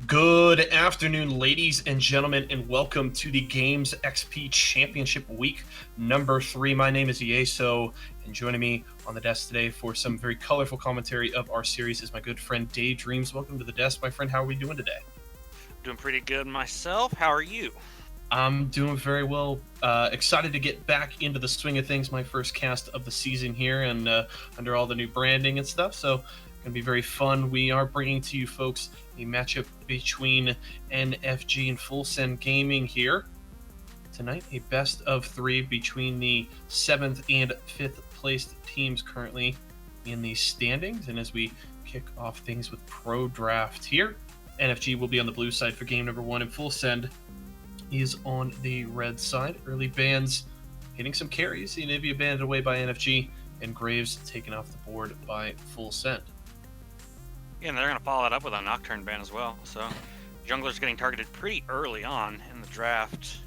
Good afternoon, ladies and gentlemen, and welcome to the Games XP Championship Week number 3. My name is Ieso, and joining me on the desk today for some very colorful commentary of our series is my good friend Daydreams. Welcome to the desk, my friend. How are we doing today? Doing pretty good myself. How are you? I'm doing very well. Excited to get back into the swing of things. My first cast of the season here, and under all the new branding and stuff. So, going to be very fun. We are bringing to you folks a matchup between NFG and Full Send Gaming here tonight. A best of 3 between the 7th and 5th placed teams currently in the standings. And as we kick off things with Pro Draft here, NFG will be on the blue side for game number 1, and Full Send is on the red side. Early bans hitting some carries. Anivia banded away by NFG, and Graves taken off the board by Full Send. Yeah, and they're going to follow that up with a Nocturne ban as well. So, Jungler's getting targeted pretty early on in the draft.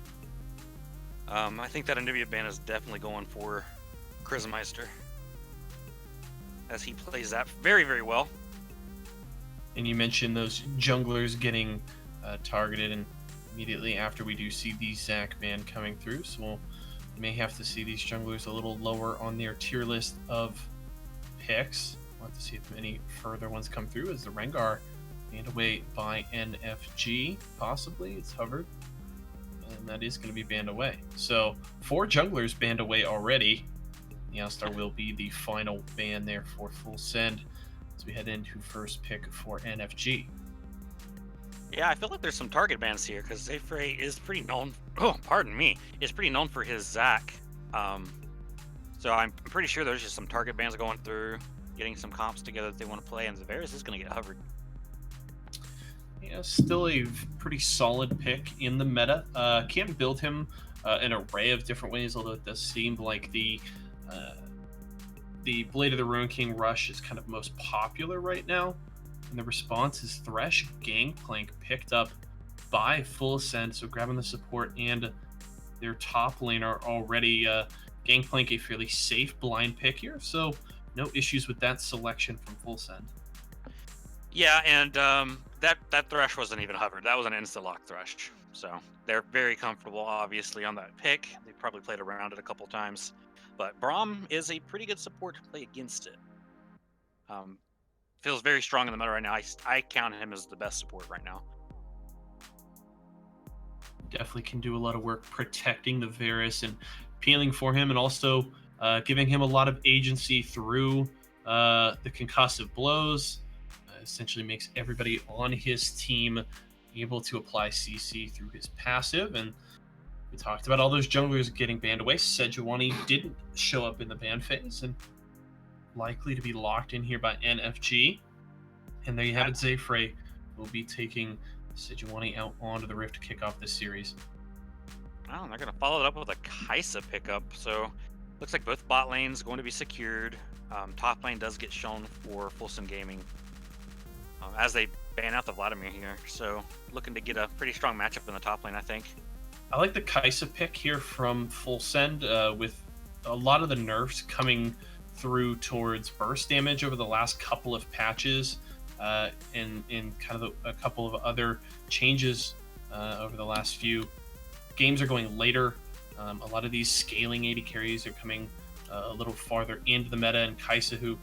I think that Anivia ban is definitely going for Chrismeister, as he plays that very, very well. And you mentioned those junglers getting targeted, and immediately after we do see the Zac ban coming through, so we may have to see these junglers a little lower on their tier list of picks. We'll have to see if any further ones come through, as the Rengar banned away by NFG, possibly. It's hovered, and that is going to be banned away. So 4 junglers banned away already. The All-Star will be the final ban there for Full Send as we head into first pick for NFG. Yeah, I feel like there's some target bans here because Zayfrey is pretty known. Oh, pardon me, is pretty known for his Zac. So I'm pretty sure there's just some target bans going through, getting some comps together that they want to play, and Zveris is going to get hovered. Yeah, still a pretty solid pick in the meta. Can build him an array of different ways, although it does seem like the Blade of the Ruin King rush is kind of most popular right now. And the response is Thresh Gangplank picked up by Full Send, so grabbing the support and their top lane are already Gangplank, a fairly safe blind pick here, so no issues with that selection from Full Send. Yeah, and that Thresh wasn't even hovered. That was an insta-lock Thresh. So they're very comfortable, obviously, on that pick. They probably played around it a couple times. But Braum is a pretty good support to play against it. Feels very strong in the meta right now. I count him as the best support right now. Definitely can do a lot of work protecting the Varus and peeling for him, and also giving him a lot of agency through the concussive blows. Essentially makes everybody on his team able to apply CC through his passive. And we talked about all those junglers getting banned away. Sejuani didn't show up in the ban phase, and likely to be locked in here by NFG. And there you have it. Zayfrey will be taking Sejuani out onto the Rift to kick off this series. Oh, they're going to follow it up with a Kaisa pickup. So looks like both bot lanes going to be secured. Top lane does get shown for Full Send Gaming as they ban out the Vladimir here. So looking to get a pretty strong matchup in the top lane, I think. I like the Kaisa pick here from Full Send with a lot of the nerfs coming through towards burst damage over the last couple of patches, and kind of a couple of other changes over the last few games are going later. A lot of these scaling AD carries are coming a little farther into the meta, and Kaisa, who,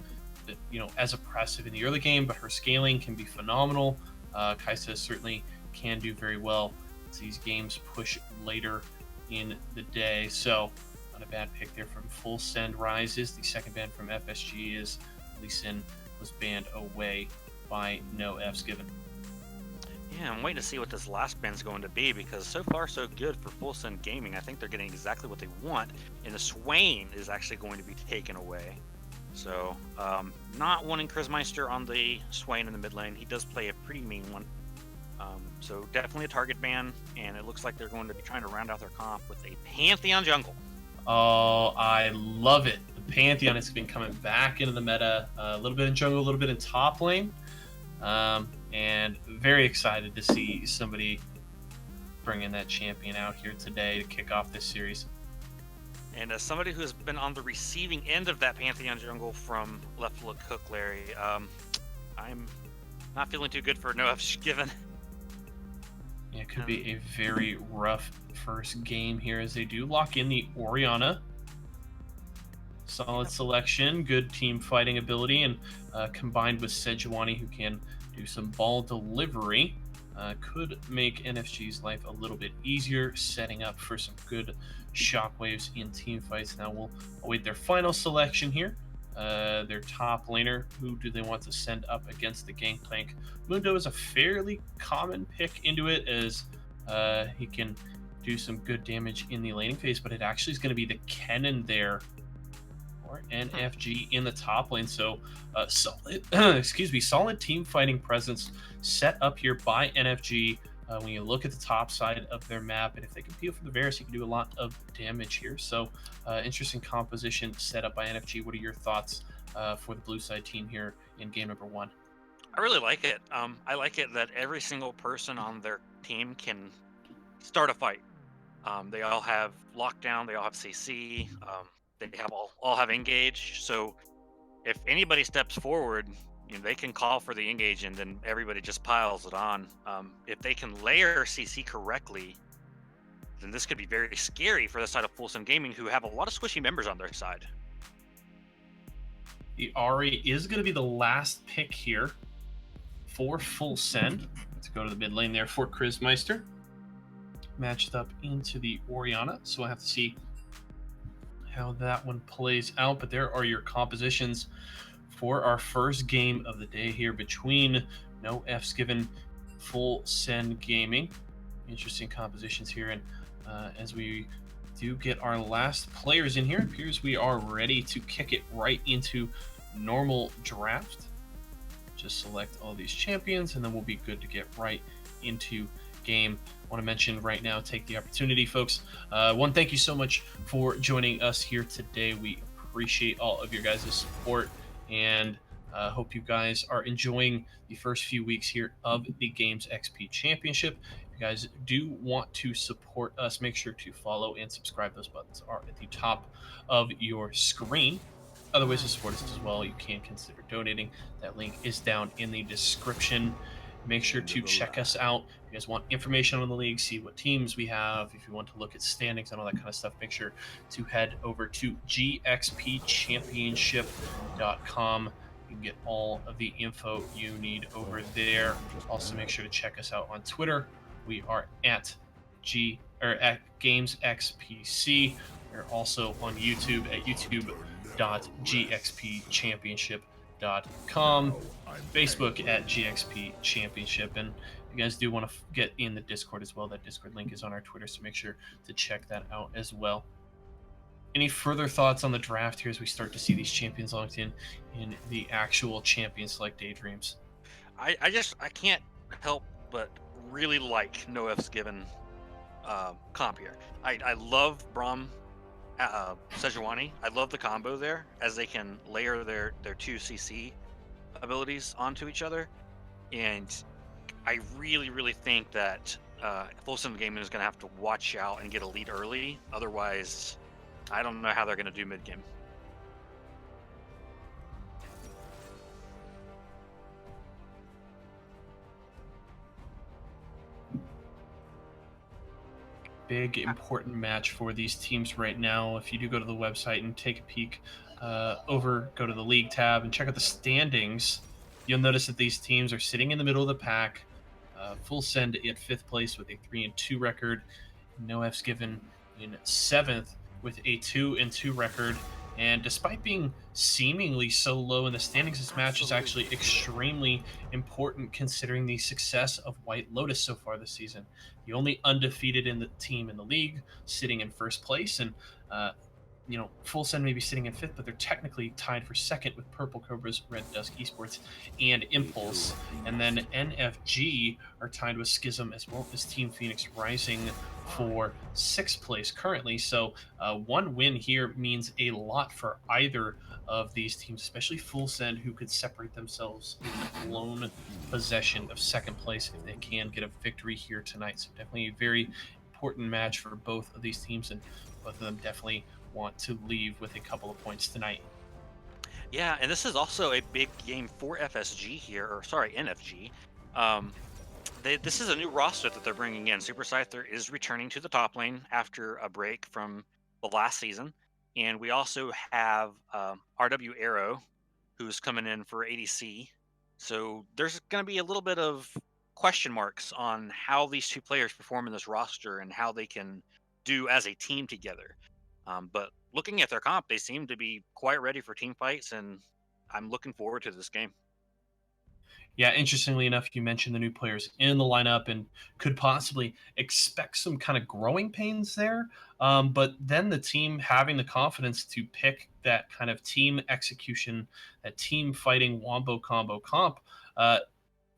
as oppressive in the early game, but her scaling can be phenomenal. Kaisa certainly can do very well as these games push later in the day. So not a bad pick there from Full Send. Rises. The second ban from FSG is Lee Sin was banned away by no Fs given. Yeah, I'm waiting to see what this last ban's going to be, because so far so good for Full Send Gaming. I think they're getting exactly what they want, and the Swain is actually going to be taken away. So, not wanting Chrismeister on the Swain in the mid lane. He does play a pretty mean one. So definitely a target ban, and it looks like they're going to be trying to round out their comp with a Pantheon jungle. Oh, I love it. The Pantheon has been coming back into the meta, a little bit in jungle, a little bit in top lane, and very excited to see somebody bringing that champion out here today to kick off this series. And as somebody who has been on the receiving end of that Pantheon jungle from Left Look Cook Larry, I'm not feeling too good for no F's given. Yeah, it could be a very rough first game here as they do lock in the Oriana. Solid selection, good team fighting ability, and combined with Sejuani, who can do some ball delivery, could make NFG's life a little bit easier, setting up for some good shockwaves in team fights. Now we'll await their final selection here. Their top laner, who do they want to send up against the Gangplank? Mundo is a fairly common pick into it, as he can do some good damage in the laning phase, but it actually is going to be the Kennen there, or NFG in the top lane. So solid, solid team fighting presence set up here by NFG. When you look at the top side of their map, and if they can peel for the Varus, you can do a lot of damage here. So interesting composition set up by NFG. What are your thoughts for the blue side team here in game number 1? I really like it. I like it that every single person on their team can start a fight. They all have lockdown. They all have CC. They have all have engage. So if anybody steps forward, they can call for the engage, and then everybody just piles it on. If they can layer CC correctly, then this could be very scary for the side of Full Send Gaming, who have a lot of squishy members on their side. The Ari is going to be the last pick here for Full Send. Let's go to the mid lane there for Chrismeister. Matched up into the Oriana, so we'll have to see how that one plays out. But there are your compositions for our first game of the day here between No F's Given, Full Send Gaming. Interesting compositions here, and as we do get our last players in here, it appears we are ready to kick it right into normal draft. Just select all these champions, and then we'll be good to get right into game. I want to mention right now, take the opportunity, folks. Thank you so much for joining us here today. We appreciate all of your guys' support, and hope you guys are enjoying the first few weeks here of the Games XP Championship. If you guys do want to support us, make sure to follow and subscribe. Those buttons are at the top of your screen. Other ways to support us as well, you can consider donating. That link is down in the description. Make sure to check us out. If you guys want information on the league, see what teams we have, if you want to look at standings and all that kind of stuff, make sure to head over to gxpchampionship.com. You can get all of the info you need over there. Also, make sure to check us out on Twitter. We are at GamesXPC. We're also on YouTube at youtube.gxpchampionship.com, Facebook at GXP Championship, and if you guys do want to get in the Discord as well, that Discord link is on our Twitter, so make sure to check that out as well. Any further thoughts on the draft here as we start to see these champions locked in the actual champions like Daydreams? I can't help but really like No F's Given comp here. I love Braum Sejuani. I love the combo there, as they can layer their 2 CC abilities onto each other, and I really think that Full Send Gaming is going to have to watch out and get a lead early. Otherwise, I don't know how they're going to do mid game. Big important match for these teams right now. If you do go to the website and take a peek go to the league tab and check out the standings, you'll notice that these teams are sitting in the middle of the pack. Full Send at 5th place with a 3-2 record. No F's Given in 7th with a 2-2 record. And despite being seemingly so low in the standings, this match is actually extremely important considering the success of White Lotus so far this season. The only undefeated in the team in the league, sitting in 1st place, and Full Send may be sitting in 5th, but they're technically tied for 2nd with Purple Cobras, Red Dusk Esports, and Impulse. And then NFG are tied with Schism as well as Team Phoenix Rising for 6th place currently. So one win here means a lot for either of these teams, especially Full Send, who could separate themselves in lone possession of 2nd place if they can get a victory here tonight. So definitely a very important match for both of these teams, and both of them definitely want to leave with a couple of points tonight. Yeah, and this is also a big game for FSG here, or sorry, NFG. This is a new roster that they're bringing in. Super Scyther is returning to the top lane after a break from the last season, and we also have RW Arrow, who's coming in for ADC. So there's going to be a little bit of question marks on how these two players perform in this roster and how they can do as a team together. But looking at their comp, they seem to be quite ready for team fights, and I'm looking forward to this game. Yeah, interestingly enough, you mentioned the new players in the lineup and could possibly expect some kind of growing pains there. But then the team having the confidence to pick that kind of team execution, that team fighting wombo combo comp, uh,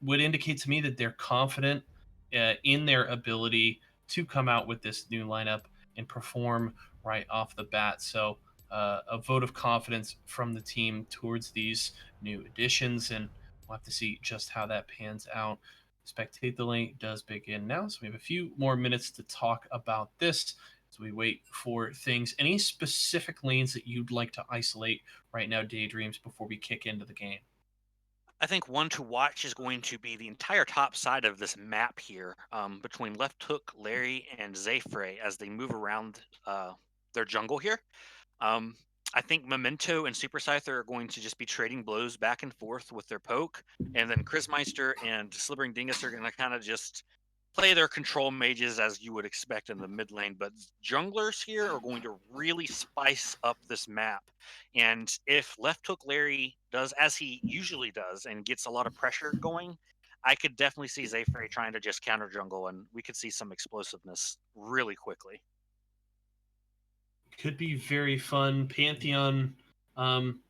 would indicate to me that they're confident in their ability to come out with this new lineup and perform right off the bat. So, a vote of confidence from the team towards these new additions, and we'll have to see just how that pans out. Spectate the link does begin now, so we have a few more minutes to talk about this as we wait for things. Any specific lanes that you'd like to isolate right now, Daydreams, before we kick into the game? I think one to watch is going to be the entire top side of this map here, between Left Hook, Larry, and Zayfrey as they move around their jungle here. Um, I think Memento and Super Scyther are going to just be trading blows back and forth with their poke, and then Chrismeister and Slithering Dingus are going to kind of just play their control mages as you would expect in the mid lane. But junglers here are going to really spice up this map. And if Left Hook Larry does as he usually does and gets a lot of pressure going, I could definitely see Zayfrey trying to just counter jungle, and we could see some explosiveness really quickly. Could be very fun. Pantheon, um,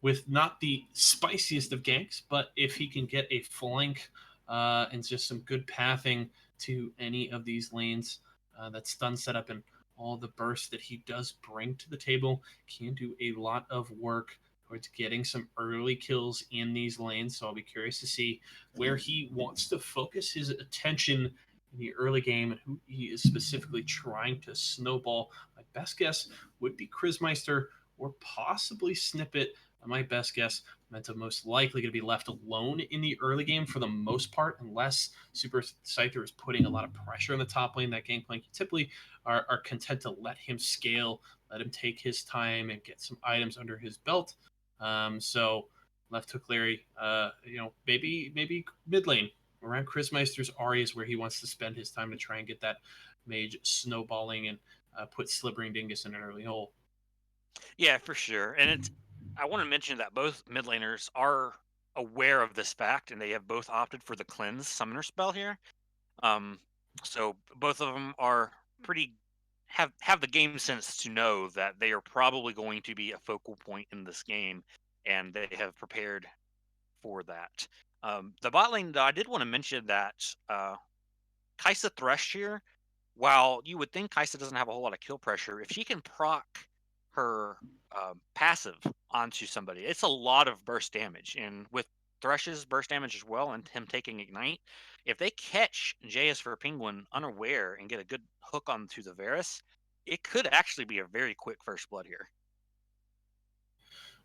with not the spiciest of ganks, but if he can get a flank and just some good pathing to any of these lanes, that stun setup and all the bursts that he does bring to the table can do a lot of work towards getting some early kills in these lanes. So I'll be curious to see where he wants to focus his attention in the early game and who he is specifically trying to snowball. My best guess would be Chrismeister or possibly Snippet. My best guess, Menta most likely going to be left alone in the early game for the most part, unless Super Scyther is putting a lot of pressure on the top lane. That Gangplank typically are content to let him scale, let him take his time and get some items under his belt. So left hook Larry, maybe mid lane around Chris Meister's Ari is where he wants to spend his time to try and get that mage snowballing and put Slithering Dingus in an early hole. Yeah, for sure. And I want to mention that both mid laners are aware of this fact, and they have both opted for the cleanse summoner spell here. Um, so both of them are pretty have the game sense to know that they are probably going to be a focal point in this game, and they have prepared for that. The bot lane, though, I did want to mention that Kaisa Thresh here, while you would think Kaisa doesn't have a whole lot of kill pressure, if she can proc her passive onto somebody, it's a lot of burst damage. And with Thresh's burst damage as well, and him taking Ignite, if they catch JS for Penguin unaware and get a good hook onto the Varus, it could actually be a very quick first blood here.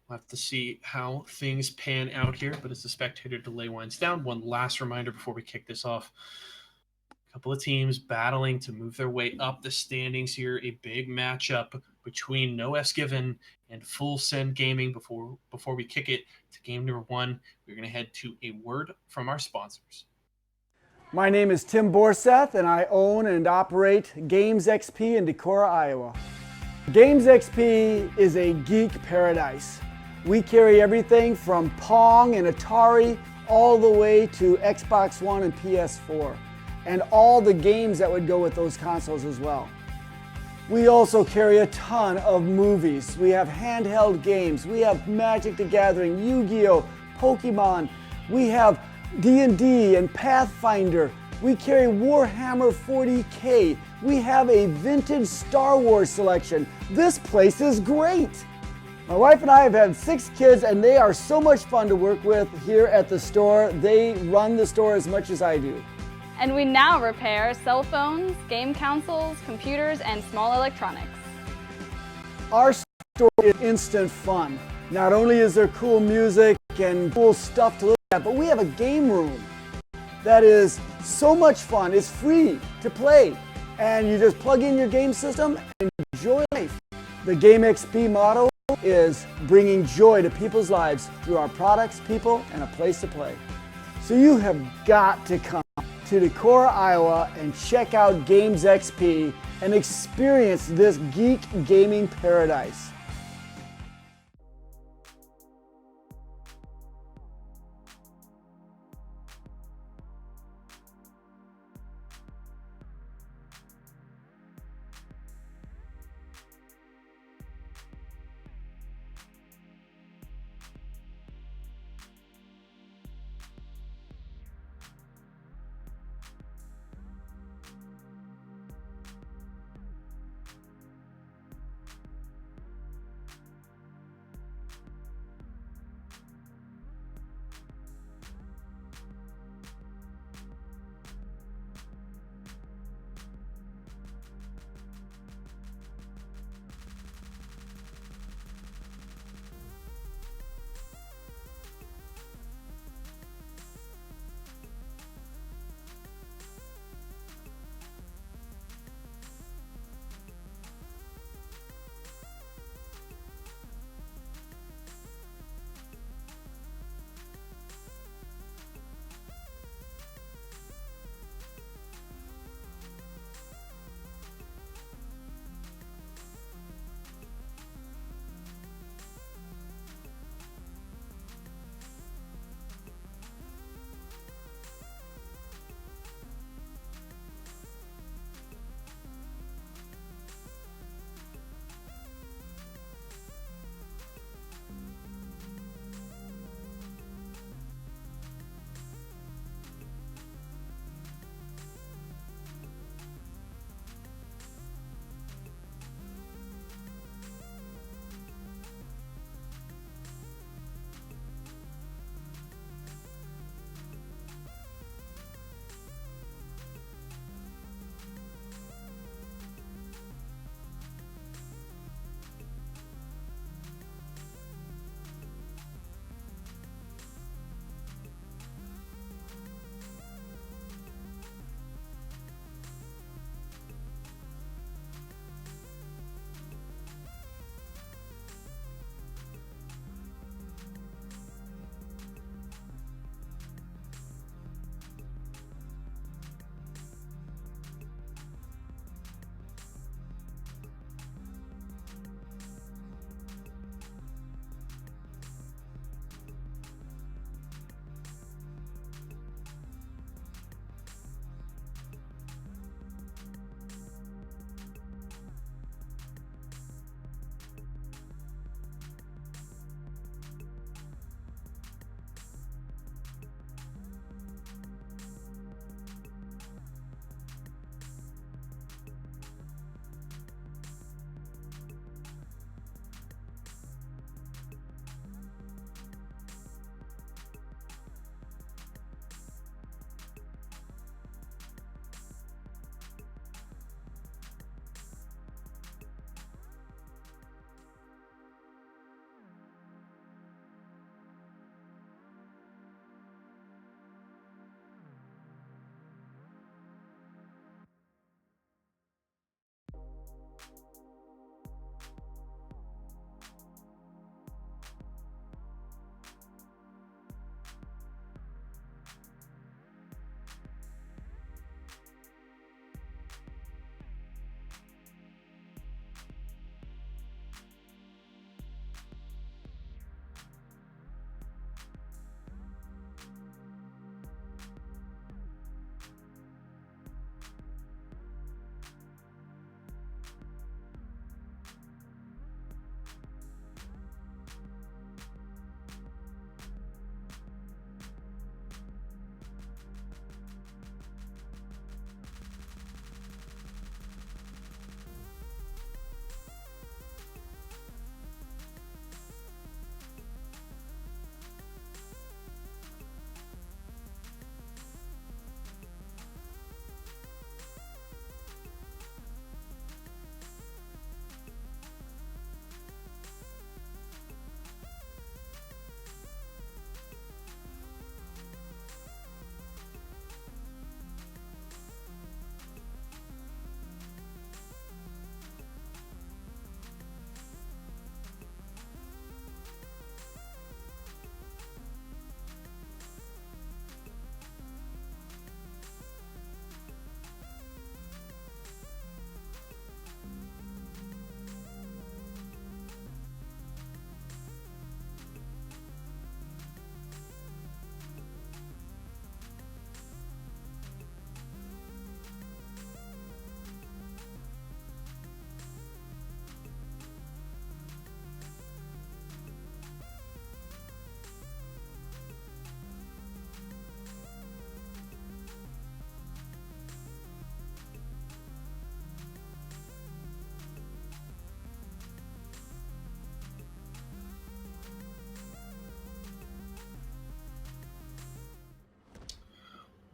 We'll have to see how things pan out here, but as the spectator delay winds down, one last reminder before we kick this off. A couple of teams battling to move their way up the standings here. A big matchup between No S Given and Full Send Gaming. Before we kick it to game number one, we're going to head to a word from our sponsors. My name is Tim Borseth, and I own and operate Games XP in Decorah, Iowa. Games XP is a geek paradise. We carry everything from Pong and Atari all the way to Xbox One and PS4, and all the games that would go with those consoles as well. We also carry a ton of movies. We have handheld games. We have Magic the Gathering, Yu-Gi-Oh!, Pokemon. We have D&D and Pathfinder. We carry Warhammer 40K. We have a vintage Star Wars selection. This place is great. My wife and I have had 6 kids, and they are so much fun to work with here at the store. They run the store as much as I do. And we now repair cell phones, game consoles, computers, and small electronics. Our store is instant fun. Not only is there cool music and cool stuff to look at, but we have a game room. that is so much fun. It's free to play, and you just plug in your game system and enjoy life. The GXP motto is bringing joy to people's lives through our products, people, and a place to play. So you have got to come to Decorah, Iowa and check out Games XP and experience this geek gaming paradise.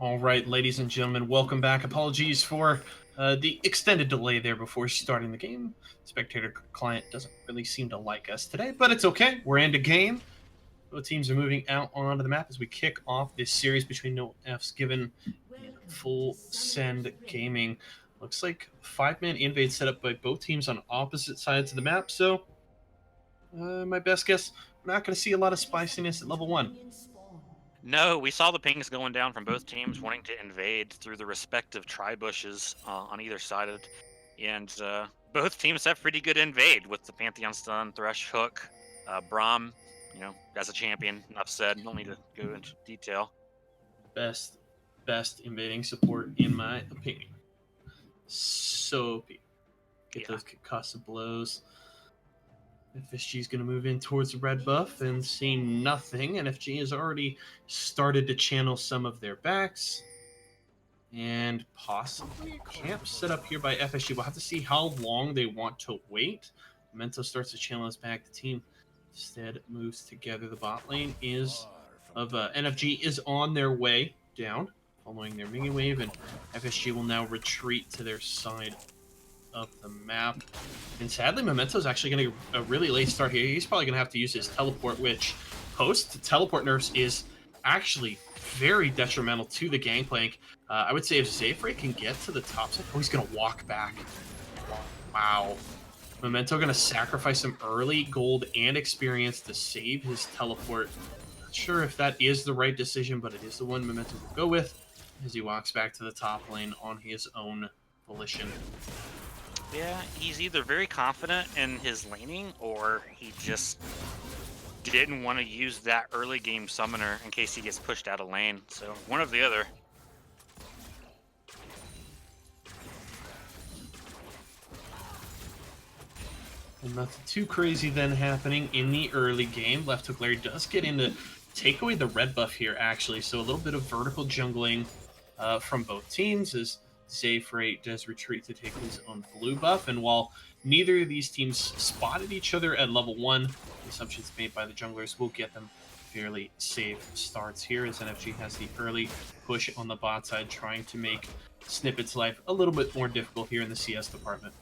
All right, ladies and gentlemen, welcome back. Apologies for the extended delay there before starting the game. Spectator client doesn't really seem to like us today, but it's okay. We're into game. Both teams are moving out onto the map as we kick off this series between No F's Given and Full Send Gaming. Looks like 5-man invade set up by both teams on opposite sides of the map, so my best guess, we're not going to see a lot of spiciness at level 1. No, we saw the pings going down from both teams wanting to invade through the respective tri-bushes on either side of it. And both teams have pretty good invade with the Pantheon Stun, Thresh Hook, Braum, as a champion. Enough said, don't need to go into detail. Best invading support in my opinion. So OP. Get those concussive blows. FSG is going to move in towards the red buff and see nothing. NFG has already started to channel some of their backs. And possibly a camp set up here by FSG. We'll have to see how long they want to wait. Memento starts to channel us back. The team instead moves together. The bot lane of NFG is on their way down, following their minion wave, and FSG will now retreat to their side of the map. And sadly, Memento's actually getting a really late start here. He's probably going to have to use his teleport, which post-teleport nerfs is actually very detrimental to the gangplank. I would say if Zayfrey can get to the top side... Oh, he's going to walk back. Wow. Memento going to sacrifice some early gold and experience to save his teleport. Not sure if that is the right decision, but it is the one Memento will go with as he walks back to the top lane on his own volition. Yeah, he's either very confident in his laning, or he just didn't want to use that early game summoner in case he gets pushed out of lane. So one of the other. And nothing too crazy then happening in the early game. Left hook Larry does get in to take away the red buff here, actually. So a little bit of vertical jungling from both teams as Zayfrey does retreat to take his own blue buff. And while neither of these teams spotted each other at level 1, the assumptions made by the junglers will get them fairly safe starts here as NFG has the early push on the bot side, trying to make Snippet's life a little bit more difficult here in the CS department.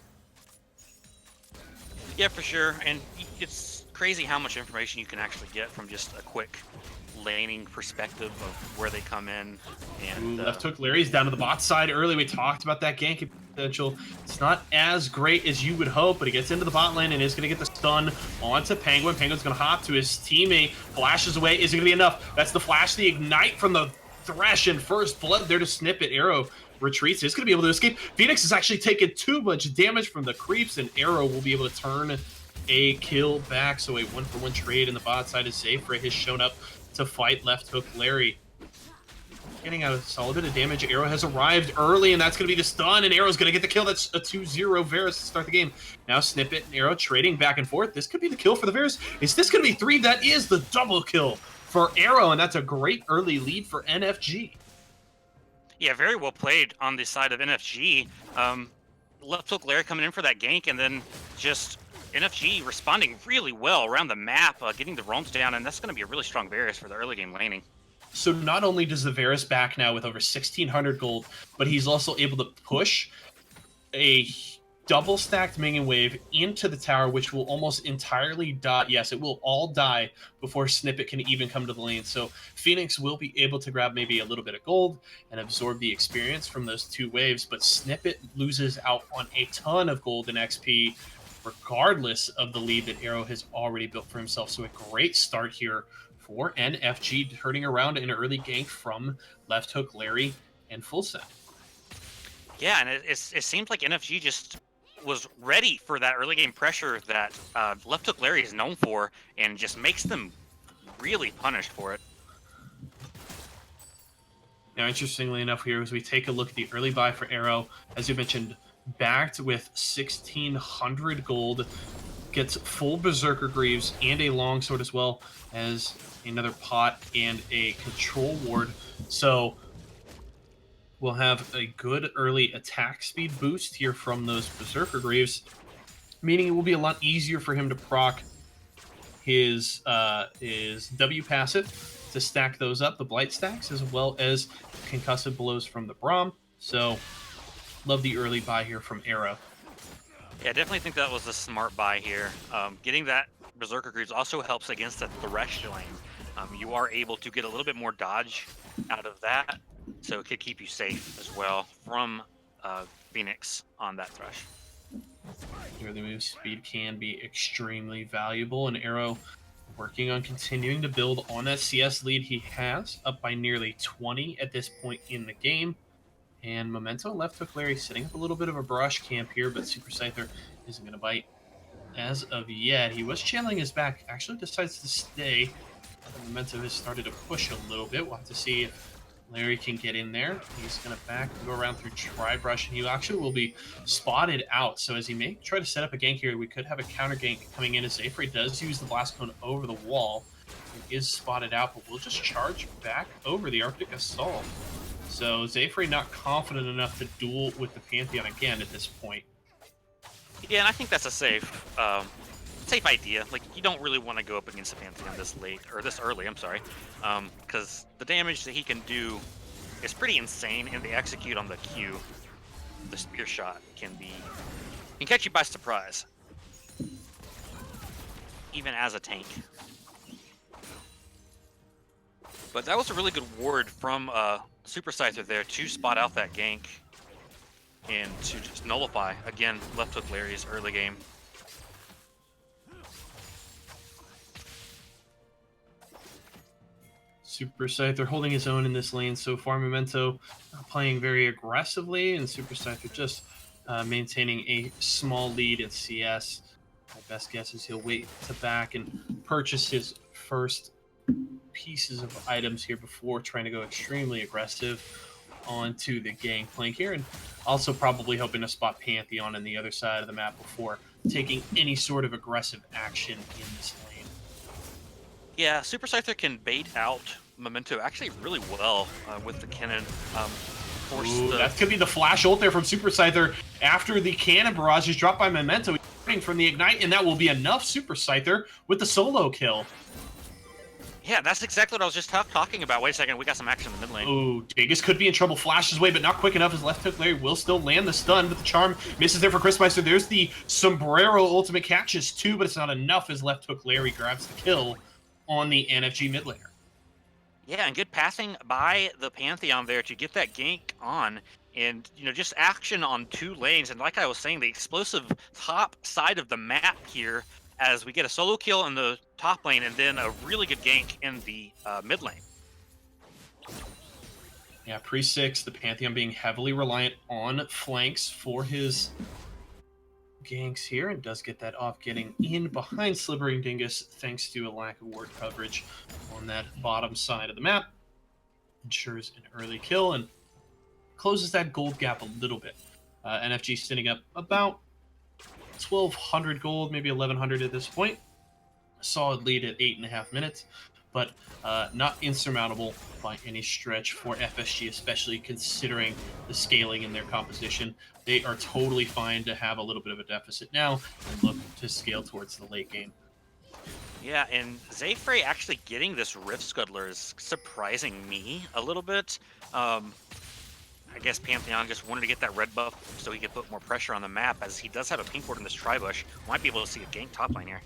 Yeah, for sure. And it's crazy how much information you can actually get from just a quick laning perspective of where they come in. And left hook Larry's down to the bot side early. We talked about that gank potential. It's not as great as you would hope, but he gets into the bot lane and is going to get the stun onto Penguin. Penguin's going to hop to his teammate, flashes away. Is it going to be enough? That's the flash, the ignite from the Thresh, and first blood there to Snippet. Arrow retreats. It's going to be able to escape. Phoenix has actually taken too much damage from the creeps, and Arrow will be able to turn a kill back. So a 1-for-1 trade in the bot side as Zayfrey has shown up to fight left hook Larry. Getting out a solid bit of damage. Arrow has arrived early, and that's going to be the stun, and Arrow's going to get the kill. That's a 2-0 Varus to start the game. Now Snippet and Arrow trading back and forth. This could be the kill for the Varus. Is this going to be 3? That is the double kill for Arrow, and that's a great early lead for NFG. Yeah, very well played on the side of NFG. Left hook Larry coming in for that gank, and then just NFG responding really well around the map, getting the roams down, and that's going to be a really strong Varus for the early game laning. So not only does the Varus back now with over 1,600 gold, but he's also able to push a double stacked minion wave into the tower, which will almost entirely die. Yes, it will all die before Snippet can even come to the lane. So Phoenix will be able to grab maybe a little bit of gold and absorb the experience from those 2 waves, but Snippet loses out on a ton of gold and XP regardless of the lead that Arrow has already built for himself. So a great start here for NFG, turning around an early gank from left hook Larry and full set. Yeah, and it seems like NFG just was ready for that early game pressure that left hook Larry is known for, and just makes them really punished for it. Now, interestingly enough here, as we take a look at the early buy for Arrow, as you mentioned, backed with 1,600 gold, gets full Berserker Greaves and a longsword as well as another pot and a control ward. So we'll have a good early attack speed boost here from those Berserker Greaves, meaning it will be a lot easier for him to proc his W passive to stack those up, the blight stacks, as well as concussive blows from the Braum. So love the early buy here from Arrow. Yeah, I definitely think that was a smart buy here. Getting that Berserker Greaves also helps against the Thresh lane. You are able to get a little bit more dodge out of that, so it could keep you safe as well from Phoenix on that Thresh. Early move speed can be extremely valuable, and Arrow working on continuing to build on that CS lead he has, up by nearly 20 at this point in the game. And Memento left hook Larry setting up a little bit of a brush camp here, but Super Scyther isn't going to bite as of yet. He was channeling his back, actually decides to stay. Memento has started to push a little bit. We'll have to see if Larry can get in there. He's going to back and go around through Tri-Brush, and he actually will be spotted out. So as he may try to set up a gank here, we could have a counter gank coming in as Zayfrey does use the Blast Cone over the wall. He is spotted out, but we'll just charge back over the Arctic Assault. So Zayfrey not confident enough to duel with the Pantheon again at this point. Yeah, and I think that's a safe idea. Like, you don't really want to go up against the Pantheon this late, or this early, I'm sorry. Because the damage that he can do is pretty insane, and the execute on the Q, the spear shot, can catch you by surprise. Even as a tank. But that was a really good ward from Super Scyther there to spot out that gank and to just nullify, again, left hook Larry's early game. Super Scyther holding his own in this lane so far. Memento playing very aggressively, and Super Scyther just maintaining a small lead in CS. My best guess is he'll wait to back and purchase his first pieces of items here before trying to go extremely aggressive onto the gangplank here, and also probably hoping to spot Pantheon on the other side of the map before taking any sort of aggressive action in this lane. Yeah, Super Scyther can bait out Memento actually really well with the cannon. That could be the flash ult there from Super Scyther after the cannon barrage is dropped by Memento. He's running from the Ignite, and that will be enough. Super Scyther with the solo kill. Yeah, that's exactly what I was just talking about. Wait a second, we got some action in the mid lane. Ooh, Dingus could be in trouble. Flash his way, but not quick enough. His left hook Larry will still land the stun, but the charm misses there for Christmeister. There's the Sombrero ultimate catches too, but it's not enough as left hook Larry grabs the kill on the NFG mid laner. Yeah, and good passing by the Pantheon there to get that gank on. And, you know, just action on two lanes. And like I was saying, the explosive top side of the map here as we get a solo kill in the top lane and then a really good gank in the mid lane. Yeah, pre-6, the Pantheon being heavily reliant on flanks for his ganks here, and does get that off, getting in behind Slithering Dingus thanks to a lack of ward coverage on that bottom side of the map. Ensures an early kill and closes that gold gap a little bit. NFG sitting up about 1,200 gold, maybe 1,100 at this point. A solid lead at 8.5 minutes, but not insurmountable by any stretch for FSG, especially considering the scaling in their composition. They are totally fine to have a little bit of a deficit now and look to scale towards the late game. Yeah, and Zayfrey actually getting this Rift Scuttler is surprising me a little bit. I guess Pantheon just wanted to get that red buff so he could put more pressure on the map, as he does have a pink ward in this Tri-Bush. Might be able to see a gank top lane here.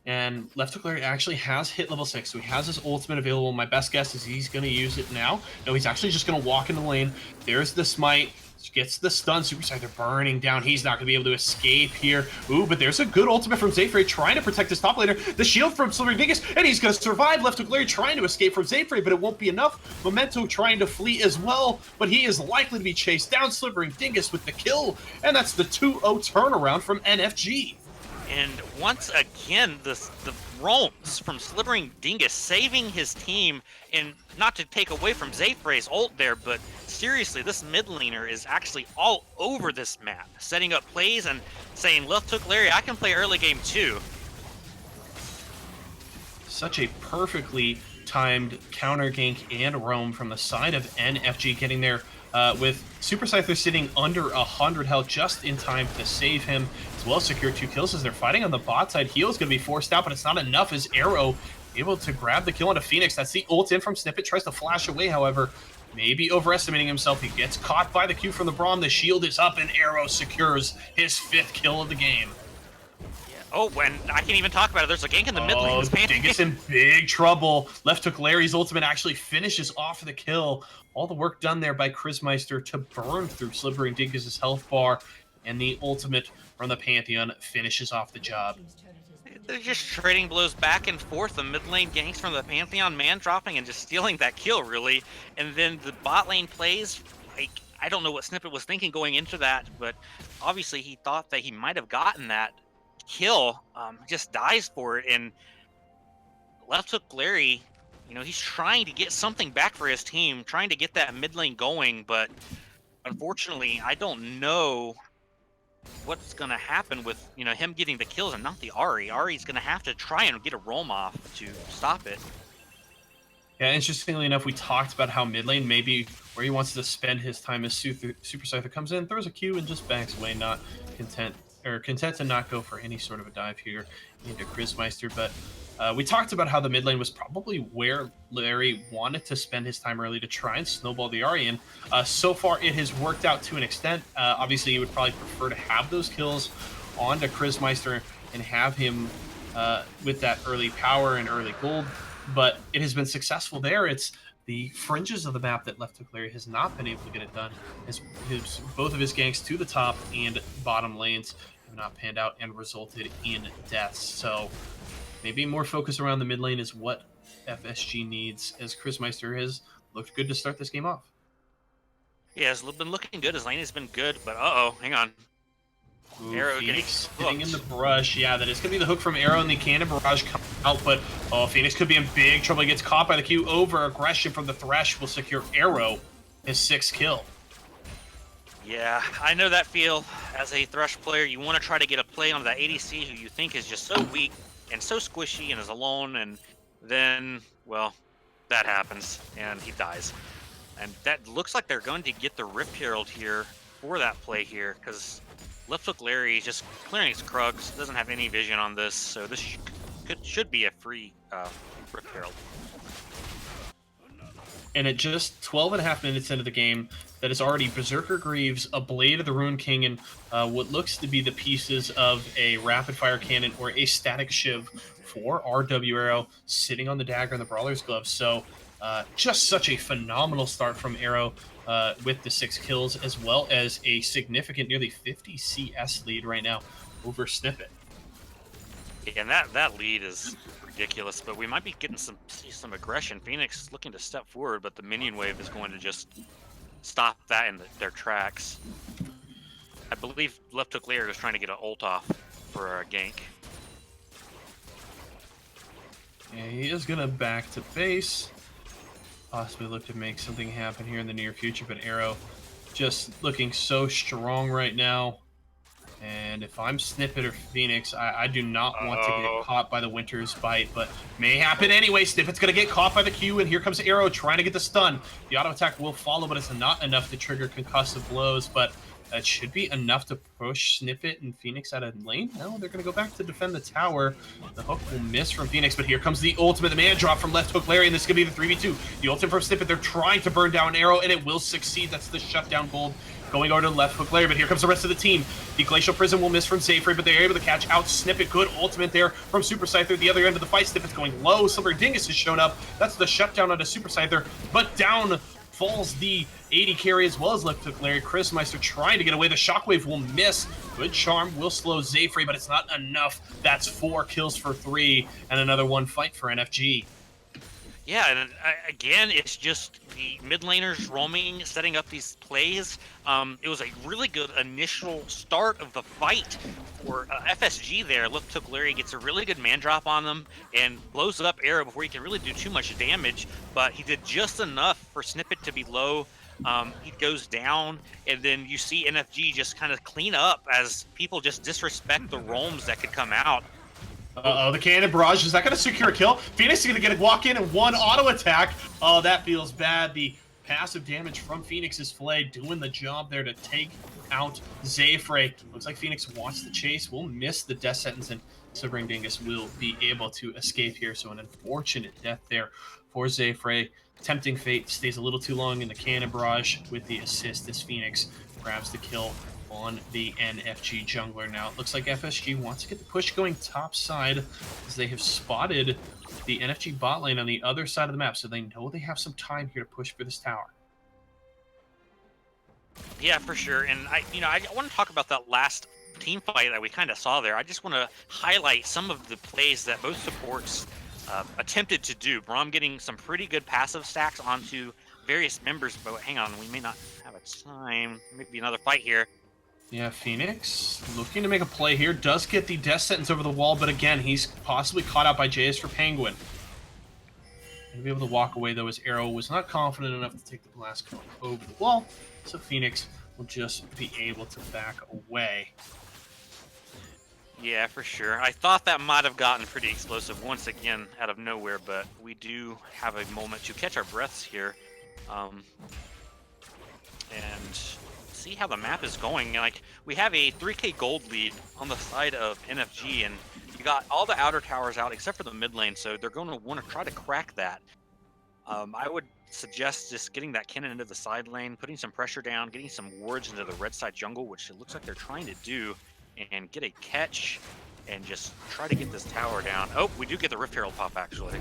And left hook Larry actually has hit level 6, so he has his ultimate available. My best guess is he's going to use it now. No, he's actually just going to walk in the lane. There's the smite. Gets the stun. Super Scyther burning down. He's not going to be able to escape here. Ooh, but there's a good ultimate from Zayfrey trying to protect his top laner. The shield from Slithering Dingus, and he's going to survive. Left hook Larry trying to escape from Zayfrey, but it won't be enough. Memento trying to flee as well, but he is likely to be chased down. Slithering Dingus with the kill, and that's the 2-0 turnaround from NFG. And once again, the roams from Slithering Dingus saving his team, and not to take away from Zayfrey's ult there, but seriously, this mid laner is actually all over this map, setting up plays and saying, left hook Larry, I can play early game too. Such a perfectly timed counter gank and roam from the side of NFG, getting there with Super Scyther sitting under 100 health just in time to save him, as well as secure 2 kills as they're fighting on the bot side. Heal is going to be forced out, but it's not enough as Arrow able to grab the kill onto Phoenix. That's the ult in from Snippet, tries to flash away, however, maybe overestimating himself. He gets caught by the Q from the Braum. The shield is up, and Arrow secures his 5th kill of the game. Oh, and I can't even talk about it. There's a gank in the mid lane. Dingus in big trouble. Left hook Larry's ultimate actually finishes off the kill. All the work done there by Chrismeister to burn through Slippery and Dingus' health bar, and the ultimate from the Pantheon finishes off the job. They're just trading blows back and forth. The mid lane ganks from the Pantheon, man dropping and just stealing that kill, really. And then the bot lane plays, like, I don't know what Snippet was thinking going into that, but obviously he thought that he might have gotten that kill, just dies for it. And left hook Larry, you know, he's trying to get something back for his team, trying to get that mid lane going, but unfortunately I don't know what's going to happen with, you know, him getting the kills and not the Ahri. Ahri's going to have to try and get a roam off to stop it. Yeah, interestingly enough, we talked about how mid lane maybe where he wants to spend his time as Super Scyther comes in, throws a Q, and just backs away, not content to not go for any sort of a dive here into Chrismeister. But we talked about how the mid lane was probably where Larry wanted to spend his time early to try and snowball the Ahri in. So far, it has worked out to an extent. Obviously, you would probably prefer to have those kills onto Chrismeister and have him with that early power and early gold, but it has been successful there. It's the fringes of the map that left hook Larry has not been able to get it done. Both of his ganks to the top and bottom lanes have not panned out and resulted in deaths. So maybe more focus around the mid lane is what FSG needs, as Chrismeister has looked good to start this game off. Yeah, it's been looking good. His lane has been good, but uh-oh, hang on. Ooh, Arrow Phoenix getting hitting in the brush. Yeah, that is going to be the hook from Arrow, and the cannon barrage come out, but Phoenix could be in big trouble. He gets caught by the Q. Over aggression from the Thresh will secure Arrow his 6th kill. Yeah, I know that feel. As a Thresh player, you want to try to get a play on that ADC who you think is just so weak and so squishy and is alone, and then, well, that happens, and he dies. And that looks like they're going to get the Rip Herald here for that play here, because left hook Larry is just clearing his Krugs, doesn't have any vision on this, so this should be a free Rip Herald. And at just 12.5 minutes into the game, that is already Berserker Greaves, a Blade of the Rune King, and what looks to be the pieces of a Rapid Fire Cannon or a Static Shiv for RW Arrow sitting on the dagger and the Brawler's Glove. So just such a phenomenal start from Arrow with the 6 kills, as well as a significant nearly 50 CS lead right now over Snippet. Yeah, and that lead is ridiculous, but we might be getting some aggression. Phoenix is looking to step forward, but the minion wave is going to just stop that in their tracks. I believe left hook Larry is trying to get an ult off for a gank. Yeah, he is going to back to base. Possibly look to make something happen here in the near future, but Arrow just looking so strong right now. And if I'm Snippet or Phoenix, I do not want to get caught by the Winter's Bite, but may happen anyway. Snippet's going to get caught by the Q, and here comes Arrow trying to get the stun. The auto attack will follow, but it's not enough to trigger concussive blows, but it should be enough to push Snippet and Phoenix out of lane. No, they're going to go back to defend the tower. The hook will miss from Phoenix, but here comes the ultimate, the man drop from left hook Larry, and this is going to be the 3v2. The ultimate from Snippet, they're trying to burn down Arrow, and it will succeed. That's the shutdown gold going over to left hook Larry, but here comes the rest of the team. The Glacial Prison will miss from Zayfrey, but they're able to catch out Snippet. Good ultimate there from Super Scyther. The other end of the fight, Snippet's going low. Silver Dingus has shown up. That's the shutdown onto Super Scyther, but down falls the AD carry as well as left hook Larry. Chrismeister trying to get away. The Shockwave will miss. Good charm will slow Zayfrey, but it's not enough. That's 4 kills for 3 and another 1 fight for NFG. Yeah, and again, it's just the mid laners roaming, setting up these plays. It was a really good initial start of the fight for FSG there. Left hook Larry gets a really good man drop on them and blows up Arrow before he can really do too much damage, but he did just enough for Snippet to be low. He goes down, and then you see NFG just kind of clean up as people just disrespect the roams that could come out. Uh-oh, the cannon barrage, is that going to secure a kill? Phoenix is going to get a walk in and 1 auto attack. Oh, that feels bad. The passive damage from Phoenix's Flay doing the job there to take out Zayfrey. Looks like Phoenix wants the chase. Will miss the death sentence, and Silvering Dingus will be able to escape here. So an unfortunate death there for Zayfrey. Tempting fate, stays a little too long in the cannon barrage with the assist as Phoenix grabs the kill on the NFG jungler. Now it looks like FSG wants to get the push going top side as they have spotted the NFG bot lane on the other side of the map, so they know they have some time here to push for this tower. Yeah, for sure. And I want to talk about that last team fight that we kind of saw there. I just want to highlight some of the plays that both supports attempted to do. Braum getting some pretty good passive stacks onto various members, but hang on, we may not have a time. Maybe another fight here. Yeah, Phoenix looking to make a play here. Does get the death sentence over the wall, but again, he's possibly caught out by JS for Penguin. Gonna be able to walk away, though, as Arrow was not confident enough to take the blast going over the wall. So Phoenix will just be able to back away. Yeah, for sure. I thought that might have gotten pretty explosive once again out of nowhere, but we do have a moment to catch our breaths here. And see how the map is going. Like, we have a 3k gold lead on the side of NFG, and you got all the outer towers out except for the mid lane, so they're going to want to try to crack that. I would suggest just getting that cannon into the side lane, putting some pressure down, getting some wards into the red side jungle, which it looks like they're trying to do, and get a catch and just try to get this tower down. Oh, we do get the Rift Herald pop, actually.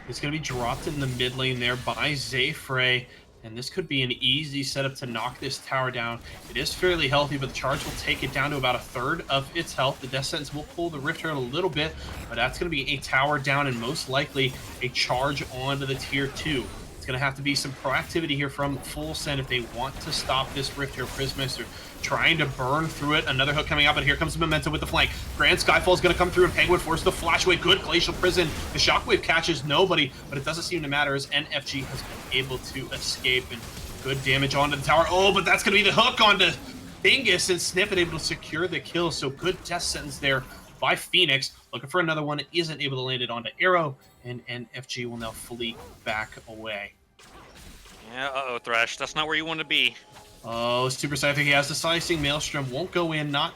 It's going to be dropped in the mid lane there by Zayfrey, and this could be an easy setup to knock this tower down. It is fairly healthy, but the charge will take it down to about a third of its health. The Death Sentence will pull the Rift Herald a little bit, but that's going to be a tower down and most likely a charge onto the tier 2. It's going to have to be some proactivity here from Full Send if they want to stop this Rift Herald. Prismaster trying to burn through it. Another hook coming out, but here comes the Memento with the flank. Grand Skyfall is going to come through, and Penguin forced the flash away. Good Glacial Prison. The Shockwave catches nobody, but it doesn't seem to matter as NFG has been able to escape, and good damage onto the tower. Oh, but that's going to be the hook onto Dingus, and Snippet able to secure the kill. So good death sentence there by Phoenix. Looking for another one. Isn't able to land it onto Arrow, and NFG will now fully back away. Yeah, uh-oh, Thresh. That's not where you want to be. Oh, Super Scyther, he has the Slicing. Maelstrom won't go in, not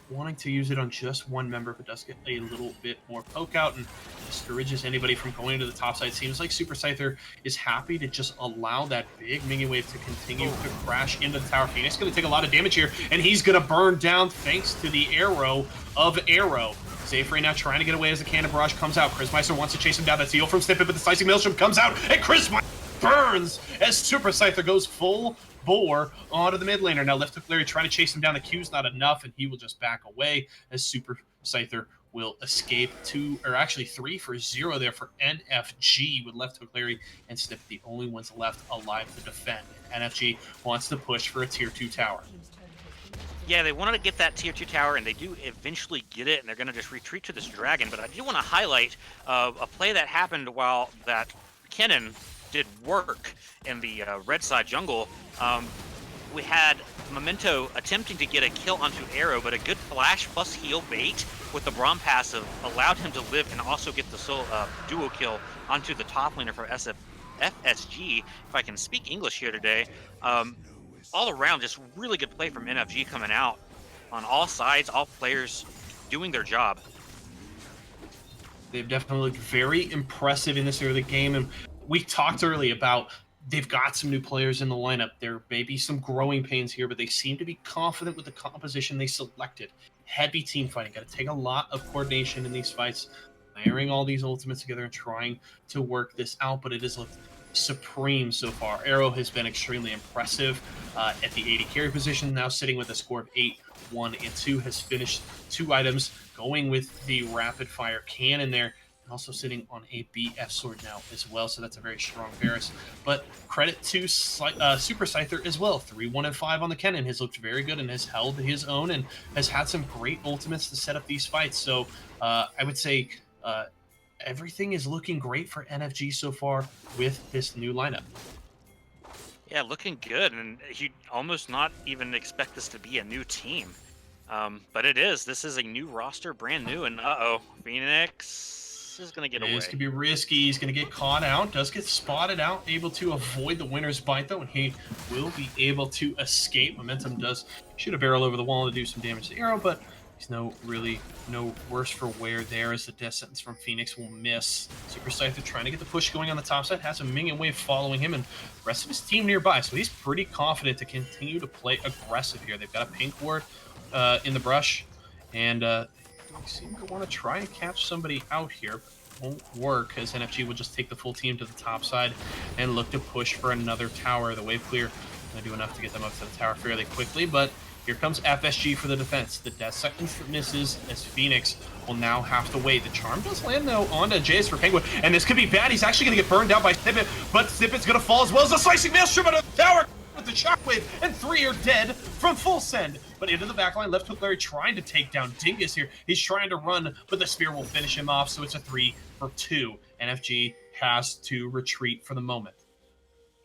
wanting to use it on just one member, but does get a little bit more poke out and discourages anybody from going to the top side. Seems like Super Scyther is happy to just allow that big minion wave to continue to crash into the tower. Phoenix is going to take a lot of damage here, and he's going to burn down thanks to the arrow of Arrow. Zayfrey now trying to get away as the cannon barrage comes out. Chrismeister wants to chase him down. That's heal from Snippet, but the Slicing Maelstrom comes out, and Chrismeister burns as Super Scyther goes full bore onto the mid laner. Now Left Hook Larry trying to chase him down. The Q's not enough, and he will just back away as Super Scyther will escape 3 for 0 there for NFG, with Left Hook Larry and Snip the only ones left alive to defend. NFG wants to push for a tier 2 tower. Yeah, they wanted to get that tier 2 tower, and they do eventually get it, and they're going to just retreat to this dragon. But I do want to highlight a play that happened while that Kennen did work in the red side jungle. We had Memento attempting to get a kill onto Arrow, but a good flash plus heal bait with the Braum passive allowed him to live and also get the duo kill onto the top laner for FSG, if I can speak English here today. All around, just really good play from NFG coming out on all sides, all players doing their job. They've definitely looked very impressive in this area of the game, and we talked early about they've got some new players in the lineup. There may be some growing pains here, but they seem to be confident with the composition they selected. Heavy team fighting. Got to take a lot of coordination in these fights, layering all these ultimates together and trying to work this out, but it has looked supreme so far. Arrow has been extremely impressive at the 80 carry position, now sitting with a score of 8, 1, and 2, has finished 2 items, going with the rapid fire cannon there, also sitting on a BF sword now as well, so that's a very strong Varus. But credit to Super Scyther as well. 3, 1, and 5 on the cannon has looked very good and has held his own and has had some great ultimates to set up these fights. So I would say everything is looking great for NFG so far with this new lineup. Yeah, looking good, and you'd almost not even expect this to be a new team. But it is. This is a new roster, brand new, and uh-oh, Phoenix is going to get away. It's going to be risky. He's going to get caught out. Does get spotted out. Able to avoid the winner's bite, though, and he will be able to escape. Momentum does shoot a barrel over the wall to do some damage to the arrow, but He's no worse for wear there as the death sentence from Phoenix will miss. Super Scyther trying to get the push going on the top side, has a minion wave following him and the rest of his team nearby, so he's pretty confident to continue to play aggressive here. They've got a pink ward in the brush, and they seem to want to try and catch somebody out here. Won't work as NFG will just take the full team to the top side and look to push for another tower. The wave clear going to do enough to get them up to the tower fairly quickly, but here comes FSG for the defense. The death sentence misses as Phoenix will now have to wait. The charm does land though onto Jace for Penguin, and this could be bad. He's actually going to get burned down by Snippet, but Snippet's going to fall as well as a slicing maelstrom out of the tower with the shockwave, and 3 are dead from full send. But into the backline, left hook Larry trying to take down Dingus here. He's trying to run, but the spear will finish him off, so it's a 3 for 2. NFG has to retreat for the moment.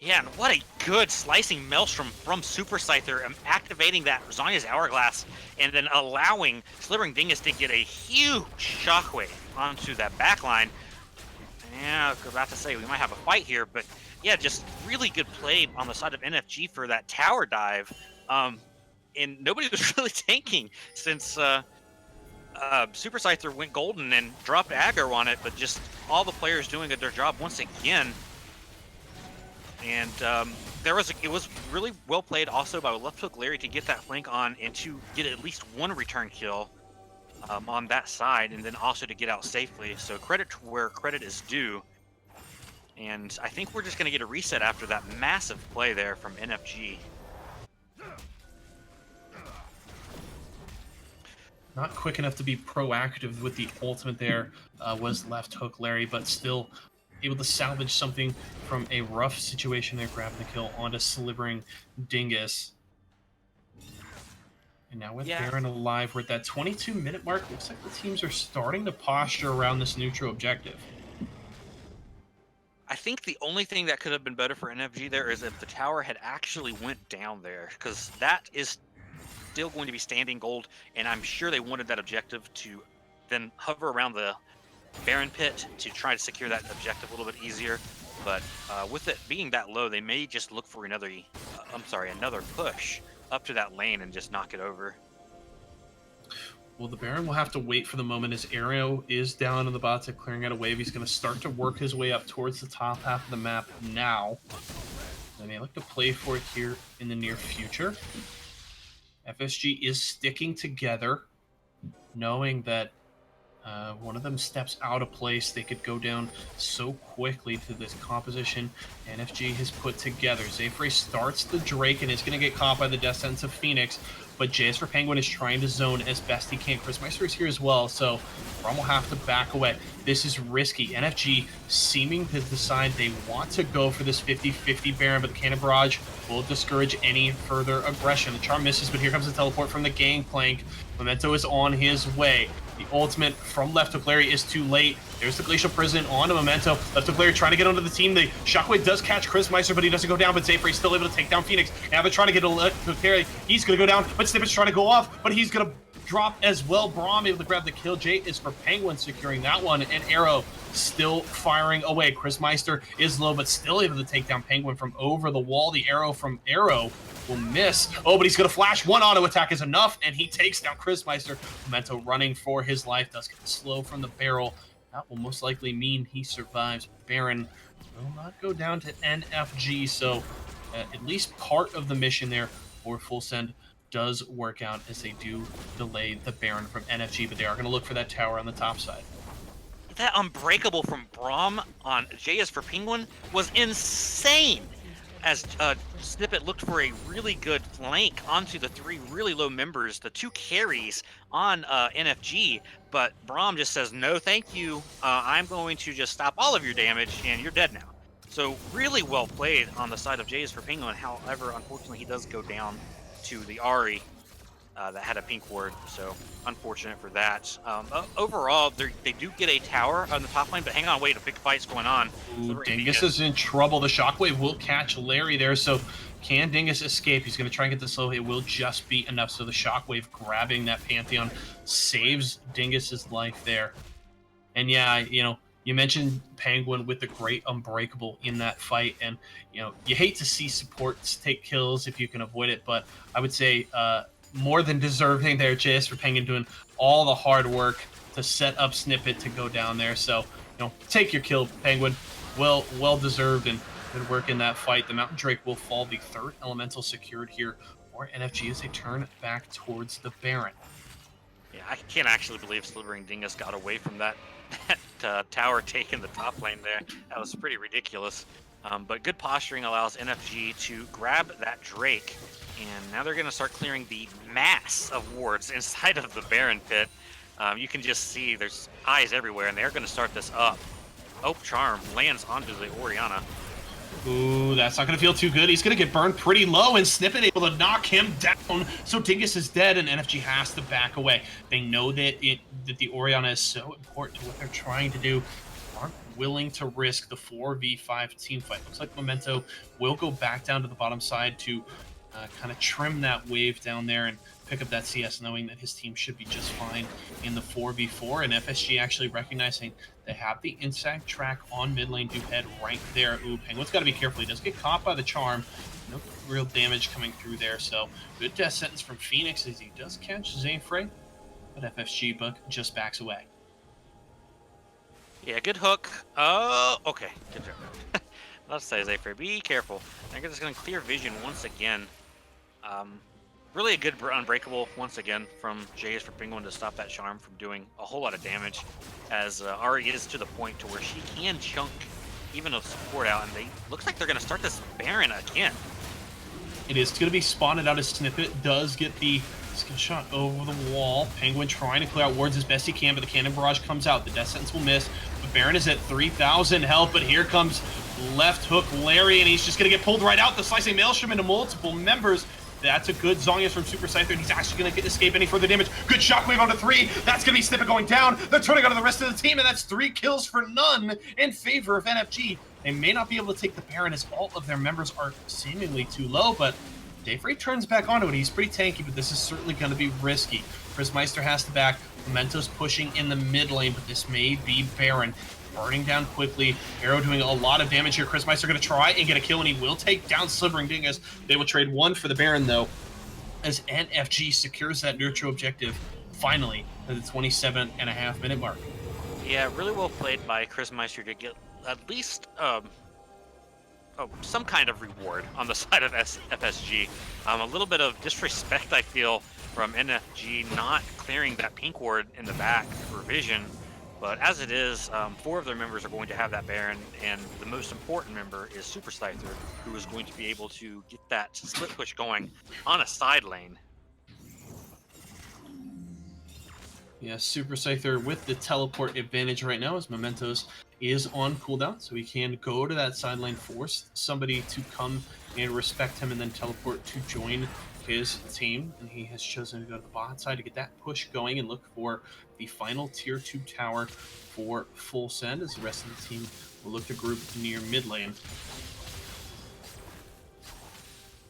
Yeah, and what a good slicing maelstrom from Super Scyther, activating that Zhonya's Hourglass, and then allowing Slivering Dingus to get a huge shockwave onto that backline. Yeah, I was about to say we might have a fight here, but yeah, just really good play on the side of NFG for that tower dive. And nobody was really tanking since Super Scyther went golden and dropped aggro on it, but just all the players doing their job once again. And it was really well played also by left hook Larry to get that flank on and to get at least one return kill on that side, and then also to get out safely. So credit to where credit is due. And I think we're just going to get a reset after that massive play there from NFG. Not quick enough to be proactive with the ultimate there was left hook Larry, but still able to salvage something from a rough situation there, grabbing the kill onto Slivering Dingus. And now with Baron alive, we're at that 22-minute mark. Looks like the teams are starting to posture around this neutral objective. I think the only thing that could have been better for NFG there is if the tower had actually went down there, because that is still going to be standing gold, and I'm sure they wanted that objective to then hover around the Baron pit to try to secure that objective a little bit easier. But with it being that low, they may just look for another push up to that lane and just knock it over. Well, the Baron will have to wait for the moment as Arrow is down in the bot side, clearing out a wave. He's going to start to work his way up towards the top half of the map now. And they look to play for it here in the near future. FSG is sticking together, knowing that one of them steps out of place, they could go down so quickly to this composition NFG has put together. Zayfrey starts the Drake and is going to get caught by the Death Sentence of Phoenix, but JS for Penguin is trying to zone as best he can. Chris Meister is here as well, so Rom will have to back away. This is risky. NFG seeming to decide they want to go for this 50-50 Baron, but the Cannon Barrage will discourage any further aggression. The charm misses, but here comes the teleport from the Gangplank. Memento is on his way. The ultimate from Left Hook Larry is too late. There's the Glacial Prison on to Memento. Left Hook Larry trying to get onto the team. The Shockwave does catch Chris Meister, but he doesn't go down. But Zayfrey's still able to take down Phoenix. Now they're trying to get a Left Hook Larry. He's going to go down, but Snippet's trying to go off, but he's going to drop as well. Braum able to grab the kill. Jay is for Penguin securing that one, and Arrow still firing away. Chris Meister is low, but still able to take down Penguin from over the wall. The arrow from Arrow will miss. Oh, but he's going to flash. One auto attack is enough, and he takes down Chris Meister. Memento running for his life. Does get slow from the barrel. That will most likely mean he survives. Baron will not go down to NFG, so at least part of the mission there for Full Send does work out as they do delay the Baron from NFG, but they are going to look for that tower on the top side. That Unbreakable from Braum on JS for Penguin was insane, as Snippet looked for a really good flank onto the 3 really low members, the 2 carries on NFG, but Braum just says, no thank you, I'm going to just stop all of your damage, and you're dead now. So really well played on the side of JS for Penguin. However, unfortunately, he does go down to the Ahri that had a pink ward, so unfortunate for that. Overall, they do get a tower on the top lane, but hang on, wait, a big fight's going on. Ooh, Dingus is in trouble. The Shockwave will catch Larry there, so can Dingus escape? He's going to try and get the slow. It will just be enough, so the Shockwave grabbing that Pantheon saves Dingus's life there. And yeah, you know, you mentioned Penguin with the great Unbreakable in that fight, and you know, you hate to see supports take kills if you can avoid it, but I would say more than deserving there. JS for Penguin doing all the hard work to set up Snippet to go down there. So, take your kill, Penguin. Well deserved and good work in that fight. The Mountain Drake will fall. The third elemental secured here for NFG as they turn back towards the Baron. Yeah, I can't actually believe Slithering Dingus got away from that tower taking the top lane there. That was pretty ridiculous. But good posturing allows NFG to grab that Drake, and now they're going to start clearing the mass of wards inside of the Baron pit. You can just see there's eyes everywhere, and they're going to start this up. Oh, Charm lands onto the Orianna. Ooh, that's not going to feel too good. He's going to get burned pretty low, and Snippet able to knock him down. So Dingus is dead, and NFG has to back away. They know that the Orianna is so important to what they're trying to do. Aren't willing to risk the 4v5 team fight. Looks like Memento will go back down to the bottom side to kind of trim that wave down there and pick up that CS, knowing that his team should be just fine in the 4v4. And FSG actually recognizing they have the inside track on mid lane do head right there. Ooh, Penguin's got to be careful. He does get caught by the charm. No real damage coming through there. So good death sentence from Phoenix as he does catch Zayfrey, but FSG Buck just backs away. Yeah, good hook. Oh, okay. Good job. Let's say Zayfrey, be careful. They're just going to clear vision once again. Really a good unbreakable once again from JS for Penguin to stop that charm from doing a whole lot of damage, as Ari is to the point to where she can chunk even a support out, and they looks like they're going to start this Baron again. It is going to be spotted out as Snippet does get the shot over the wall. Penguin trying to clear out wards as best he can, but the cannon barrage comes out. The death sentence will miss. The Baron is at 3,000 health, but here comes left hook Larry, and he's just going to get pulled right out. The slicing maelstrom into multiple members. That's a good Zhonya's from Super Scyther, and he's actually going to escape any further damage. Good shockwave onto 3. That's going to be Snippet going down. They're turning on the rest of the team, and that's 3 kills for none in favor of NFG. They may not be able to take the Baron as all of their members are seemingly too low, but Dayfrey turns back onto it. He's pretty tanky, but this is certainly going to be risky. Prismeister has to back. Memento's pushing in the mid lane, but this may be Baron. Burning down quickly. Arrow doing a lot of damage here. Chris Meister going to try and get a kill, and he will take down Slithering Dingus. They will trade 1 for the Baron, though, as NFG secures that neutral objective finally at the 27.5-minute mark. Yeah, really well played by Chris Meister to get at least some kind of reward on the side of FSG. A little bit of disrespect, I feel, from NFG not clearing that pink ward in the back for vision. But as it is, 4 of their members are going to have that Baron, and the most important member is Super Scyther, who is going to be able to get that split push going on a side lane. Yeah, Super Scyther with the teleport advantage right now as Mementos is on cooldown, so he can go to that side lane, force somebody to come and respect him, and then teleport to join his team. And he has chosen to go to the bot side to get that push going and look for the final tier 2 tower for full send, as the rest of the team will look to group near mid lane.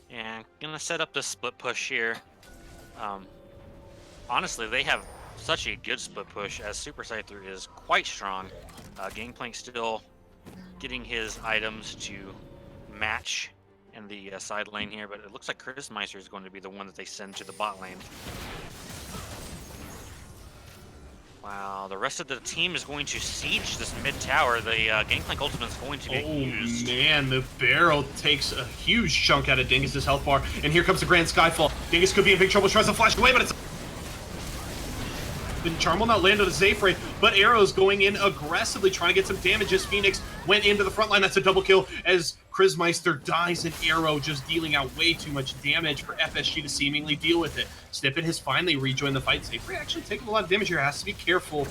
And gonna set up this split push here. Honestly, they have such a good split push, as Super Scyther is quite strong. Gangplank still getting his items to match in the side lane here, but it looks like Chris Meister is going to be the one that they send to the bot lane. Wow, the rest of the team is going to siege this mid tower. The Gangplank ultimate is going to get used. Oh man, the barrel takes a huge chunk out of Dingus's health bar, and here comes the Grand Skyfall. Dingus could be in big trouble, tries to flash away, but it's... The charm will not land on the Zayfrey, but Arrow's going in aggressively, trying to get some damage as Phoenix went into the front line. That's a double kill as Chrismeister dies, and Arrow just dealing out way too much damage for FSG to seemingly deal with it. Snippet has finally rejoined the fight. Zayfrey actually taking a lot of damage here, has to be careful.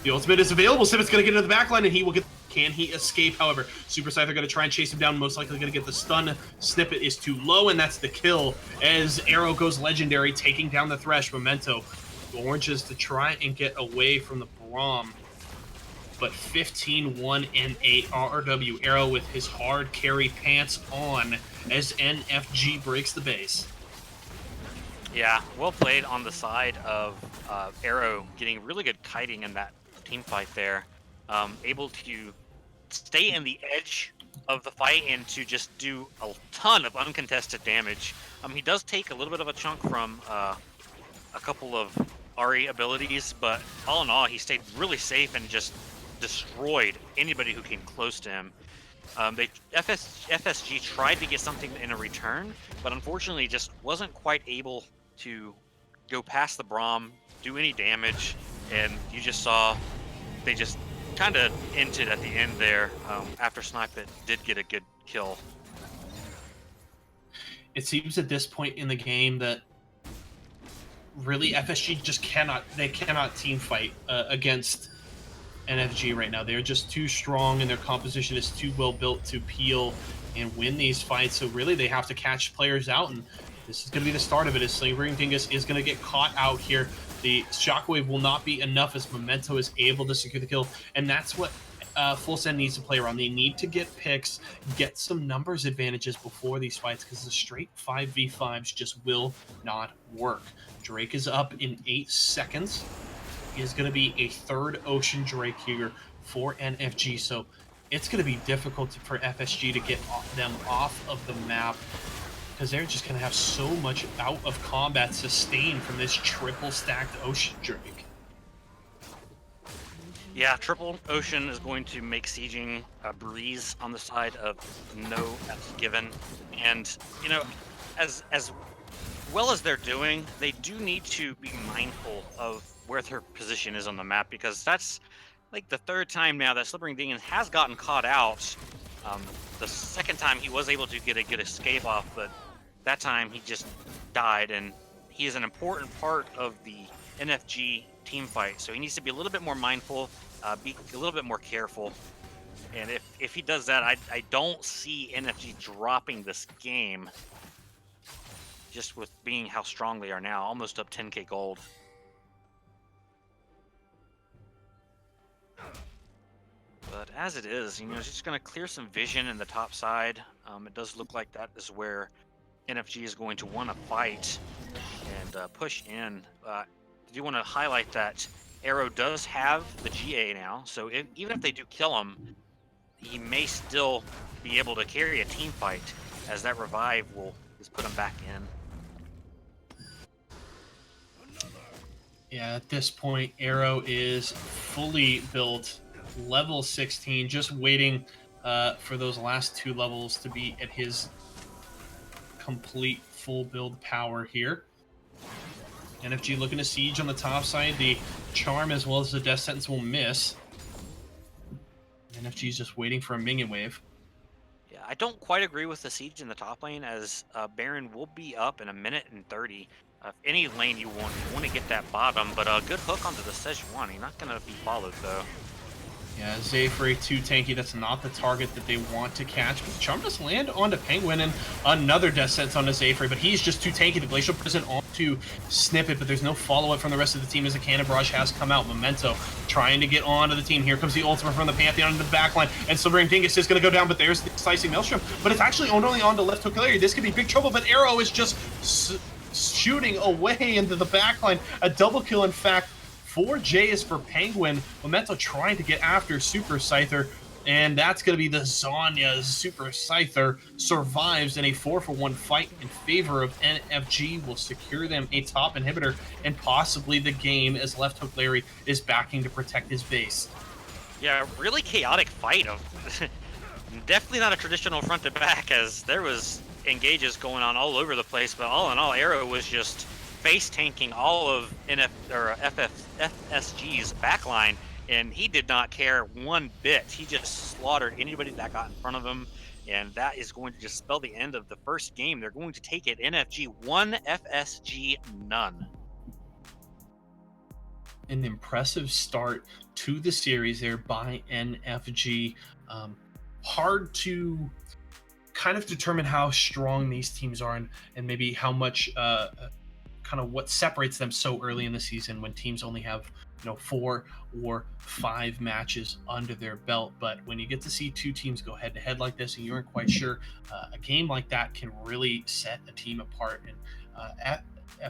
The ultimate is available. Snippet's going to get into the back line, and he will get... Can he escape? However, Super Scyther going to try and chase him down, most likely going to get the stun. Snippet is too low, and that's the kill as Arrow goes legendary, taking down the Thresh. Memento Oranges to try and get away from the Braum, but 15-1 and 8 RW. Arrow with his hard carry pants on as NFG breaks the base. Yeah, well played on the side of Arrow, getting really good kiting in that team fight there. Able to stay in the edge of the fight and to just do a ton of uncontested damage. He does take a little bit of a chunk from a couple of Ari abilities, but all in all, he stayed really safe and just destroyed anybody who came close to him. FSG tried to get something in a return, but unfortunately just wasn't quite able to go past the Braum, do any damage, and you just saw they just kind of ended at the end there. After Snipe It did get a good kill. It seems at this point in the game that really FSG just cannot team fight against NFG right now. They're just too strong and their composition is too well built to peel and win these fights. So really they have to catch players out, and this is going to be the start of it as Slingering Dingus is going to get caught out here. The Shockwave will not be enough as Memento is able to secure the kill, and that's what Full Send needs to play around. They need to get picks, get some numbers advantages before these fights, because the straight 5v5s just will not work. Drake is up in 8 seconds. He is going to be a third Ocean Drake here for NFG, so it's going to be difficult for FSG to get them off of the map, because they're just going to have so much out of combat sustain from this triple stacked Ocean Drake. Yeah, triple Ocean is going to make sieging a breeze on the side of no F's given. And, you know, as well as they're doing, they do need to be mindful of where their position is on the map, because that's like the third time now that Slippery Dingus has gotten caught out. The second time he was able to get a good escape off, but that time he just died, and he is an important part of the NFG team fight, so he needs to be a little bit more mindful, be a little bit more careful. And if he does that, I don't see NFG dropping this game, just with being how strong they are now, almost up 10k gold. But as it is, you know, it's just going to clear some vision in the top side. It does look like that is where NFG is going to want to fight and push in. I do want to highlight that Arrow does have the GA now, so even if they do kill him, he may still be able to carry a team fight, as that revive will just put him back in. Yeah, at this point, Arrow is fully built, level 16, just waiting for those last 2 levels to be at his complete full build power here. NFG looking to siege on the top side. The charm as well as the death sentence will miss. NFG is just waiting for a minion wave. Yeah, I don't quite agree with the siege in the top lane, as Baron will be up in 1:30. If any lane you want to get that bottom, but a good hook onto the Sejuani. He's not going to be followed though. Yeah, Zayfrey too tanky. That's not the target that they want to catch. But the charm does land onto Penguin, and another death sentence onto Zayfrey, but he's just too tanky. The Glacial Prison onto Snippet, but there's no follow-up from the rest of the team as the Cannon Barrage has come out. Memento trying to get onto the team. Here comes the ultimate from the Pantheon into the backline, and Slivering Dingus is going to go down, but there's the Slicing Maelstrom. But it's actually only on to left hook Hilary. This could be big trouble, but Arrow is just shooting away into the backline. A double kill, in fact. 4J is for Penguin. Memento trying to get after Super Scyther, and that's going to be the Zanya. Super Scyther survives in a 4-for-1 fight in favor of NFG, will secure them a top inhibitor and possibly the game, as Left Hook Larry is backing to protect his base. Yeah, really chaotic fight. Definitely not a traditional front to back, as there was engages going on all over the place, but all in all, Arrow was just face tanking all of FSG's backline, and he did not care one bit. He just slaughtered anybody that got in front of him, and that is going to just spell the end of the first game. They're going to take it NFG 1, FSG none. An impressive start to the series there by NFG. Hard to kind of determine how strong these teams are, and maybe how much kind of what separates them so early in the season when teams only have 4 or 5 matches under their belt. But when you get to see 2 teams go head to head like this and you aren't quite sure, a game like that can really set a team apart. And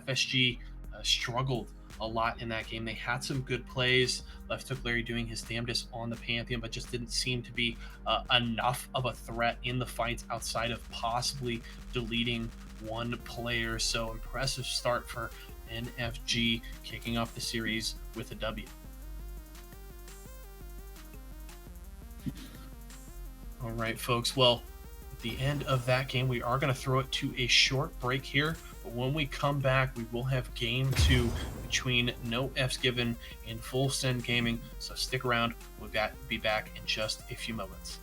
FSG struggled a lot in that game. They had some good plays. Left Hook Larry doing his damnedest on the Pantheon, but just didn't seem to be enough of a threat in the fights outside of possibly deleting one player. So impressive start for NFG, kicking off the series with a W. All right, folks. Well, at the end of that game, we are going to throw it to a short break here. But when we come back, we will have game 2 between No F's Given and Full Send Gaming. So stick around. We'll be back in just a few moments.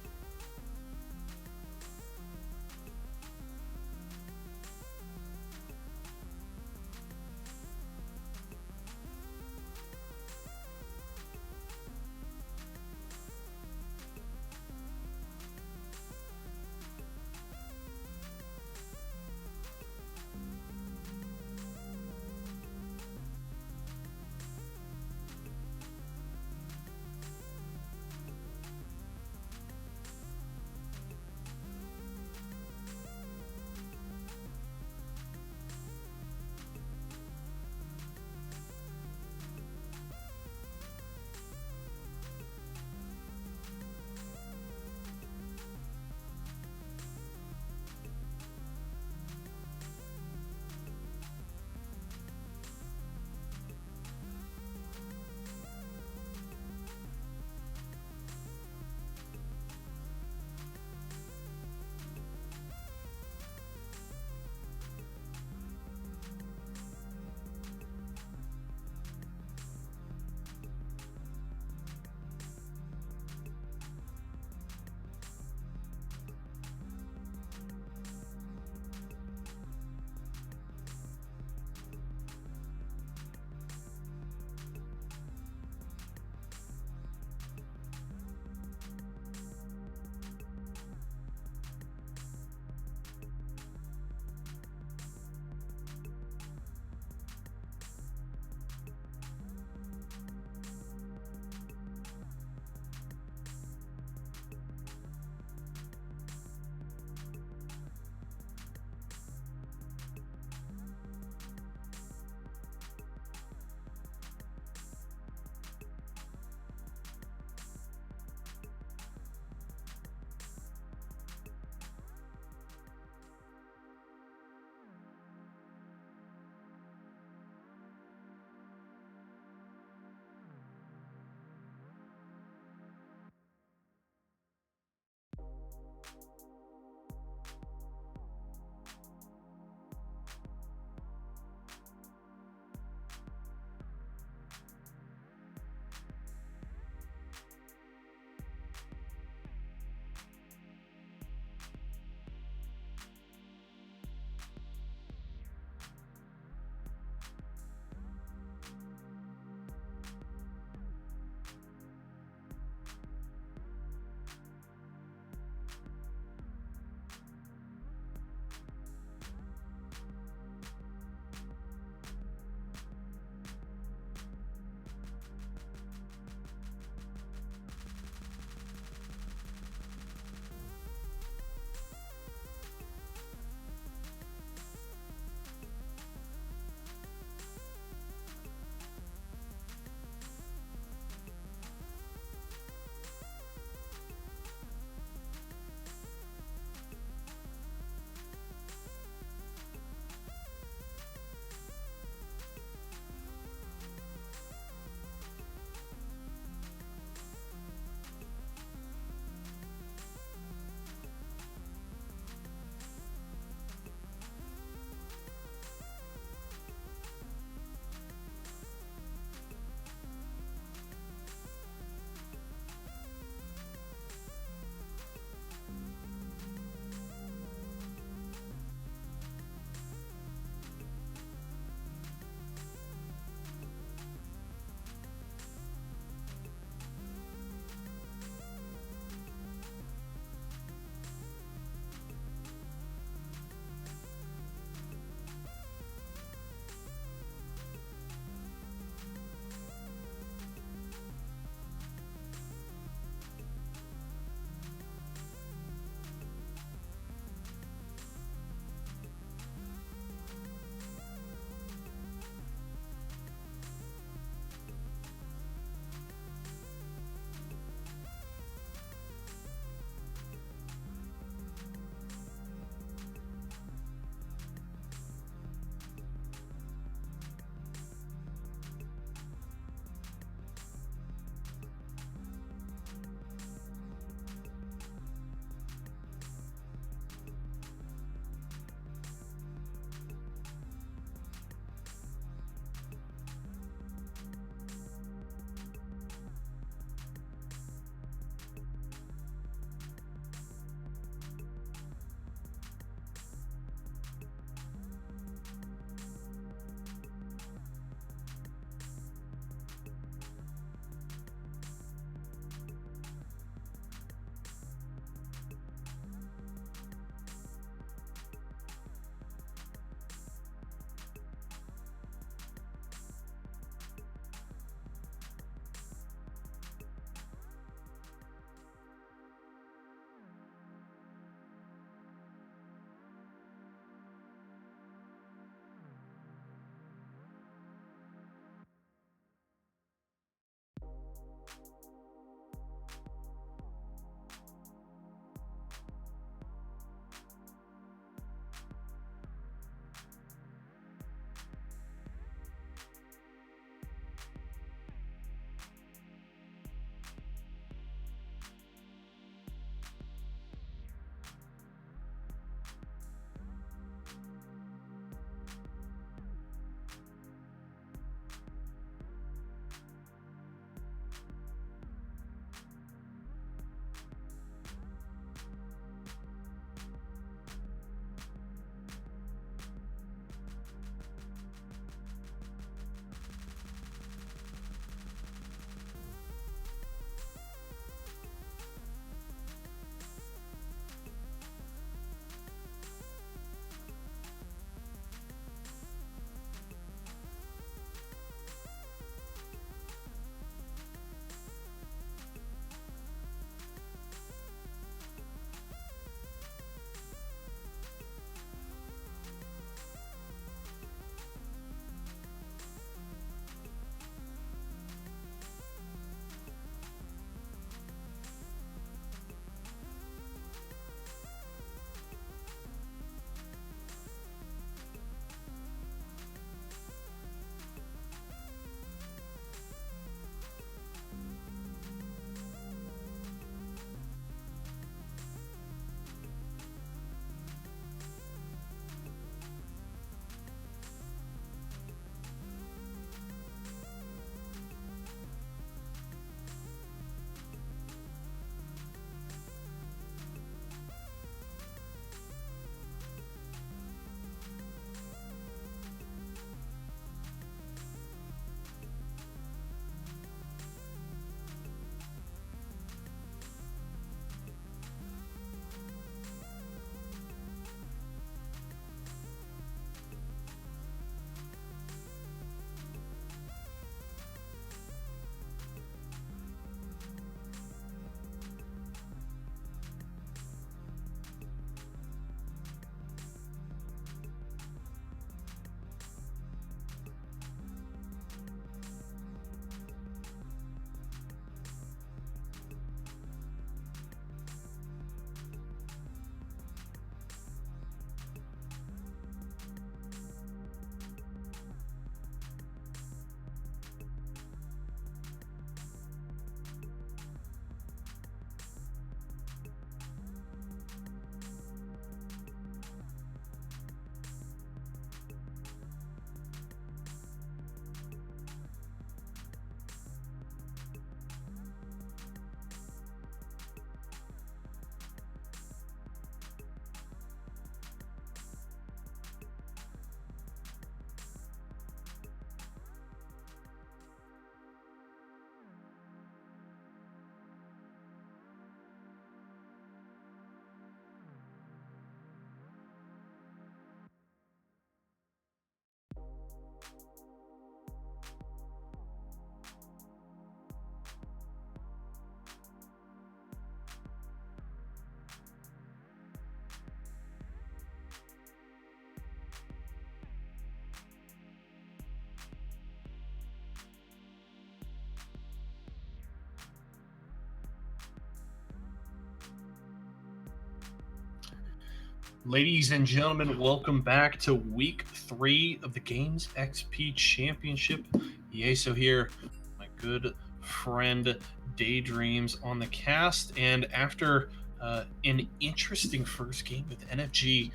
Ladies and gentlemen, welcome back to week 3 of the Games XP Championship. Yeso here, my good friend Daydreams on the cast. And after an interesting first game with NFG,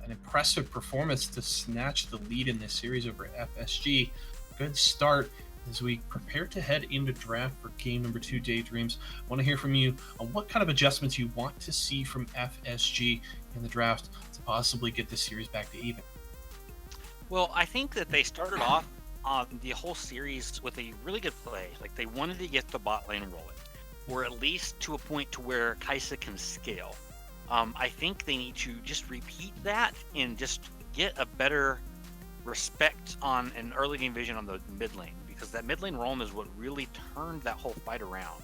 an impressive performance to snatch the lead in this series over FSG, good start as we prepare to head into draft for game number 2, Daydreams. I want to hear from you on what kind of adjustments you want to see from FSG in the draft to possibly get this series back to even. Well, I think that they started off on the whole series with a really good play. Like, they wanted to get the bot lane rolling, or at least to a point to where Kaisa can scale. I think they need to just repeat that and just get a better respect on an early game vision on the mid lane, because that mid lane roam is what really turned that whole fight around.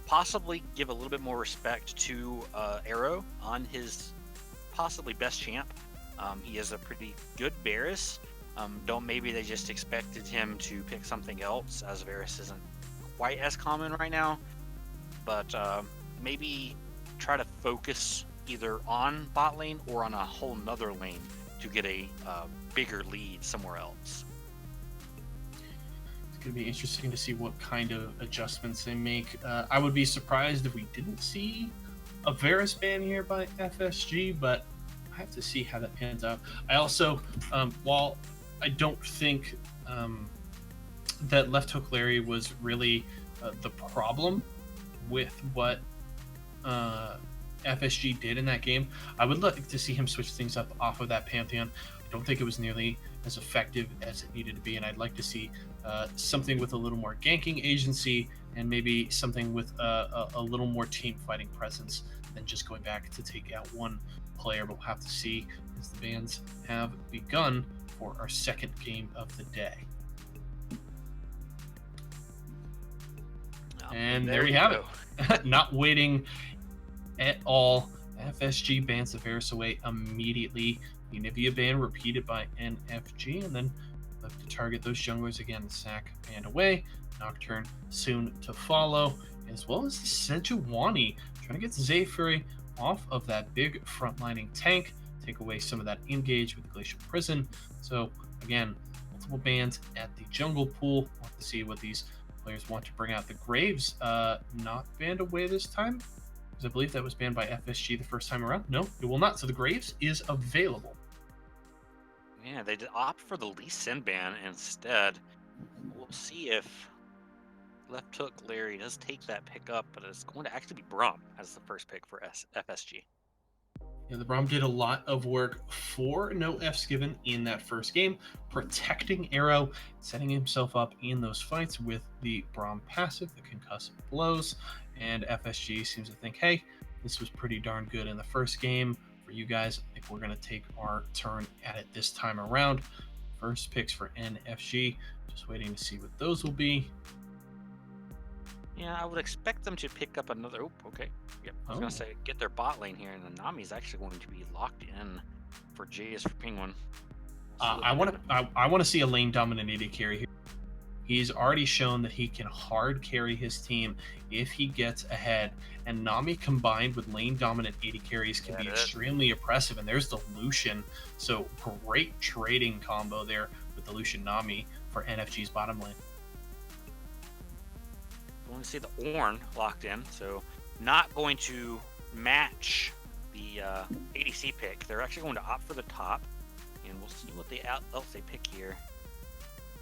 Possibly give a little bit more respect to Arrow on his possibly best champ. He is a pretty good Varus. Maybe they just expected him to pick something else, as Varus isn't quite as common right now. But maybe try to focus either on bot lane or on a whole nother lane to get a bigger lead somewhere else. It's going to be interesting to see what kind of adjustments they make. I would be surprised if we didn't see a Varus ban here by FSG, but I have to see how that pans out. I also, while I don't think that left hook Larry was really the problem with what FSG did in that game, I would like to see him switch things up off of that Pantheon. I don't think it was nearly as effective as it needed to be, and I'd like to see something with a little more ganking agency and maybe something with a little more team fighting presence than just going back to take out one player. But we'll have to see as the bans have begun for our second game of the day. And there you have it. Not waiting at all. FSG bans the Varus away immediately. The Nivea ban repeated by NFG, and then left to target those junglers again. Sack banned away. Nocturne soon to follow, as well as the Sejuani trying to get Zephyr off of that big frontlining tank, take away some of that engage with Glacial Prison. So again, multiple bans at the jungle pool. We'll have to see what these players want to bring out. The Graves not banned away this time, because I believe that was banned by FSG the first time around. No, it will not. So the Graves is available. Yeah, they did opt for the Lee Sin ban instead. We'll see if left hook Larry does take that pick up, but it's going to actually be Braum as the first pick for FSG. Yeah, the Braum did a lot of work for no Fs given in that first game, protecting Arrow, setting himself up in those fights with the Braum passive, the concussive blows, and FSG seems to think, hey, this was pretty darn good in the first game for you guys. I think we're going to take our turn at it this time around. First picks for NFG, just waiting to see what those will be. Yeah, I would expect them to pick up another. Oh, okay. Yep. I was gonna say get their bot lane here, and then Nami's actually going to be locked in for J is for Penguin. I want to see a lane dominant AD carry here. He's already shown that he can hard carry his team if he gets ahead, and Nami combined with lane dominant AD carries can be extremely oppressive. And there's the Lucian, so great trading combo there with the Lucian Nami for NFG's bottom lane. Want to see the Ornn locked in, so not going to match the ADC pick. They're actually going to opt for the top, and we'll see what else they pick here.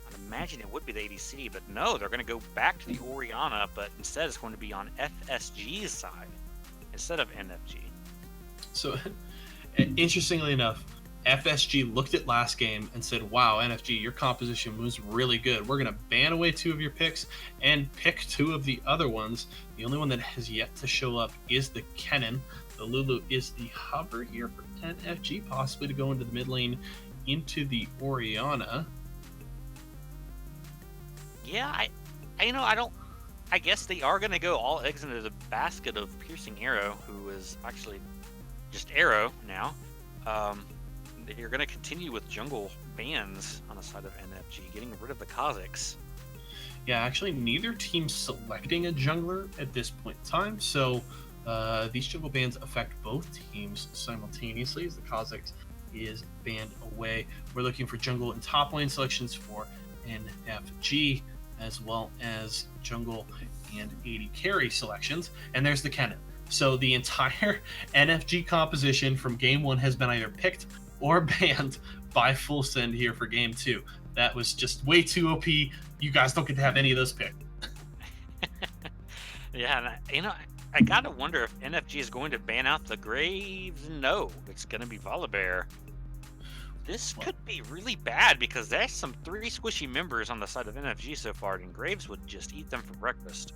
I'd imagine it would be the ADC, but no, they're going to go back to the Orianna, but instead it's going to be on FSG's side instead of NFG. So, interestingly enough, FSG looked at last game and said, wow, NFG, your composition was really good. We're going to ban away 2 of your picks and pick 2 of the other ones. The only one that has yet to show up is the Kennen. The Lulu is the hover here for NFG, possibly to go into the mid lane into the Orianna. Yeah, I guess they are going to go all eggs into the basket of Piercing Arrow, who is actually just Arrow now. You're going to continue with jungle bans on the side of NFG, getting rid of the Kazakhs. Yeah, actually, neither team selecting a jungler at this point in time, so These jungle bans affect both teams simultaneously as the Kha'Zix is banned away. We're looking for jungle and top lane selections for NFG, as well as jungle and AD carry selections. And there's the Kennen. So the entire NFG composition from game 1 has been either picked or banned by Full Send here for game 2. That was just way too OP. You guys don't get to have any of those picked. Yeah, and I gotta wonder if NFG is going to ban out the Graves. No, it's gonna be Volibear. This could be really bad because there's some 3 squishy members on the side of NFG so far, and Graves would just eat them for breakfast.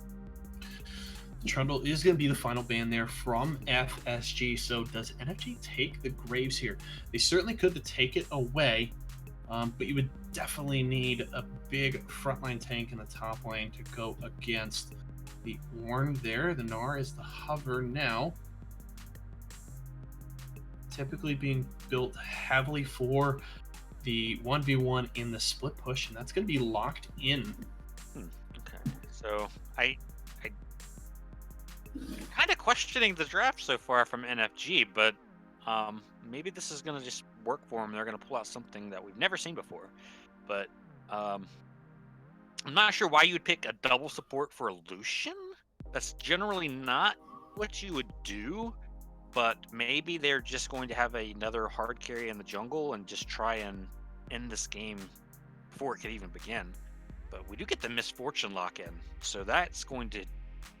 Trundle is going to be the final ban there from FSG. So does NFG take the Graves here? They certainly could to take it away, but you would definitely need a big frontline tank in the top lane to go against the Ornn there. The Gnar is the hover now. Typically being built heavily for the 1v1 in the split push, and that's going to be locked in. Okay, so I kind of questioning the draft so far from NFG, but maybe this is going to just work for them. They're going to pull out something that we've never seen before. But I'm not sure why you would pick a double support for a Lucian. That's generally not what you would do, but maybe they're just going to have another hard carry in the jungle and just try and end this game before it could even begin. But we do get the Misfortune lock in, so that's going to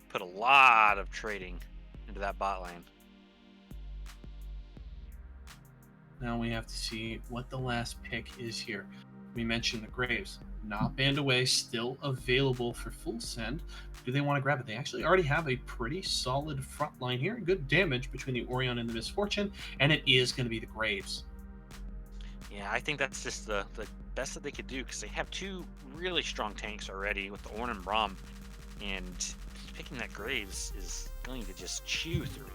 put a lot of trading into that bot lane. Now we have to see what the last pick is here. We mentioned the Graves, not banned away, still available for Full Send. Do they want to grab it? They actually already have a pretty solid front line here, good damage between the Orion and the Misfortune, and it is going to be the Graves. Yeah, I think that's just the best that they could do because they have 2 really strong tanks already with the Ornn and Braum, and picking that Graves is going to just chew through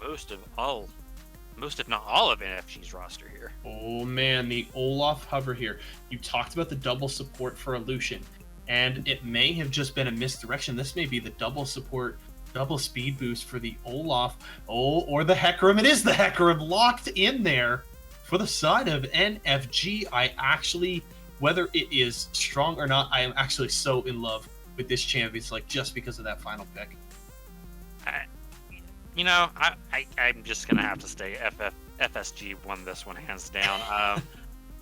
most if not all of NFG's roster here. Oh man, the Olaf hover here. You talked about the double support for a Lucian, and it may have just been a misdirection. This may be the double support, double speed boost for the Olaf. Oh, or the Hecarim. It is the Hecarim locked in there for the side of NFG. I actually, whether it is strong or not, I am actually so in love with this champion. It's like just because of that final pick. I'm just gonna have to say FSG won this one hands down.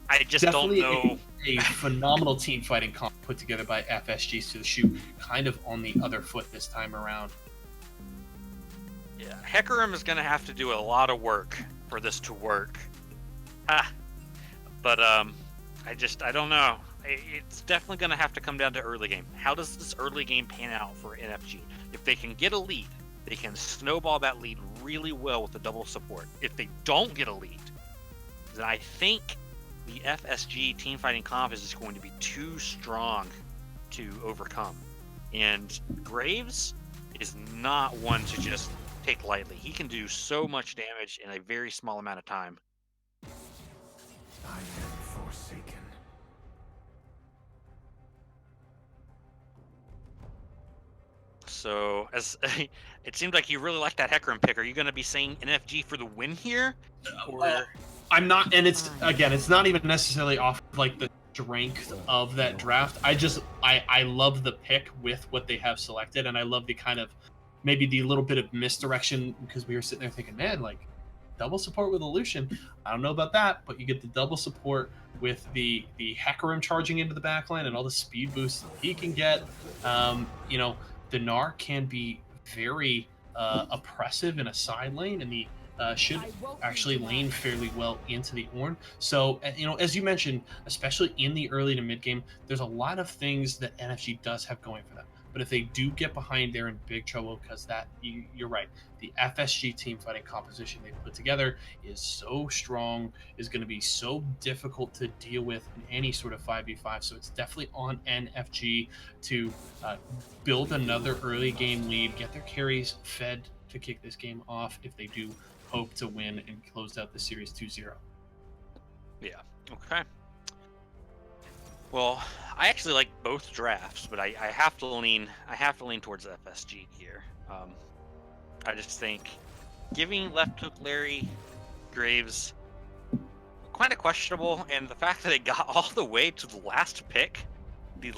I just Definitely don't know. A phenomenal team fighting comp put together by FSG to the shoe, kind of on the other foot this time around. Yeah, Hecarim is gonna have to do a lot of work for this to work. But I don't know. It's definitely gonna have to come down to early game. How does this early game pan out for NFG? If they can get a lead, they can snowball that lead really well with the double support. If they don't get a lead, then I think the FSG team fighting comp is just going to be too strong to overcome. And Graves is not one to just take lightly. He can do so much damage in a very small amount of time. I am forsaken. So, as it seems like you really like that Hecarim pick. Are you going to be saying NFG for the win here? Or... I'm not, and it's not even necessarily off like the strength of that draft. I love the pick with what they have selected, and I love the kind of maybe the little bit of misdirection because we were sitting there thinking, man, like double support with a Lucian. I don't know about that, but you get the double support with the Hecarim charging into the backline and all the speed boosts he can get. The Gnar can be very oppressive in a side lane, and the should actually lane fairly well into the Ornn. So, as you mentioned, especially in the early to mid game, there's a lot of things that NFG does have going for them. But if they do get behind, they're in big trouble because you're right. The FSG team fighting composition they put together is so strong, is going to be so difficult to deal with in any sort of 5v5. So it's definitely on NFG to build another early game lead, get their carries fed to kick this game off if they do hope to win and close out the series 2-0. Yeah. Okay. Well, I actually like both drafts, but I have to lean towards FSG here. I just think giving left hook Larry Graves kind of questionable, and the fact that it got all the way to the last pick in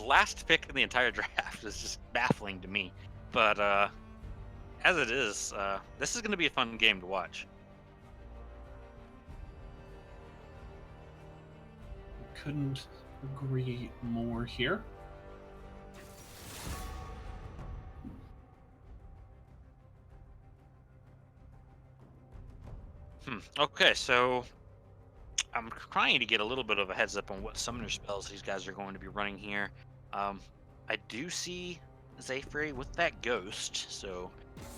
the entire draft is just baffling to me. But as it is, this is going to be a fun game to watch. Couldn't agree more here. Okay, so I'm trying to get a little bit of a heads up on what summoner spells these guys are going to be running here. I do see Zayfrey with that ghost, so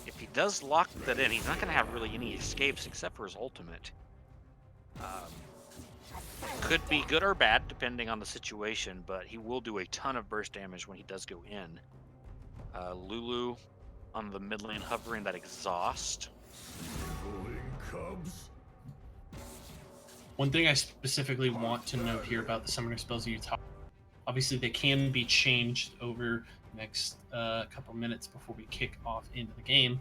if he does lock that in, he's not going to have really any escapes except for his ultimate. Could be good or bad depending on the situation, but he will do a ton of burst damage when he does go in. Lulu on the mid lane hovering that exhaust. Sniveling cubs. One thing I specifically want to note here about the summoner spells you talk. Obviously, they can be changed over the next couple minutes before we kick off into the game.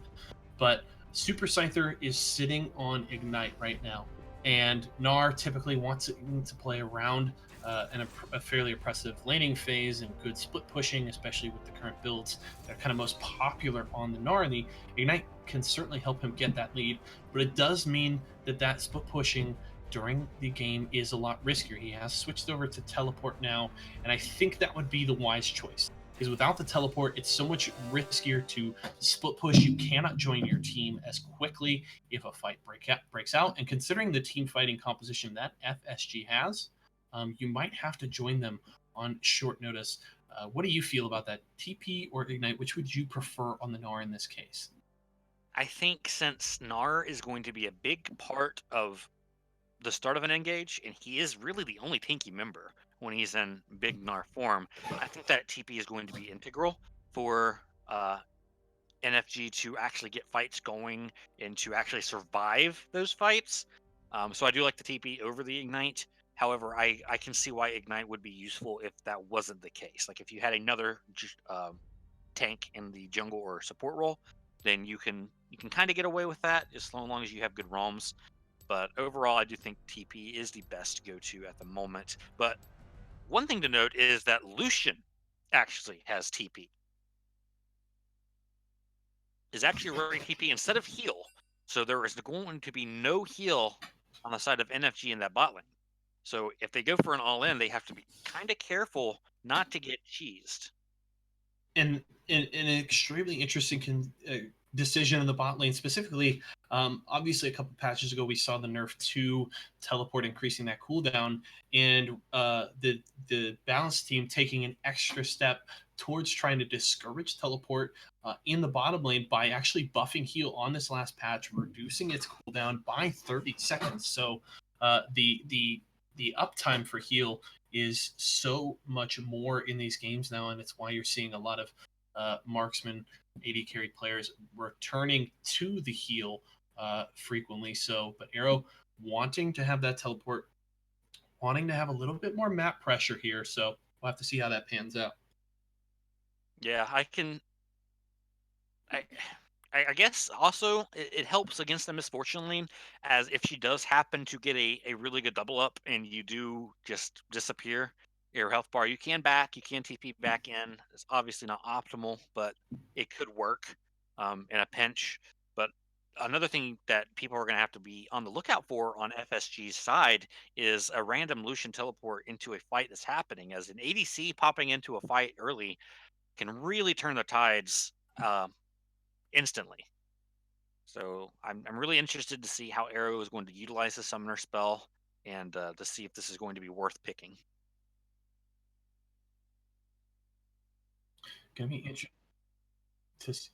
But Super Scyther is sitting on Ignite right now. And Gnar typically wants to play around a fairly oppressive laning phase and good split pushing, especially with the current builds that are kind of most popular on the Gnar. And the Ignite can certainly help him get that lead. But it does mean that split pushing during the game is a lot riskier. He has switched over to teleport now, and I think that would be the wise choice. Because without the teleport, it's so much riskier to split push. You cannot join your team as quickly if a fight breaks out. And considering the team fighting composition that FSG has, you might have to join them on short notice. What do you feel about that? TP or Ignite? Which would you prefer on the Gnar in this case? I think since Gnar is going to be a big part of the start of an engage, and he is really the only tanky member when he's in big Gnar form, I think that TP is going to be integral for NFG to actually get fights going and to actually survive those fights. So I do like the TP over the Ignite. However, I can see why Ignite would be useful if that wasn't the case. Like if you had another tank in the jungle or support role, then you can kind of get away with that as long as you have good roams. But overall, I do think TP is the best go-to at the moment. But one thing to note is that Lucian actually has TP. Is actually running TP instead of heal. So there is going to be no heal on the side of NFG in that bot lane. So if they go for an all-in, they have to be kind of careful not to get cheesed. And an extremely interesting decision in the bot lane specifically. Obviously, a couple patches ago, we saw the nerf to teleport, increasing that cooldown, and the balance team taking an extra step towards trying to discourage teleport in the bottom lane by actually buffing heal on this last patch, reducing its cooldown by 30 seconds. So the uptime for heal is so much more in these games now, and it's why you're seeing a lot of marksman, AD carried players returning to the heal frequently. So, but Arrow wanting to have that teleport, wanting to have a little bit more map pressure here. So we'll have to see how that pans out. Yeah, I guess also it helps against the misfortune lane, as if she does happen to get a really good double up and you do just disappear your health bar, you can TP back in. It's obviously not optimal, but it could work in a pinch. But another thing that people are going to have to be on the lookout for on FSG's side is a random Lucian teleport into a fight that's happening, as an ADC popping into a fight early can really turn the tides instantly. So I'm really interested to see how Arrow is going to utilize the summoner spell and to see if this is going to be worth picking. Gonna be interesting to see.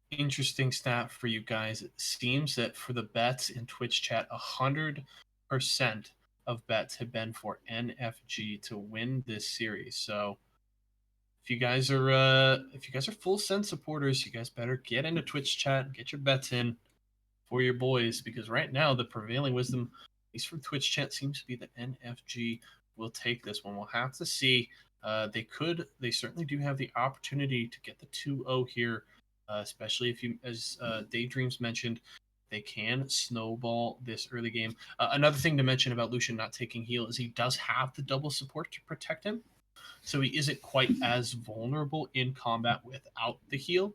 Interesting stat for you guys. It seems that for the bets in Twitch chat, 100% of bets have been for NFG to win this series. So if you guys are full send supporters, you guys better get into Twitch chat and get your bets in for your boys, because right now the prevailing wisdom, at least from Twitch chat, seems to be that NFG will take this one. We'll have to see They certainly do have the opportunity to get the 2-0 here, especially if you, as Daydreams mentioned, they can snowball this early game. Another thing to mention about Lucian not taking heal is he does have the double support to protect him, so he isn't quite as vulnerable in combat without the heal,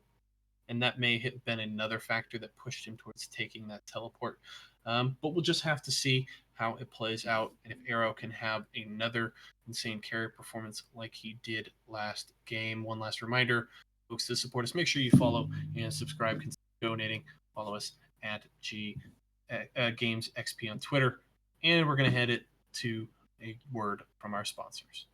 and that may have been another factor that pushed him towards taking that teleport. But we'll just have to see how it plays out, and if Arrow can have another insane carry performance like he did last game. One last reminder, folks, to support us, make sure you follow and subscribe, consider donating, follow us at Games XP on Twitter, and we're going to head it to a word from our sponsors.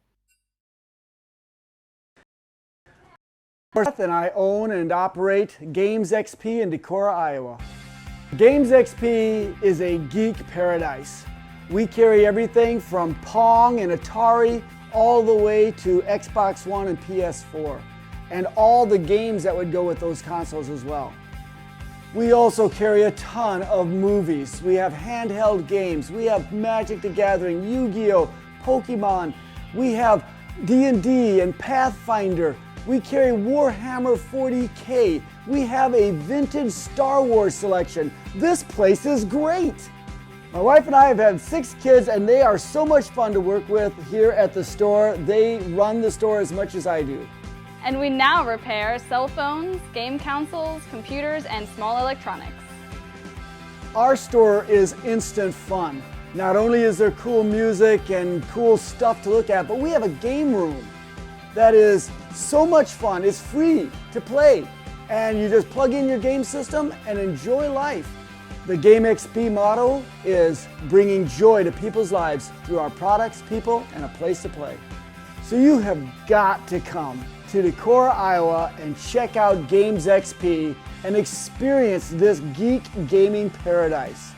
And I own and operate Games XP in Decorah, Iowa. Games XP is a geek paradise. We carry everything from Pong and Atari all the way to Xbox One and PS4, and all the games that would go with those consoles as well. We also carry a ton of movies. We have handheld games. We have Magic the Gathering, Yu-Gi-Oh!, Pokemon. We have D&D and Pathfinder. We carry Warhammer 40K. We have a vintage Star Wars selection. This place is great. My wife and I have had 6 kids, and they are so much fun to work with here at the store. They run the store as much as I do. And we now repair cell phones, game consoles, computers, and small electronics. Our store is instant fun. Not only is there cool music and cool stuff to look at, but we have a game room that is so much fun. It's free to play, and you just plug in your game system and enjoy life. The Game XP motto is bringing joy to people's lives through our products, people, and a place to play. So you have got to come to Decorah, Iowa and check out Games XP and experience this geek gaming paradise.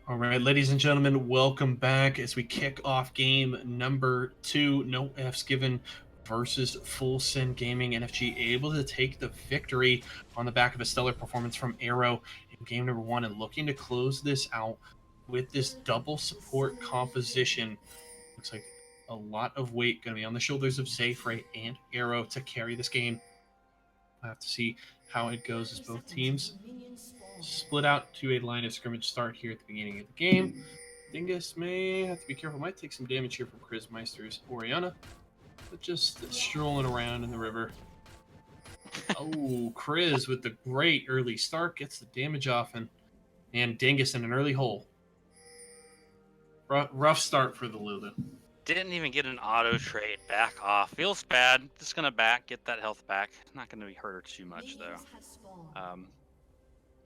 All right, ladies and gentlemen, welcome back as we kick off game number 2. No F's given versus Full Send Gaming. NFG able to take the victory on the back of a stellar performance from Arrow in game number 1, and looking to close this out with this double support composition. Looks like a lot of weight going to be on the shoulders of Zayfrey and Arrow to carry this game. We'll have to see how it goes as both teams split out to a line of scrimmage start here at the beginning of the game. Dingus may have to be careful. Might take some damage here from Chris Meister's Oriana, but just strolling around in the river. Oh, Chris with the great early start gets the damage off, and Dingus in an early hole. Rough start for the Lulu. Didn't even get an auto trade. Back off. Feels bad. Just gonna get that health back. Not gonna be hurt her too much though.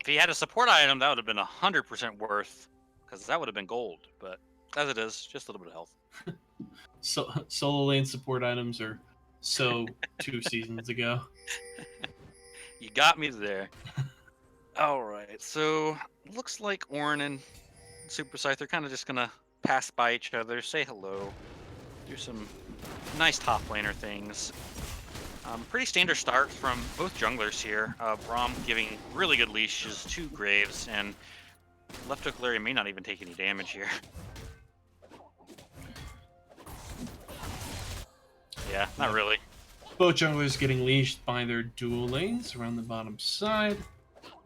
If he had a support item, that would have been 100% worth, because that would have been gold. But as it is, just a little bit of health. So solo lane support items are so 2 seasons ago. You got me there. All right, so looks like Ornn and Super Scythe are kind of just gonna pass by each other, say hello, do some nice top laner things. Pretty standard start from both junglers here. Braum giving really good leashes to Graves, and Left Hook Larry may not even take any damage here. Yeah, not really. Both junglers getting leashed by their dual lanes around the bottom side.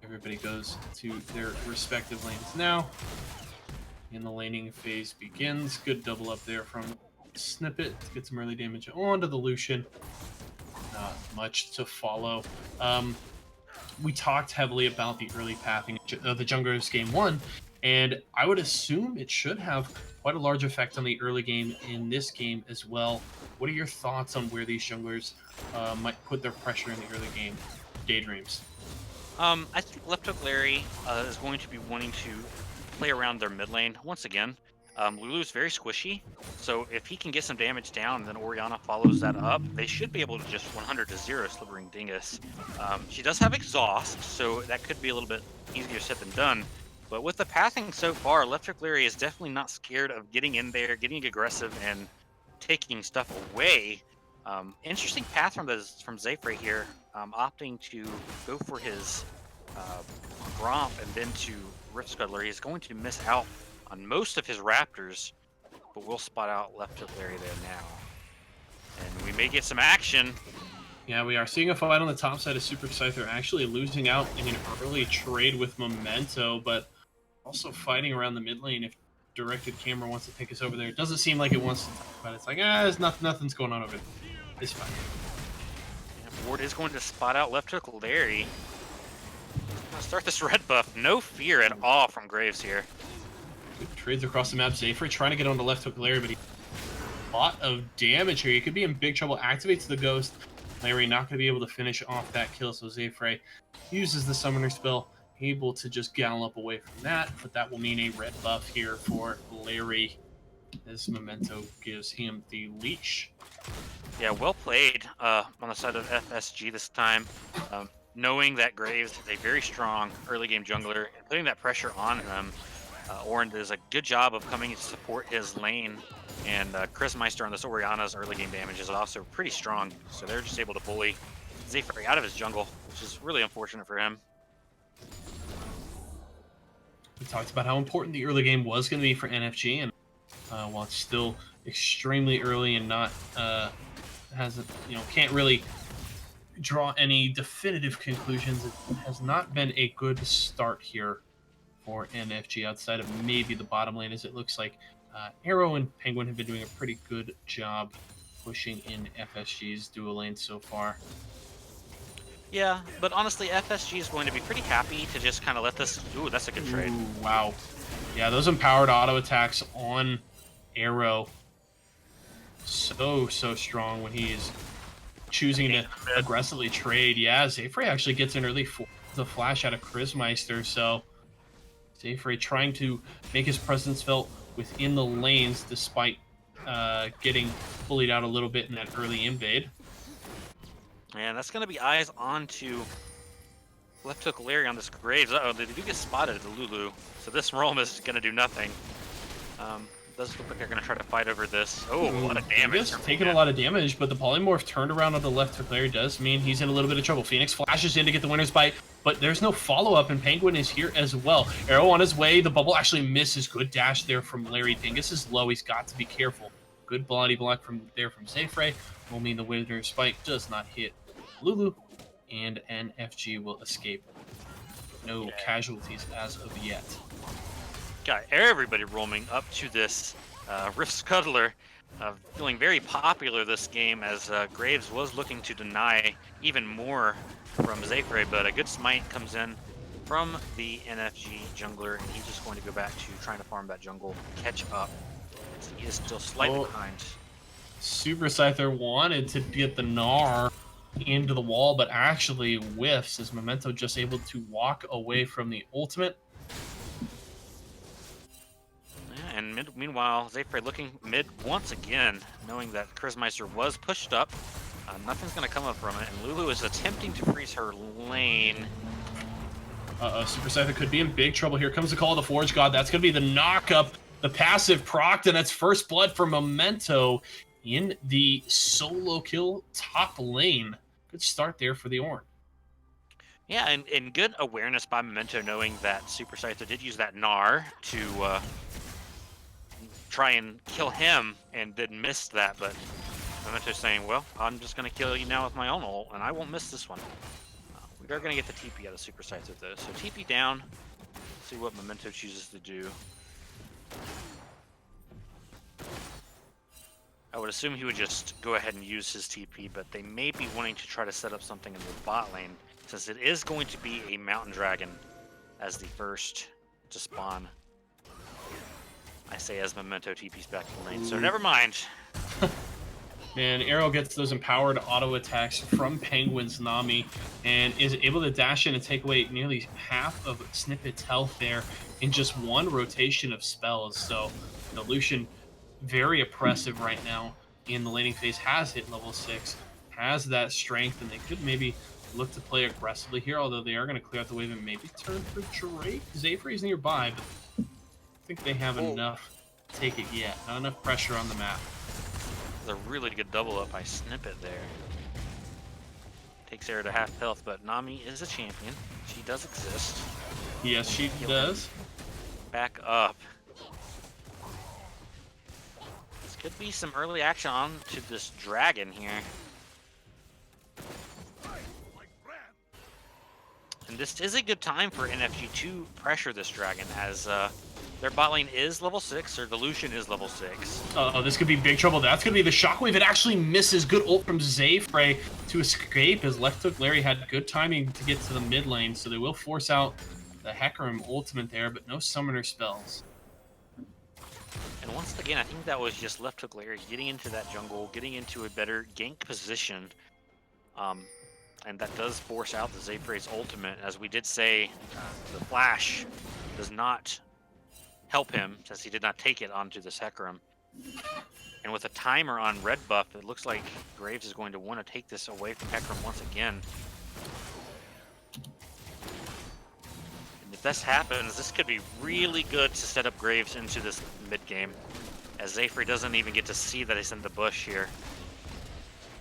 Everybody goes to their respective lanes now. And the laning phase begins. Good double up there from Snippet to get some early damage onto the Lucian. Not much to follow. we talked heavily about the early pathing of the junglers game 1, and I would assume it should have quite a large effect on the early game in this game as well. What are your thoughts on where these junglers might put their pressure in the early game? Daydreams. I think Left Hook Larry is going to be wanting to play around their mid lane once again. Lulu's very squishy, so if he can get some damage down and then Orianna follows that up, they should be able to just 100 to 0 Slithering Dingus. She does have exhaust, so that could be a little bit easier said than done. But with the pathing so far, Left Hook Larry is definitely not scared of getting in there, getting aggressive, and taking stuff away. Interesting path from Zayfrey here, opting to go for his Gromp and then to Rift Scuttler. He's going to miss out on most of his Raptors, but we'll spot out Left Hook Larry there now. And we may get some action. Yeah, we are seeing a fight on the top side of Super Scyther actually losing out in an early trade with Memento, but also fighting around the mid lane if directed camera wants to take us over there. It doesn't seem like it wants to, but it's like, there's nothing's going on over there. It's fine. Yeah, Ward is going to spot out Left Hook Larry. Gonna start this red buff. No fear at all from Graves here. Good trades across the map. Zayfrey trying to get on the Left Hook Larry, but a lot of damage here. He could be in big trouble. Activates the Ghost. Larry not going to be able to finish off that kill, so Zayfrey uses the Summoner spell, able to just gallop away from that, but that will mean a red buff here for Larry as Memento gives him the leash. Yeah, well played on the side of FSG this time. Knowing that Graves is a very strong early game jungler and putting that pressure on him, Orin does a good job of coming to support his lane, and Chris Meister on this Orianna's early game damage is also pretty strong, so they're just able to bully Zayfrey out of his jungle, which is really unfortunate for him. We talked about how important the early game was going to be for NFG, and while it's still extremely early and not can't really draw any definitive conclusions, it has not been a good start here for NFG outside of maybe the bottom lane, as it looks like Arrow and Penguin have been doing a pretty good job pushing in FSG's dual lane so far. Yeah, but honestly, FSG is going to be pretty happy to just kind of let this... Ooh, that's a good trade. Ooh, wow. Yeah, those empowered auto attacks on Arrow, so strong when he is choosing to aggressively trade. Yeah, Zayfrey actually gets an early the flash out of Chrismeister, so Zayfrey trying to make his presence felt within the lanes despite getting bullied out a little bit in that early invade. And that's going to be eyes on to Left Hook Larry on this Graves. Uh-oh, they do get spotted at the Lulu, so this roam is going to do nothing. Does look like they're going to try to fight over this. Oh, a lot of damage. Taking a lot of damage, but the polymorph turned around on the Left Hook Larry does mean he's in a little bit of trouble. Phoenix flashes in to get the winner's bite, but there's no follow-up, and Penguin is here as well. Arrow on his way. The bubble actually misses. Good dash there from Larry. Dingus is low. He's got to be careful. Good body block from Zayfrey will mean the winner's spike does not hit Lulu, and NFG will escape. No casualties as of yet. Got everybody roaming up to this Rift Scuttler, feeling very popular this game as Graves was looking to deny even more from Zayfrey, but a good smite comes in from the NFG jungler, and he's just going to go back to trying to farm that jungle, catch up. He is still slightly behind. Super Scyther wanted to get the Gnar into the wall, but actually whiffs as Memento just able to walk away from the ultimate. Yeah, and meanwhile, Zayfrey looking mid once again, knowing that Chrismeister was pushed up. Nothing's going to come up from it, and Lulu is attempting to freeze her lane. Super Scyther could be in big trouble. Here comes the call of the Forge God. That's going to be the knock-up, the passive proc, and that's first blood for Memento in the solo kill top lane. Good start there for the Ornn. Yeah, and good awareness by Memento, knowing that Super Scyther did use that Gnar to try and kill him and did miss that, but Memento's saying, well, I'm just going to kill you now with my own ult, and I won't miss this one. We are going to get the TP out of Super Scyther, though. So TP down, see what Memento chooses to do. I would assume he would just go ahead and use his TP, but they may be wanting to try to set up something in the bot lane since it is going to be a Mountain Dragon as the first to spawn. I say as Memento TP's back in the lane, so never mind. And Arrow gets those empowered auto attacks from Penguin's Nami and is able to dash in and take away nearly half of Snippet's health there in just one rotation of spells. So the Lucian, very oppressive right now in the laning phase, has hit level 6, has that strength, and they could maybe look to play aggressively here, although they are going to clear out the wave and maybe turn for Drake. Zayfrey's nearby, but I think they have enough to take it yet. Not enough pressure on the map. A really good double up by Snippet there. Takes Sarah to half health, but Nami is a champion. She does exist. Yes, she does. Back up. This could be some early action on to this dragon here. And this is a good time for NFG to pressure this dragon, as their bot lane is level 6, or the Lucian is level 6. Oh, this could be big trouble. That's going to be the shockwave. It actually misses. Good ult from Zayfrey to escape, as Left Hook Larry had good timing to get to the mid lane, so they will force out the Hecarim ultimate there, but no summoner spells. And once again, I think that was just Left Hook Larry getting into that jungle, getting into a better gank position. And that does force out the Zayfrey's ultimate. As we did say, the flash does not help him, since he did not take it onto this Hecarim. And with a timer on red buff, it looks like Graves is going to want to take this away from Hecarim once again. And if this happens, this could be really good to set up Graves into this mid game, as Zayfrey doesn't even get to see that he's in the bush here.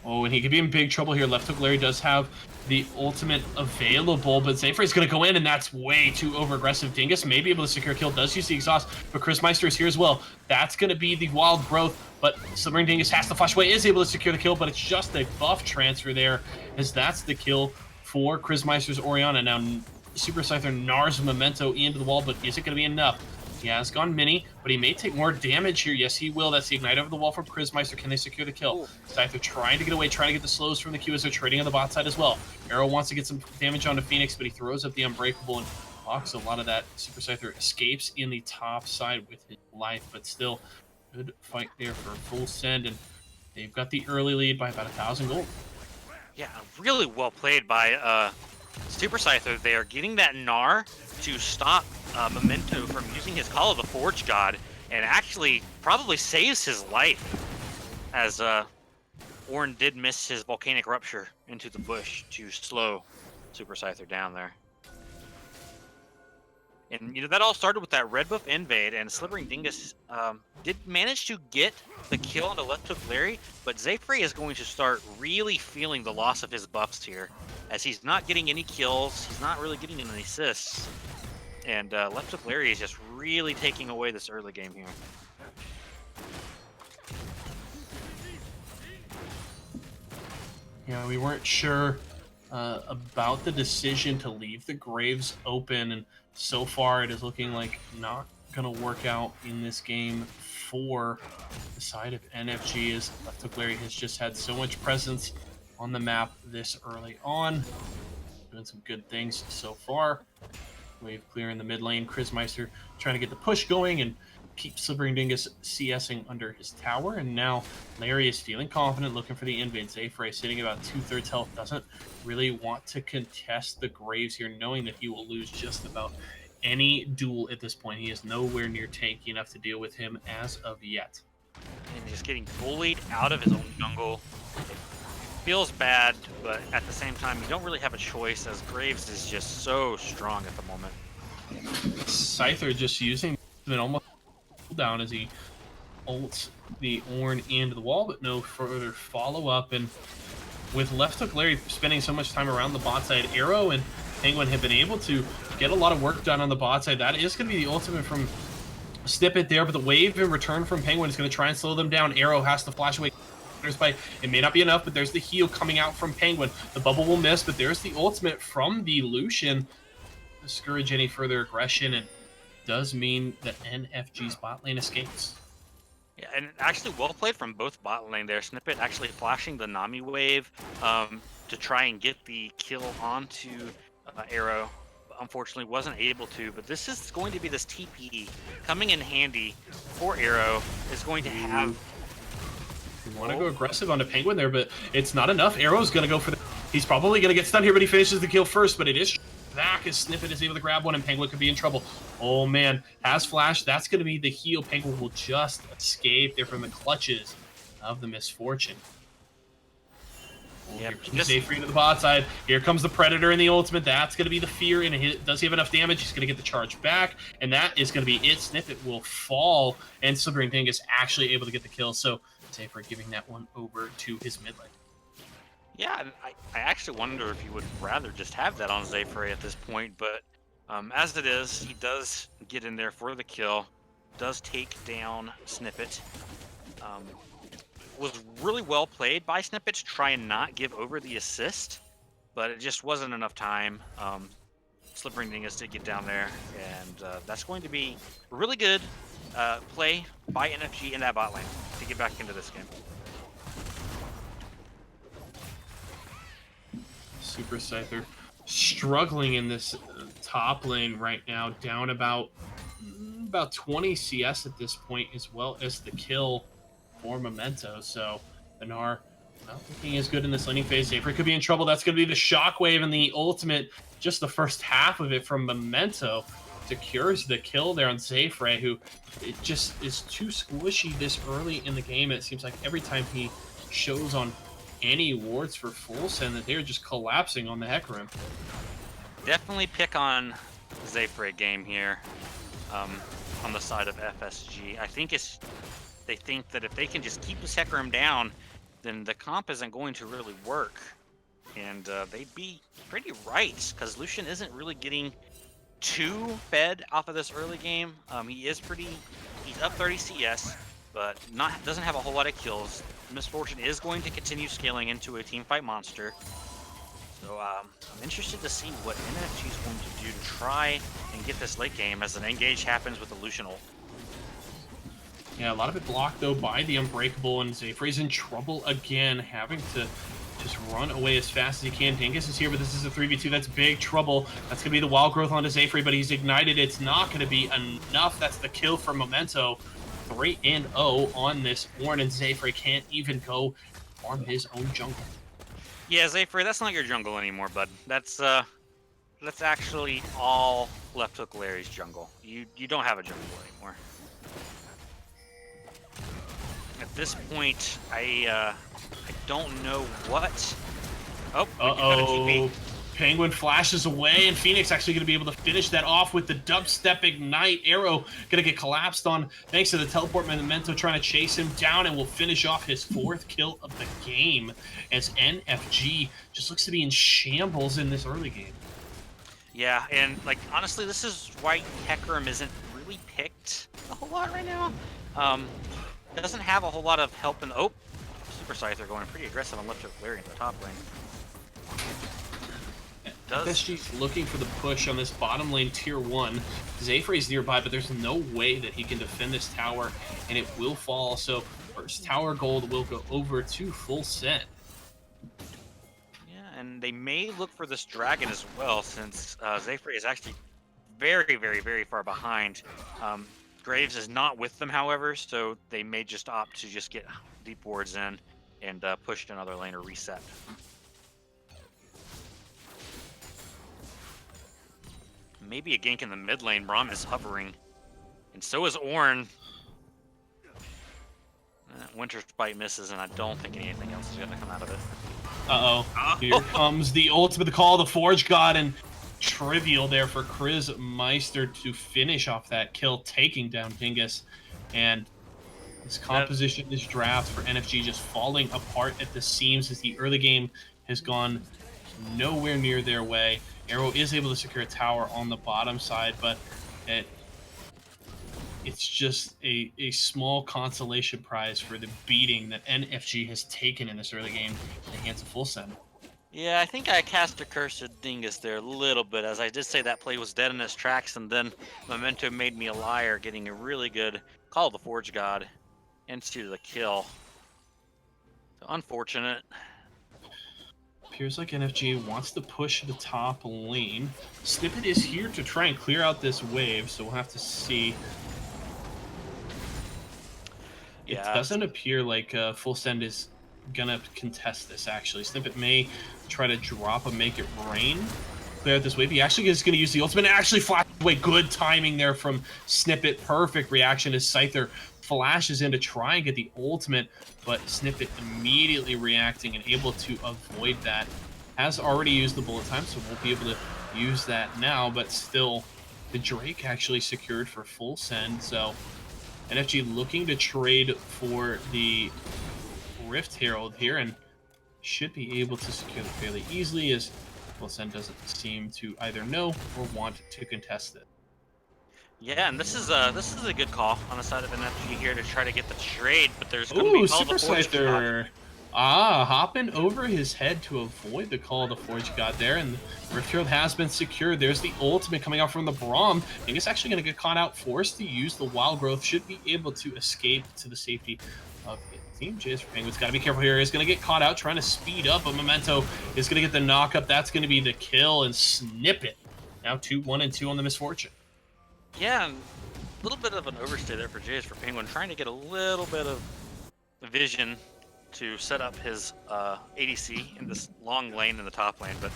Oh, and he could be in big trouble here. Left Hook Larry does have the ultimate available, but Zayfrey's going to go in, and that's way too over-aggressive. Dingus may be able to secure a kill, does use the exhaust, but Chris Meister is here as well. That's going to be the wild growth, but Submarine Dingus has to flash away, is able to secure the kill, but it's just a buff transfer there, as that's the kill for Chris Meister's Orianna. Now, Super Scyther gnars Memento into the wall, but is it going to be enough? He has gone mini, but he may take more damage here. Yes, he will. That's the Ignite over the wall from Prismeister. Can they secure the kill? Scyther trying to get away, trying to get the slows from the Q as they're trading on the bot side as well. Arrow wants to get some damage onto Phoenix, but he throws up the Unbreakable and blocks a lot of that. Super Scyther escapes in the top side with his life, but still, good fight there for full send, and they've got the early lead by about 1,000 gold. Yeah, really well played by Super Scyther there, getting that Gnar to stop Memento from using his Call of the Forge God, and actually probably saves his life, as Ornn did miss his Volcanic Rupture into the bush to slow Super Scyther down there. And you know, that all started with that red buff invade, and Slithering Dingus did manage to get the kill on the Left Hook Larry, but Zayfrey is going to start really feeling the loss of his buffs here, as he's not getting any kills, he's not really getting any assists, and Left Hook Larry is just really taking away this early game here. Yeah, we weren't sure about the decision to leave the Graves open, and so far it is looking like not going to work out in this game for the side of NFG, as Left Hook Larry has just had so much presence on the map this early on. Doing some good things so far. Wave clear in the mid lane. Chris Meister trying to get the push going and keep Slithering Dingus CSing under his tower. And now Larry is feeling confident, looking for the invade. Zayfrey sitting about 2/3 health, doesn't really want to contest the Graves here, knowing that he will lose just about any duel at this point. He is nowhere near tanky enough to deal with him as of yet. And he's getting bullied out of his own jungle. It feels bad, but at the same time, you don't really have a choice, as Graves is just so strong at the moment. Scyther just using an almost down as he ults the Ornn into the wall, but no further follow-up. And with Left Hook Larry spending so much time around the bot side, Arrow and Penguin have been able to get a lot of work done on the bot side. That is going to be the ultimate from Snippet there, but the wave in return from Penguin is going to try and slow them down. Arrow has to flash away. It may not be enough, but there's the heal coming out from Penguin. The bubble will miss, but there's the ultimate from the Lucian. Discourage any further aggression, and does mean that NFG's bot lane escapes. Yeah, and actually well played from both bot lane there. Snippet actually flashing the Nami wave to try and get the kill onto Arrow. Unfortunately, wasn't able to. But this is going to be this TP coming in handy for Arrow. Is going to have. You want to go aggressive onto Penguin there, but it's not enough. Arrow's going to go for the... He's probably going to get stunned here, but he finishes the kill first, but it is back as Snippet is able to grab one, and Penguin could be in trouble. Oh, man. Has Flash. That's going to be the heal. Penguin will just escape there from the clutches of the misfortune. Yep, Here comes Zayfree to the bot side. Here comes the Predator in the ultimate. That's going to be the fear, and does he have enough damage? He's going to get the charge back, and that is going to be it. Snippet will fall, and Slithering Dingus actually able to get the kill, so Zayfree giving that one over to his mid lane. Yeah, I actually wonder if you would rather just have that on Zayfree at this point, but as it is, he does get in there for the kill, does take down Snippet. Was really well played by Snippet to try and not give over the assist, but it just wasn't enough time. Slippery Dingus did get down there, and that's going to be a really good play by NFG in that bot lane to get back into this game. Super Scyther struggling in this top lane right now, down about 20 CS at this point, as well as the kill for Memento. So Benar not looking as good in this laning phase. Zayfree could be in trouble. That's going to be the shockwave and the ultimate. Just the first half of it from Memento secures the kill there on Zayfree, who it just is too squishy this early in the game. It seems like every time he shows on any wards for full send that they're just collapsing on the Hecarim. Definitely pick on Zayfree game here on the side of FSG. I think they think that if they can just keep this Hecarim down, then the comp isn't going to really work. And they'd be pretty right, because Lucian isn't really getting too fed off of this early game. He's up 30 CS, but doesn't have a whole lot of kills. Misfortune is going to continue scaling into a teamfight monster. So I'm interested to see what NFG is going to do to try and get this late game as an engage happens with the Lucian ult. Yeah, a lot of it blocked, though, by the Unbreakable, and Zayfree's in trouble again, having to just run away as fast as he can. Dingus is here, but this is a 3v2. That's big trouble. That's going to be the Wild Growth onto Zayfree, but he's ignited. It's not going to be enough. That's the kill from Memento. 3-0 on this Ornn, and Zayfree can't even go farm his own jungle. Yeah, Zayfree, that's not your jungle anymore, bud. That's actually all Left Hook Larry's jungle. You don't have a jungle anymore. At this point, I don't know what. Oh, uh-oh. Penguin flashes away, and Phoenix actually going to be able to finish that off with the dubstep ignite. Arrow going to get collapsed on thanks to the teleport. Memento trying to chase him down, and will finish off his 4th kill of the game as NFG just looks to be in shambles in this early game. Yeah, and like honestly, this is why Hecarim isn't really picked a whole lot right now. Doesn't have a whole lot of help in the... Oh, Super Scyther going pretty aggressive on Left Hook Larry in the top lane. FSG's looking for the push on this bottom lane tier 1. Zayfree's nearby, but there's no way that he can defend this tower, and it will fall. So first tower gold will go over to full set. Yeah, and they may look for this dragon as well, since Zayfree is actually very, very, very far behind. Graves is not with them, however, so they may just opt to just get deep wards in and push to another lane or reset. Maybe a gank in the mid lane. Braum is hovering, and so is Ornn. Winter's Bite misses, and I don't think anything else is going to come out of it. Uh-oh. Here comes the ultimate, the call of the Forge God, and trivial there for Chris Meister to finish off that kill, taking down Dingus. And this composition, this draft for NFG just falling apart at the seams as the early game has gone nowhere near their way. Arrow is able to secure a tower on the bottom side, but it's just a small consolation prize for the beating that NFG has taken in this early game in the hands of Full Send. Yeah, I think I cast a curse at Dingus there a little bit, as I did say that play was dead in its tracks, and then Memento made me a liar, getting a really good call of the Forge God into the kill. So unfortunate. appears like NFG wants to push the top lane. Snippet is here to try and clear out this wave, so we'll have to see. It Yeah. doesn't appear like Full Send is gonna contest this, actually. Snippet may try to drop a Make It Rain, clear out this wave. He actually is going to use the ultimate and actually flash away. Good timing there from Snippet. Perfect reaction as Scyther flashes in to try and get the ultimate, but Snippet immediately reacting and able to avoid that. Has already used the bullet time, so won't be able to use that now, but still, the Drake actually secured for Full Send, so NFG looking to trade for the Rift Herald here and should be able to secure it fairly easily, as Full Send doesn't seem to either know or want to contest it. Yeah, and this is a good call on the side of NFG here to try to get the trade, but there's going to be Super the Forge Scyther hopping over his head to avoid the call the Forge God there, and the Rift Herald has been secured. There's the ultimate coming out from the Braum, and he's actually going to get caught out, forced to use the Wild Growth, should be able to escape to the safety of his team. GXPC Penguin's got to be careful here. He's going to get caught out trying to speed up, but Memento is going to get the knock up. That's going to be the kill, and Snippet now 2-1 and 2 on the Misfortune. Yeah, and a little bit of an overstay there for GXPC Penguin, trying to get a little bit of vision to set up his ADC in this long lane in the top lane, but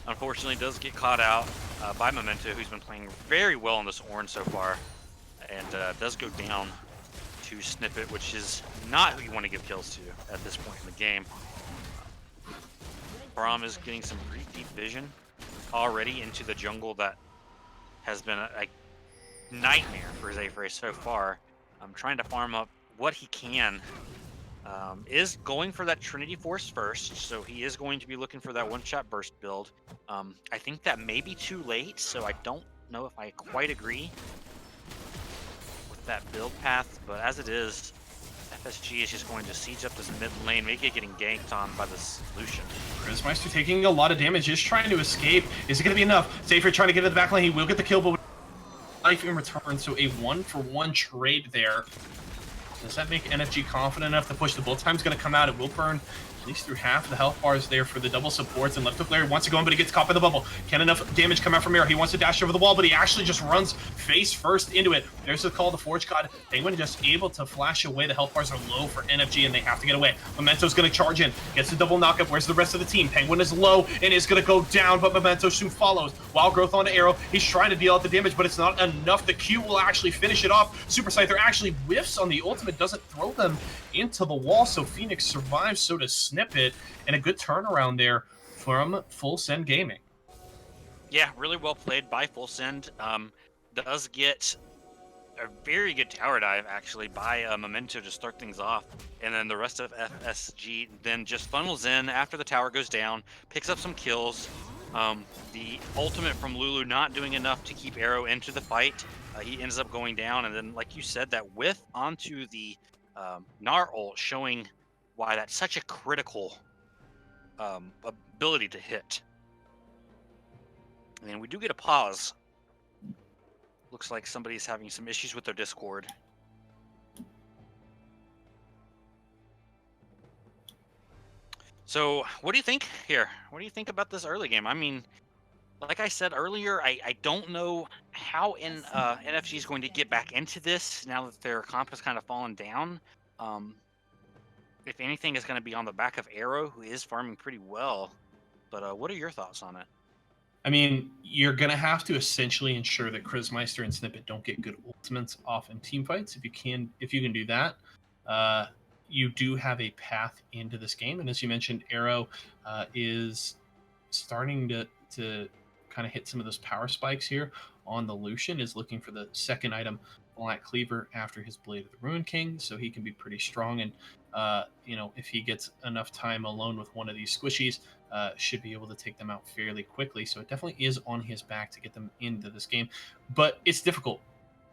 unfortunately does get caught out by Memento, who's been playing very well in this orange so far, and does go down to Snippet, which is not who you want to give kills to at this point in the game. Braum is getting some pretty deep vision already into the jungle that has been a nightmare for Zayfray so far. Trying to farm up what he can. Is going for that Trinity Force first, so he is going to be looking for that one-shot burst build. I think that may be too late, so I don't know if I quite agree with that build path, but as it is, FSG is just going to siege up this mid lane, maybe getting ganked on by the solution. Grismeister taking a lot of damage, is trying to escape. Is it going to be enough? Zayfray trying to get to the back lane, he will get the kill, but life in return, so a 1-for-1 trade there. Does that make NFG confident enough to push? The bullet time's going to come out. It will burn at least through half of the health bars there for the double supports. And left hook Larry wants to go in, but he gets caught by the bubble. Can enough damage come out from Arrow? He wants to dash over the wall, but he actually just runs face first into it. There's the call, the Forge God. Penguin just able to flash away. The health bars are low for NFG, and they have to get away. Memento's going to charge in. Gets the double knockup. Where's the rest of the team? Penguin is low and is going to go down, but Memento soon follows. Wild Growth onto Arrow. He's trying to deal out the damage, but it's not enough. The Q will actually finish it off. Super Scyther actually whiffs on the ultimate, doesn't throw them into the wall, so Phoenix survives, so does Snippet, and a good turnaround there from Full Send Gaming. Yeah, really well played by Full Send. Does get a very good tower dive, actually, by Memento to start things off, and then the rest of FSG then just funnels in after the tower goes down, picks up some kills. The ultimate from Lulu not doing enough to keep Arrow into the fight. He ends up going down, and then, like you said, that whiff onto the Gnar ult, showing why that's such a critical ability to hit. And we do get a pause. Looks like somebody's having some issues with their Discord. So what do you think here? What do you think about this early game? I mean, like I said earlier, I don't know how NFG is going to get back into this now that their comp has kind of fallen down. If anything, is going to be on the back of Arrow, who is farming pretty well. But what are your thoughts on it? I mean, you're going to have to essentially ensure that Grismeister and Snippet don't get good ultimates off in team fights. If you can do that, you do have a path into this game. And as you mentioned, Arrow is starting to kind of hit some of those power spikes here on the Lucian, is looking for the second item, Black Cleaver, after his Blade of the Ruin King, so he can be pretty strong. And if he gets enough time alone with one of these squishies, should be able to take them out fairly quickly. So it definitely is on his back to get them into this game, but it's difficult.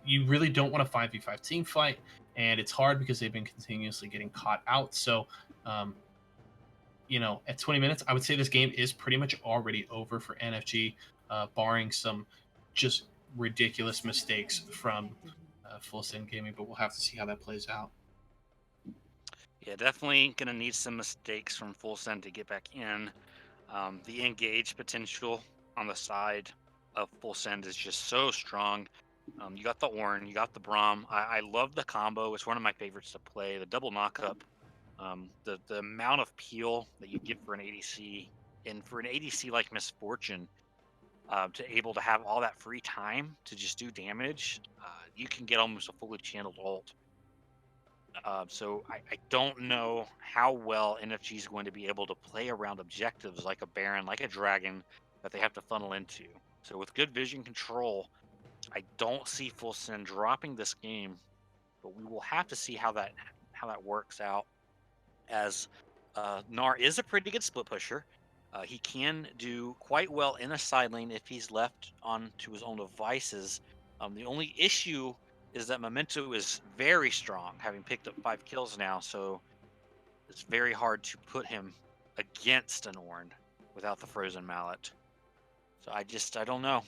You really don't want a 5v5 team fight, and it's hard because they've been continuously getting caught out. So at 20 minutes, I would say this game is pretty much already over for NFG, barring some just ridiculous mistakes from Full Send Gaming, but we'll have to see how that plays out. Yeah, definitely going to need some mistakes from Full Send to get back in. The engage potential on the side of Full Send is just so strong. You got the Ornn, you got the Braum. I love the combo. It's one of my favorites to play. The double knockup, the amount of peel that you get for an ADC, and for an ADC like Misfortune, to able to have all that free time to just do damage, you can get almost a fully channeled ult. So I don't know how well NFG is going to be able to play around objectives like a Baron, like a Dragon, that they have to funnel into. So with good vision control, I don't see Full Send dropping this game, but we will have to see how that works out. As Gnar is a pretty good split pusher. He can do quite well in a side lane if he's left on to his own devices. The only issue is that Memento is very strong, having picked up 5 kills now, so it's very hard to put him against an Ornn without the Frozen Mallet. So I don't know.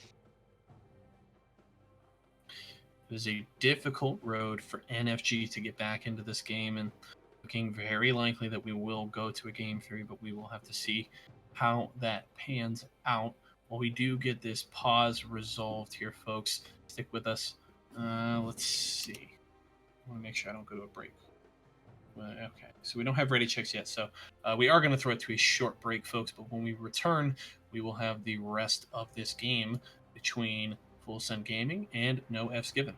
It was a difficult road for NFG to get back into this game, and looking very likely that we will go to a game 3, but we will have to see how that pans out. While we do get this pause resolved here, folks, stick with us. Let's see. I want to make sure I don't go to a break. Okay, so we don't have ready checks yet, so we are going to throw it to a short break, folks, but when we return, we will have the rest of this game between Full Send Gaming and No F's Given.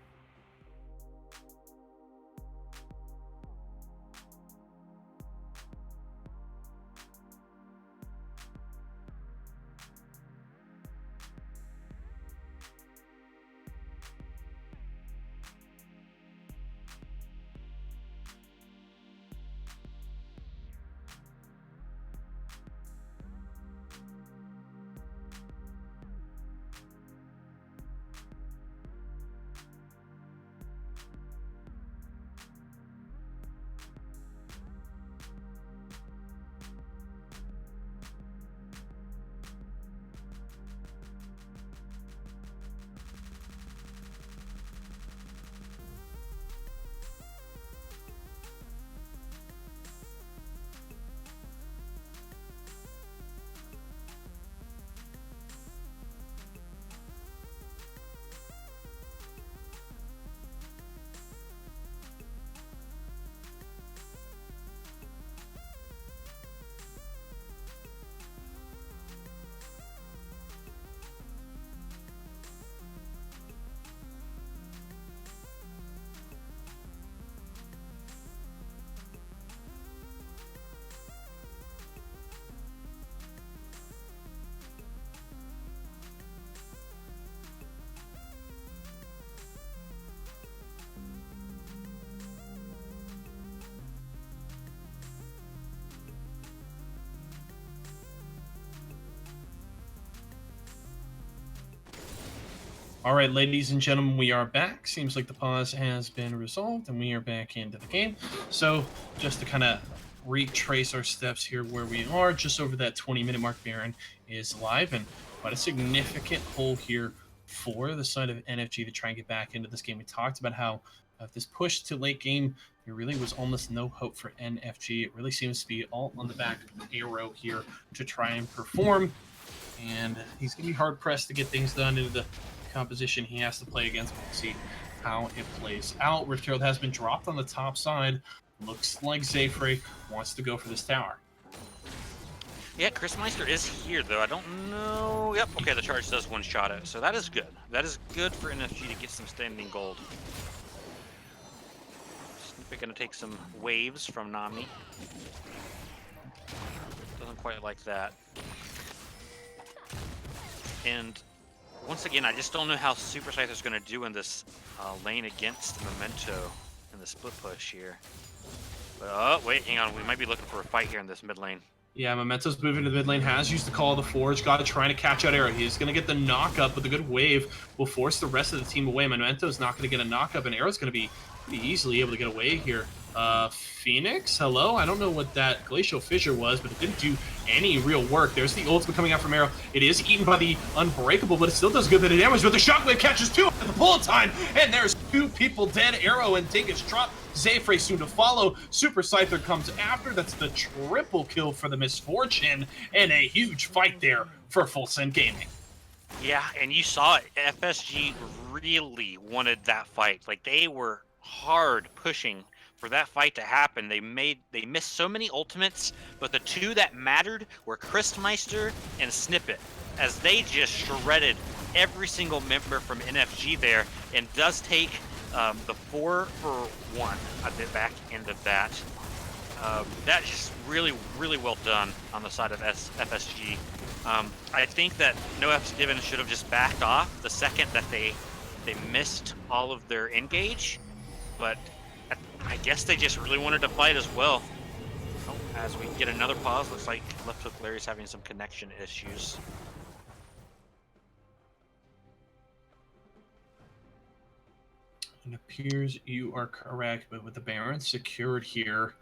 All right, ladies and gentlemen, we are back. Seems like the pause has been resolved, and we are back into the game. So just to kind of retrace our steps here where we are, just over that 20-minute mark, Baron is live, and quite a significant hole here for the side of NFG to try and get back into this game. We talked about how this push to late game, there really was almost no hope for NFG. It really seems to be all on the back of Arrow here to try and perform, and he's going to be hard-pressed to get things done into the composition he has to play against. We'll see how it plays out. Rift Herald has been dropped on the top side. Looks like Zayfrey wants to go for this tower. Yeah, Chris Meister is here, though. I don't know. Yep, okay, the charge does one-shot it, so that is good. That is good for NFG to get some standing gold. We're going to take some waves from Nami. Doesn't quite like that. And once again, I just don't know how Super Scyther's going to do in this lane against Memento in the split push here. But, oh, wait, hang on. We might be looking for a fight here in this mid lane. Yeah, Memento's moving to the mid lane, has used the Call of the Forge, got to trying to catch out Arrow. He's going to get the knock-up, but a good wave will force the rest of the team away. Memento's not going to get a knock-up, and Arrow's going to be easily able to get away here Phoenix, hello? I don't know what that Glacial Fissure was, but it didn't do any real work. There's the ultimate coming out from Arrow. It is eaten by the Unbreakable, but it still does a good bit of damage, but the Shockwave catches two at the bullet time, and there's two people dead. Arrow and Dingus drop. Zayfrey soon to follow. Super Scyther comes after. That's the triple kill for the Misfortune, and a huge fight there for Full Send Gaming. Yeah, and you saw it. FSG really wanted that fight. Like, they were hard pushing for that fight to happen. They missed so many ultimates, but the two that mattered were Christmeister and Snippet, as they just shredded every single member from NFG there, and does take the 4-for-1 at the back end of that. That's just really, really well done on the side of FSG. I think that No F's Given should have just backed off the second that they missed all of their engage, but I guess they just really wanted to fight as well. Oh, as we get another pause, looks like Left Hook Larry's having some connection issues. It appears you are correct, but with the Baron secured here,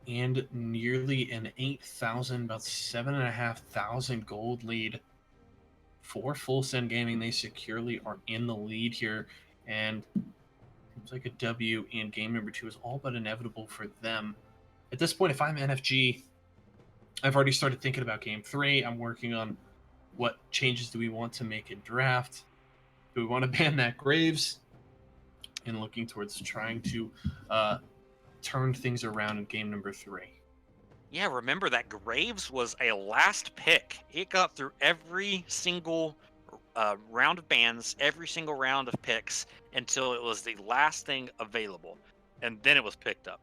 and nearly an 8,000, about 7,500 gold lead for Full Send Gaming, they securely are in the lead here, and seems like a W in game number 2 is all but inevitable for them. At this point, if I'm NFG, I've already started thinking about game 3. I'm working on what changes do we want to make in draft. Do we want to ban that Graves? And looking towards trying to turn things around in game number 3. Yeah, remember that Graves was a last pick. It got through every single round of bans, every single round of picks, until it was the last thing available, and then it was picked up.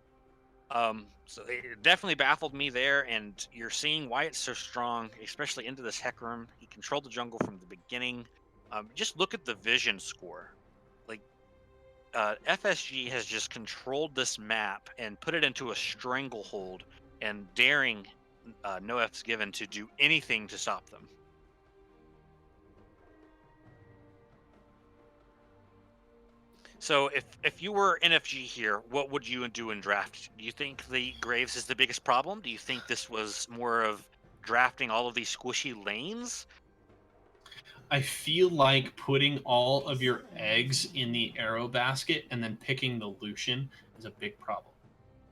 So it definitely baffled me there, and you're seeing why it's so strong, especially into this Hecarim. He controlled the jungle from the beginning. Just look at the vision score. Like, FSG has just controlled this map and put it into a stranglehold, and daring No F's Given to do anything to stop them. So if you were NFG here, what would you do in draft? Do you think the Graves is the biggest problem? Do you think this was more of drafting all of these squishy lanes? I feel like putting all of your eggs in the Arrow basket and then picking the Lucian is a big problem.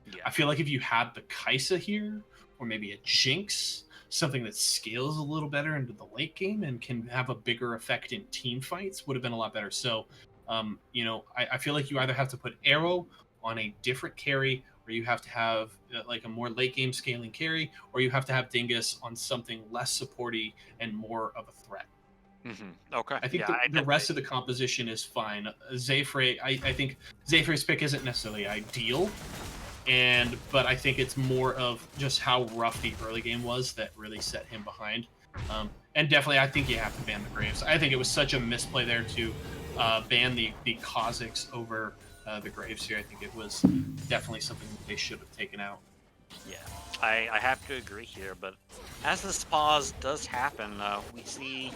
Yeah. I feel like if you had the Kaisa here, or maybe a Jinx, something that scales a little better into the late game and can have a bigger effect in team fights, would have been a lot better. So, I feel like you either have to put Arrow on a different carry, or you have to have like a more late game scaling carry, or you have to have Dingus on something less supporty and more of a threat. Mm-hmm. Okay. I think the rest of the composition is fine. Zayfrey, I think Zayfrey's pick isn't necessarily ideal, but I think it's more of just how rough the early game was that really set him behind. And definitely, I think you have to ban the Graves. I think it was such a misplay there to ban the Kha'Zix over the Graves here. I think it was definitely something that they should have taken out. Yeah, I have to agree here, but as this pause does happen, we see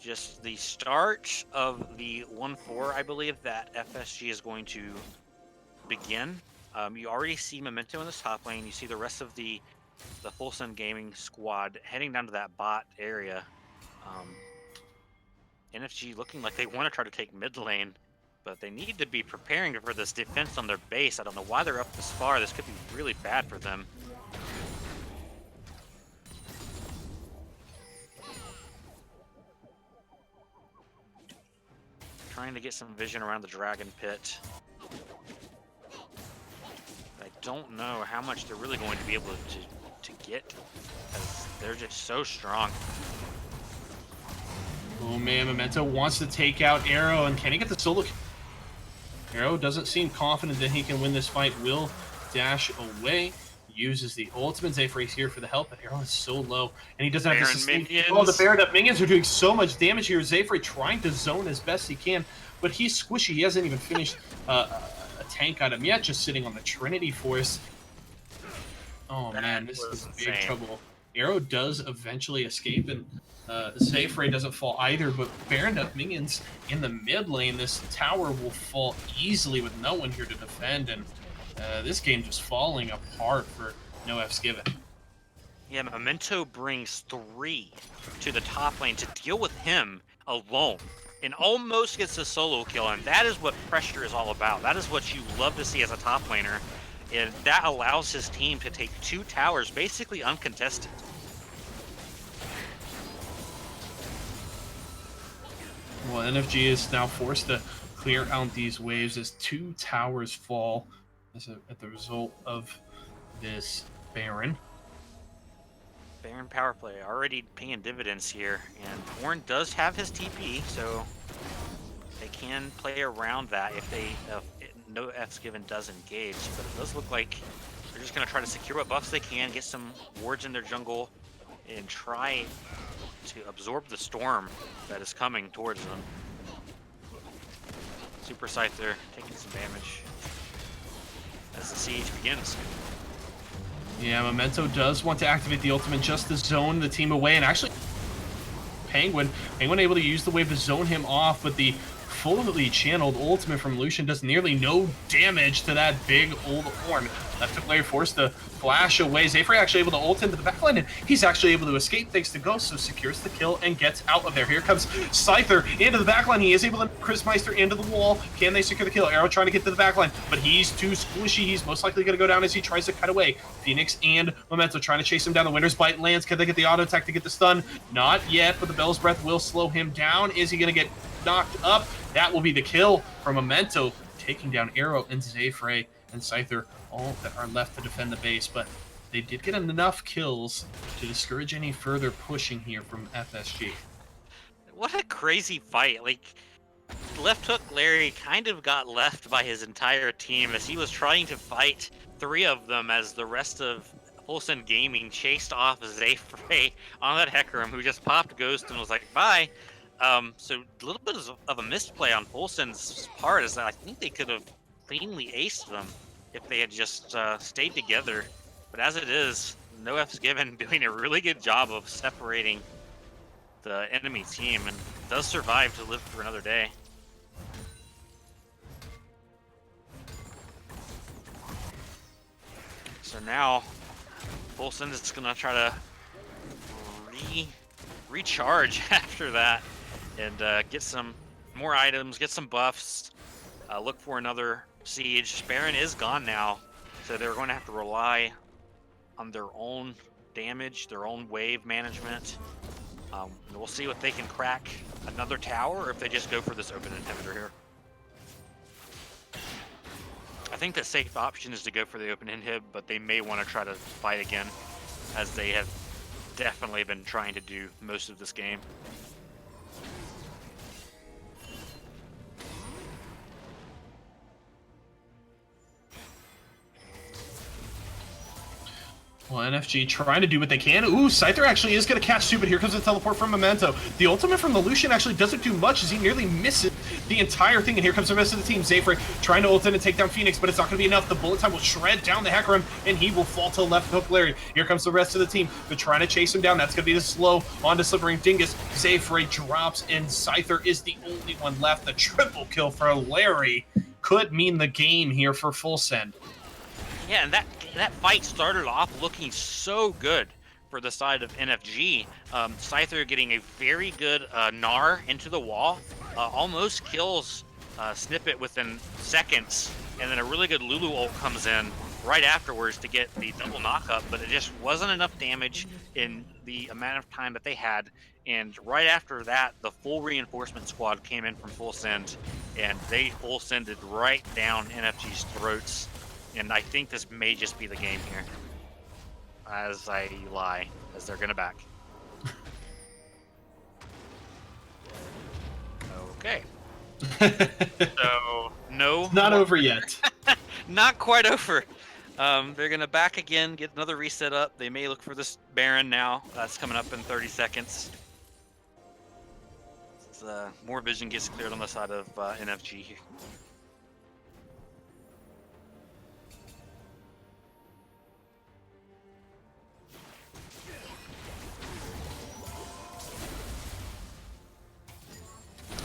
just the start of the 1-4, I believe, that FSG is going to begin. You already see momentum in this top lane. You see the rest of the Full Send Gaming squad heading down to that bot area. NFG looking like they want to try to take mid lane, but they need to be preparing for this defense on their base. I don't know why they're up this far. This could be really bad for them. Trying to get some vision around the Dragon Pit. I don't know how much they're really going to be able to get, because they're just so strong. Oh man, Memento wants to take out Arrow, and can he get the solo? Arrow doesn't seem confident that he can win this fight. Will dash away, uses the ultimate. Zayfrey's here for the help, but Arrow is so low, and he doesn't have the sustain. Minions. Oh, the Baron up minions are doing so much damage here. Zayfrey trying to zone as best he can, but he's squishy. He hasn't even finished a tank on him yet, just sitting on the Trinity Force. Oh man, this is big trouble. Arrow does eventually escape, and Zayfrey doesn't fall either, but Baron up minions in the mid lane. This tower will fall easily with no one here to defend, and this game just falling apart for no F's given. Yeah, Memento brings 3 to the top lane to deal with him alone and almost gets a solo kill, and that is what pressure is all about. That is what you love to see as a top laner, and that allows his team to take 2 towers basically uncontested. Well, NFG is now forced to clear out these waves as 2 towers fall as at the result of this Baron. Baron power play already paying dividends here, and Warren does have his TP, so they can play around that if no F's given does engage. But it does look like they're just going to try to secure what buffs they can, get some wards in their jungle, and try to absorb the storm that is coming towards them. Super Scyther taking some damage as the siege begins. Yeah, Memento does want to activate the ultimate just to zone the team away, and actually Penguin able to use the wave to zone him off, but the fully channeled ultimate from Lucian does nearly no damage to that big old horn. Left hook Larry forced to flash away. Zayfrey actually able to ult into the backline, and he's actually able to escape thanks to Ghost, so secures the kill and gets out of there. Here comes Scyther into the backline. He is able to Chris Meister into the wall. Can they secure the kill? Arrow trying to get to the backline, but he's too squishy. He's most likely going to go down as he tries to cut away. Phoenix and Memento trying to chase him down. The Winter's Bite lands. Can they get the auto attack to get the stun? Not yet, but the Bell's Breath will slow him down. Is he going to get knocked up? That will be the kill from Memento, taking down Arrow and Zayfrey and Scyther, all that are left to defend the base, but they did get enough kills to discourage any further pushing here from FSG. What a crazy fight. Like, Left Hook Larry kind of got left by his entire team as he was trying to fight 3 of them as the rest of Olsen Gaming chased off Zayfrey on that Hecarim, who just popped Ghost and was like, bye. So a little bit of a misplay on Olsen's part is that I think they could have cleanly aced them if they had just stayed together. But as it is, no F's given, doing a really good job of separating the enemy team, and does survive to live for another day. So now, Olsen is going to try to recharge after that and get some more items, get some buffs, look for another siege. Baron is gone now, so they're going to have to rely on their own damage, their own wave management. We'll see if they can crack another tower or if they just go for this open inhibitor here. I think the safe option is to go for the open inhib, but they may want to try to fight again, as they have definitely been trying to do most of this game. Well, NFG trying to do what they can. Ooh, Scyther actually is going to catch 2, but here comes the teleport from Memento. The ultimate from the Lucian actually doesn't do much as he nearly misses the entire thing, and here comes the rest of the team. Zayfrey trying to ult in and take down Phoenix, but it's not going to be enough. The bullet time will shred down the Hecarim, and he will fall to Left Hook Larry. Here comes the rest of the team. They're trying to chase him down. That's going to be the slow onto Slithering Dingus. Zayfrey drops, and Scyther is the only one left. The triple kill for Larry could mean the game here for Full Send. Yeah, and that fight started off looking so good for the side of NFG. Scyther getting a very good Gnar into the wall, almost kills Snippet within seconds, and then a really good Lulu ult comes in right afterwards to get the double knockup, but it just wasn't enough damage in the amount of time that they had. And right after that, the full reinforcement squad came in from Full Send, and they full sended right down NFG's throats. And I think this may just be the game here, as I lie, as they're gonna back. Okay. So, no. Not over yet. Not quite over. They're gonna back again, get another reset up. They may look for this Baron now. That's coming up in 30 seconds. More vision gets cleared on the side of NFG here.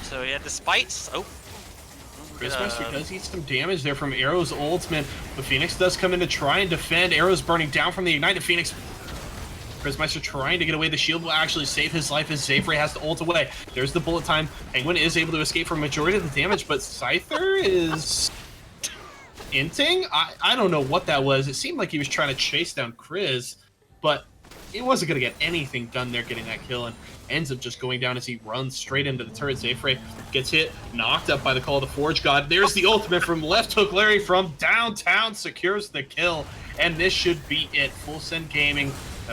So yeah, despite Christmaster does eat some damage there from Arrow's ultimate, but Phoenix does come in to try and defend. Arrow's burning down from the ignited Phoenix. Christmaster trying to get away. The shield will actually save his life as Zayfrey has to ult away. There's the bullet time. Penguin is able to escape from majority of the damage, but Scyther is inting? I don't know what that was. It seemed like he was trying to chase down Chris, but he wasn't going to get anything done there getting that kill, and ends up just going down as he runs straight into the turret. Zayfrey gets hit, knocked up by the call of the Forge God. There's the ultimate from left hook. Larry from downtown secures the kill, and this should be it. Full Send Gaming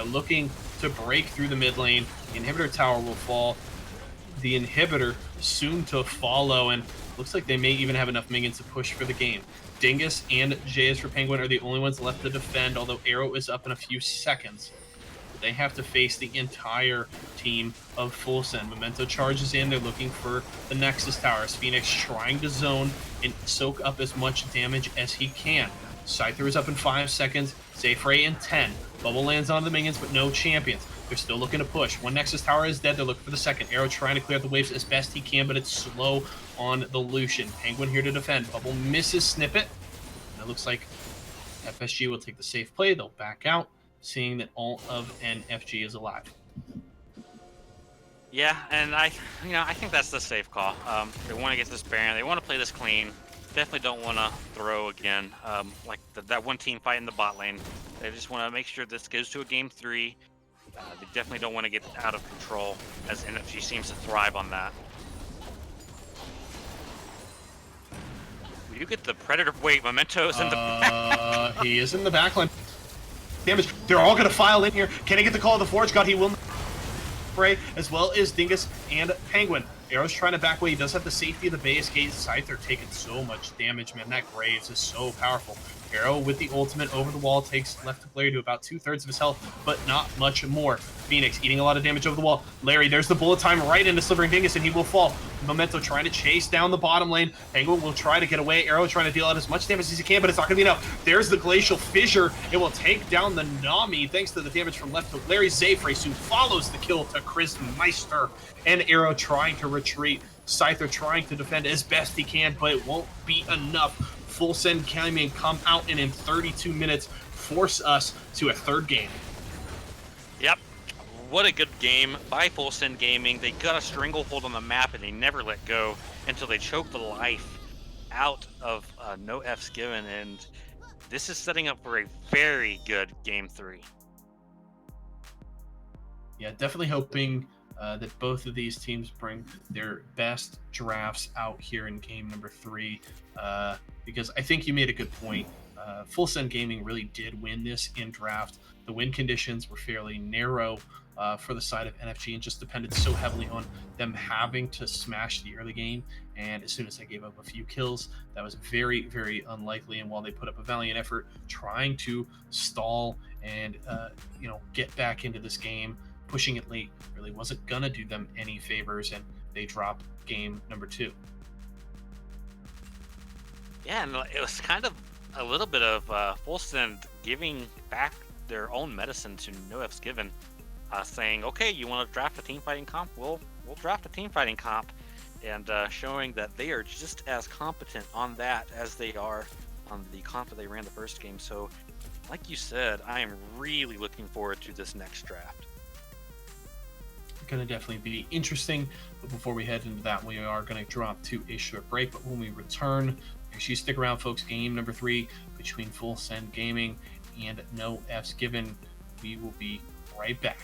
looking to break through the mid lane. The inhibitor tower will fall. The inhibitor soon to follow, and looks like they may even have enough minions to push for the game. Dingus and JS for Penguin are the only ones left to defend, although Arrow is up in a few seconds. They have to face the entire team of Full Send. Memento charges in. They're looking for the Nexus Towers. Phoenix trying to zone and soak up as much damage as he can. Scyther is up in 5 seconds. Zayfrey in 10. Bubble lands on the minions, but no champions. They're still looking to push. One Nexus Tower is dead. They're looking for the second. Arrow trying to clear out the waves as best he can, but it's slow on the Lucian. Penguin here to defend. Bubble misses Snippet. And it looks like FSG will take the safe play. They'll back out, seeing that all of NFG is alive. Yeah, and I think that's the safe call. They want to get this Baron. They want to play this clean. Definitely don't want to throw again, like that one team fight in the bot lane. They just want to make sure this goes to a game 3. They definitely don't want to get out of control, as NFG seems to thrive on that. You get the Predator. Wait, Memento's in the back. He is in the backline. Damage. They're all going to file in here. Can he get the call of the Forge God? He will. Spray, as well as Dingus and Penguin. Arrow's trying to back away. He does have the safety of the base gate. Scyther taking so much damage, man. That Graves is so powerful. Arrow with the ultimate over the wall takes left to Larry to about 2/3 of his health, but not much more. Phoenix eating a lot of damage over the wall. Larry, there's the bullet time right into Slivering Dingus, and he will fall. Memento trying to chase down the bottom lane. Penguin will try to get away. Arrow trying to deal out as much damage as he can, but it's not going to be enough. There's the Glacial Fissure. It will take down the Nami thanks to the damage from left hook. Larry Zayfrey soon follows the kill to Chris Meister, and Arrow trying to retreat. Scyther trying to defend as best he can, but it won't be enough. Full Send Gaming come out and in 32 minutes force us to a third game. Yep. What a good game by Full Send Gaming. They got a stranglehold on the map and they never let go until they choked the life out of no Fs given, and this is setting up for a very good game 3. Yeah, definitely hoping that both of these teams bring their best drafts out here in game number 3, because I think you made a good point. Full Send Gaming really did win this in draft. The win conditions were fairly narrow for the side of NFG and just depended so heavily on them having to smash the early game. And as soon as they gave up a few kills, that was very, very unlikely. And while they put up a valiant effort trying to stall and get back into this game, pushing it late really wasn't gonna do them any favors, and they drop game number 2. Yeah, and it was kind of a little bit of Full Send giving back their own medicine to no F's given, saying, okay, you want to draft a team fighting comp? We'll draft a team fighting comp, and showing that they are just as competent on that as they are on the comp that they ran the first game. So, like you said, I am really looking forward to this next draft. Going to definitely be interesting, but before we head into that, we are going to drop to a short break. But when we return, make sure you stick around, folks. Game number 3 between Full Send Gaming and No F's Given. We will be right back.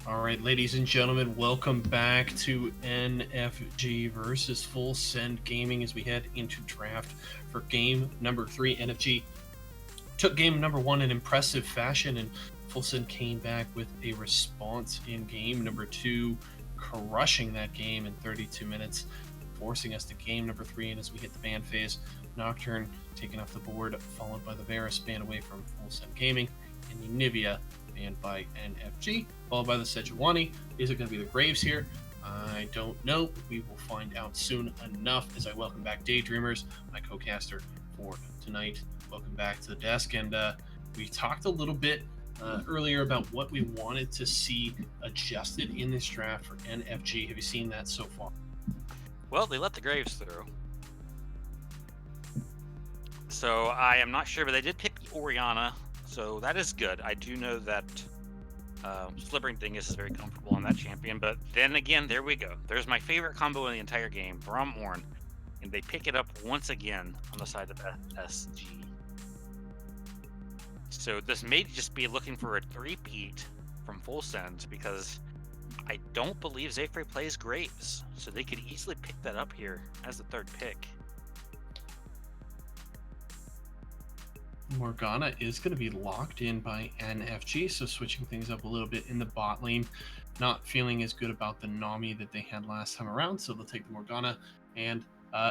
All right, ladies and gentlemen, welcome back to NFG versus Full Send Gaming as we head into draft for game number 3. NFG took game number 1 in impressive fashion, and Full Send came back with a response in game number 2, crushing that game in 32 minutes, forcing us to game number 3. And as we hit the ban phase, Nocturne taken off the board, followed by the Varus banned away from Full Send Gaming, and Univia banned by NFG, followed by the Sejuani. Is it going to be the Graves here? I don't know. We will find out soon enough as I welcome back Daydreamers, my co-caster for tonight. Welcome back to the desk. And we talked a little bit earlier about what we wanted to see adjusted in this draft for NFG. Have you seen that so far? Well, they let the Graves through. So I am not sure, but they did pick Orianna. So that is good. I do know that Slippering Thing is very comfortable on that champion. But then again, there we go. There's my favorite combo in the entire game, Braum Ornn. And they pick it up once again on the side of FSG. So this may just be looking for a three-peat from Full Send because I don't believe Zayfrey plays Graves. So they could easily pick that up here as the third pick. Morgana is going to be locked in by NFG, so switching things up a little bit in the bot lane. Not feeling as good about the Nami that they had last time around, so they'll take the Morgana, and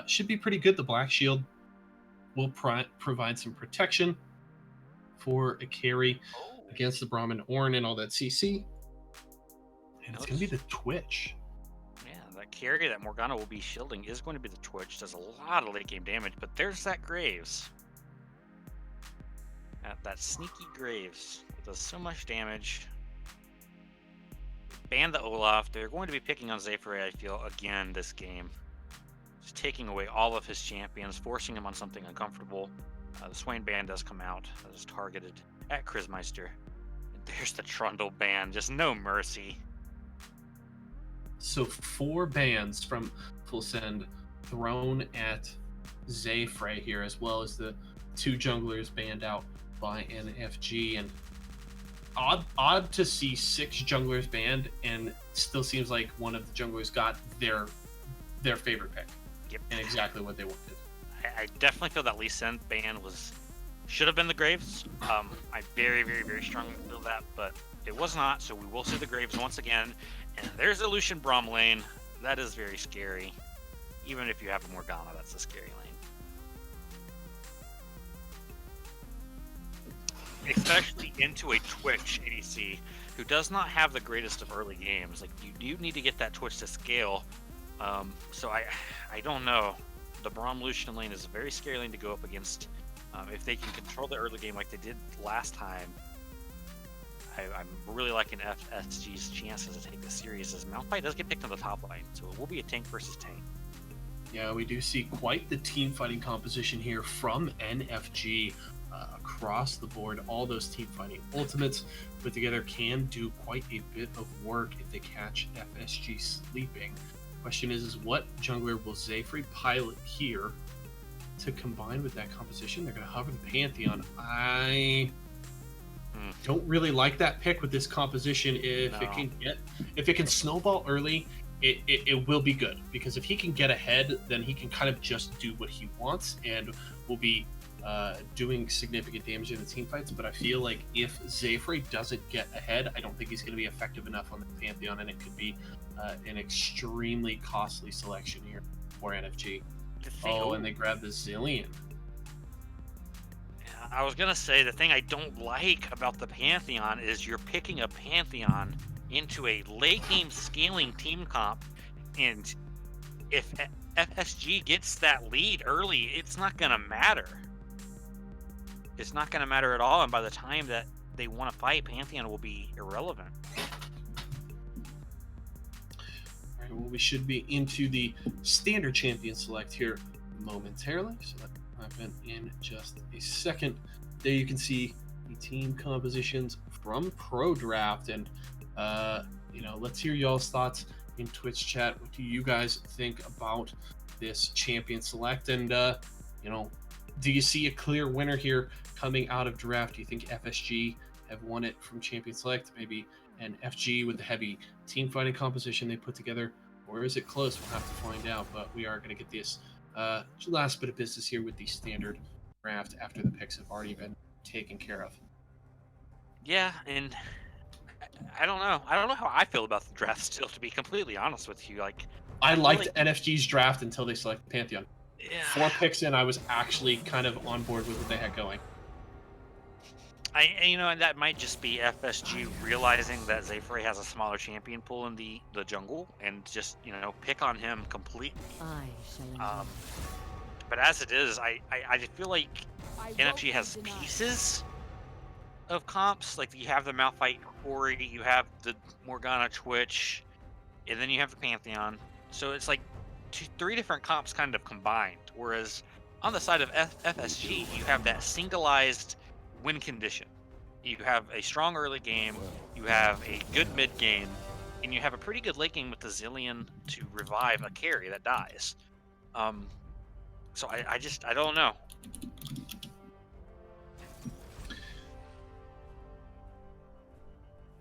should be pretty good. The Black Shield will provide some protection for a carry against the Braum and Ornn and all that CC. And it's going to be the Twitch. Yeah, that carry that Morgana will be shielding is going to be the Twitch. Does a lot of late game damage, but there's that Graves. That sneaky Graves does so much damage. Ban the Olaf. They're going to be picking on Zayfrey, I feel, again this game. Just taking away all of his champions, forcing him on something uncomfortable. The Swain ban does come out as targeted at Chrismeister. And there's the Trundle ban. Just no mercy. So 4 bans from Full Send thrown at Zayfrey here, as well as the 2 junglers banned out by NFG. And odd to see 6 junglers banned, and still seems like one of the junglers got their favorite pick. Yep. And exactly what they wanted. I definitely feel that Lee Sin ban should have been the Graves. I very, very, very strongly feel that, but it was not. So we will see the Graves once again. And there's the Lucian Braum lane. That is very scary. Even if you have a Morgana, that's a scary lane. Especially into a Twitch ADC who does not have the greatest of early games. Like, you do need to get that Twitch to scale. So I don't know. The Braum Lucian lane is a very scary lane to go up against. If they can control the early game like they did last time, I'm really liking FSG's chances to take this series, as Malphite does get picked on the top lane, so it will be a tank versus tank. Yeah, we do see quite the team fighting composition here from NFG across the board. All those team fighting ultimates put together can do quite a bit of work if they catch FSG sleeping. Question is what jungler will Zayfrey pilot here to combine with that composition? They're going to hover the Pantheon. I don't really like that pick with this composition. If it can snowball early, it will be good, because if he can get ahead, then he can kind of just do what he wants and will be doing significant damage in the team fights. But I feel like if Zayfrey doesn't get ahead, I don't think he's going to be effective enough on the Pantheon, and it could be an extremely costly selection here for NFG. And they grab the Zillion. I was gonna say, the thing I don't like about the Pantheon is you're picking a Pantheon into a late game scaling team comp, and if FSG gets that lead early, it's not gonna matter. It's not gonna matter at all, and by the time that they want to fight, Pantheon will be irrelevant. All right, well, we should be into the standard champion select here momentarily, so that will happen in just a second. There you can see the team compositions from Pro Draft, and let's hear y'all's thoughts in Twitch chat. What do you guys think about this champion select? And do you see a clear winner here coming out of draft? Do you think FSG have won it from champion select? Maybe and FG with the heavy team fighting composition they put together, or is it close? We'll have to find out. But we are going to get this last bit of business here with the standard draft after the picks have already been taken care of. Yeah, and I don't know. I don't know how I feel about the draft still, to be completely honest with you. Like, I I feel liked like, NFG's draft until they selected Pantheon. yeah, 4 picks in, I was actually kind of on board with what they had going. and that might just be FSG realizing that Zayfrey has a smaller champion pool in the jungle and just pick on him completely. I shall Um, but as it is, I feel like NFG has pieces of comps. Like you have the Malphite Ori, you have the Morgana Twitch, and then you have the Pantheon. So it's like 3 different comps kind of combined. Whereas on the side of FSG, you have that singleized win condition. You have a strong early game, you have a good mid game, and you have a pretty good late game with the Zillion to revive a carry that dies. So I don't know.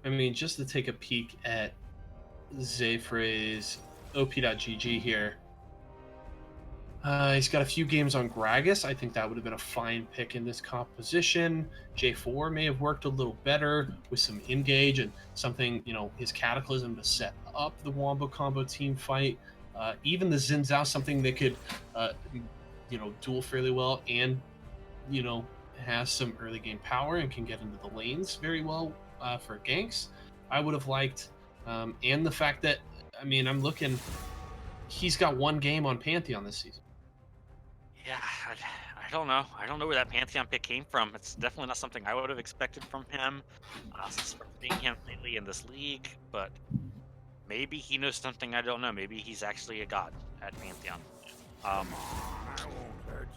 I mean, just to take a peek at Zayfrey's OP.GG here. He's got a few games on Gragas. I think that would have been a fine pick in this composition. J4 may have worked a little better with some engage and something, his Cataclysm to set up the Wombo combo team fight. Even the Xin Zhao, something that could, duel fairly well and, has some early game power and can get into the lanes very well for ganks. I would have liked, and the fact that, I'm looking, he's got 1 game on Pantheon this season. Yeah, I don't know. I don't know where that Pantheon pick came from. It's definitely not something I would have expected from him since seeing him lately in this league. But maybe he knows something I don't know. Maybe he's actually a god at Pantheon.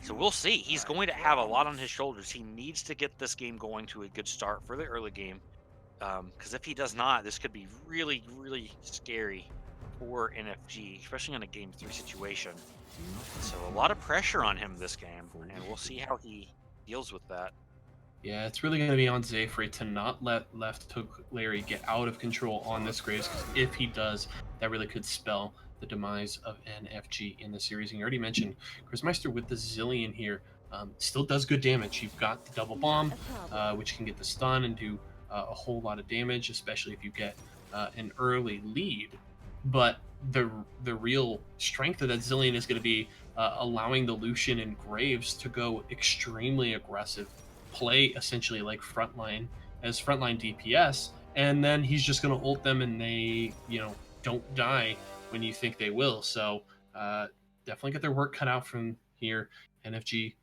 So we'll see. He's going to have a lot on his shoulders. He needs to get this game going to a good start for the early game. Because if he does not, this could be really, really scary for NFG, especially in a Game 3 situation. So a lot of pressure on him this game, and we'll see how he deals with that. Yeah, it's really going to be on Zayfrey to not let left hook Larry get out of control on this Graves, because if he does, that really could spell the demise of NFG in the series. And you already mentioned Chris Meister with the Zillion here. Still does good damage. You've got the double bomb, which can get the stun and do a whole lot of damage, especially if you get an early lead. But the real strength of that Zillion is going to be allowing the Lucian and Graves to go extremely aggressive, play essentially like frontline DPS, and then he's just going to ult them and they don't die when you think they will. So definitely get their work cut out from here. NFG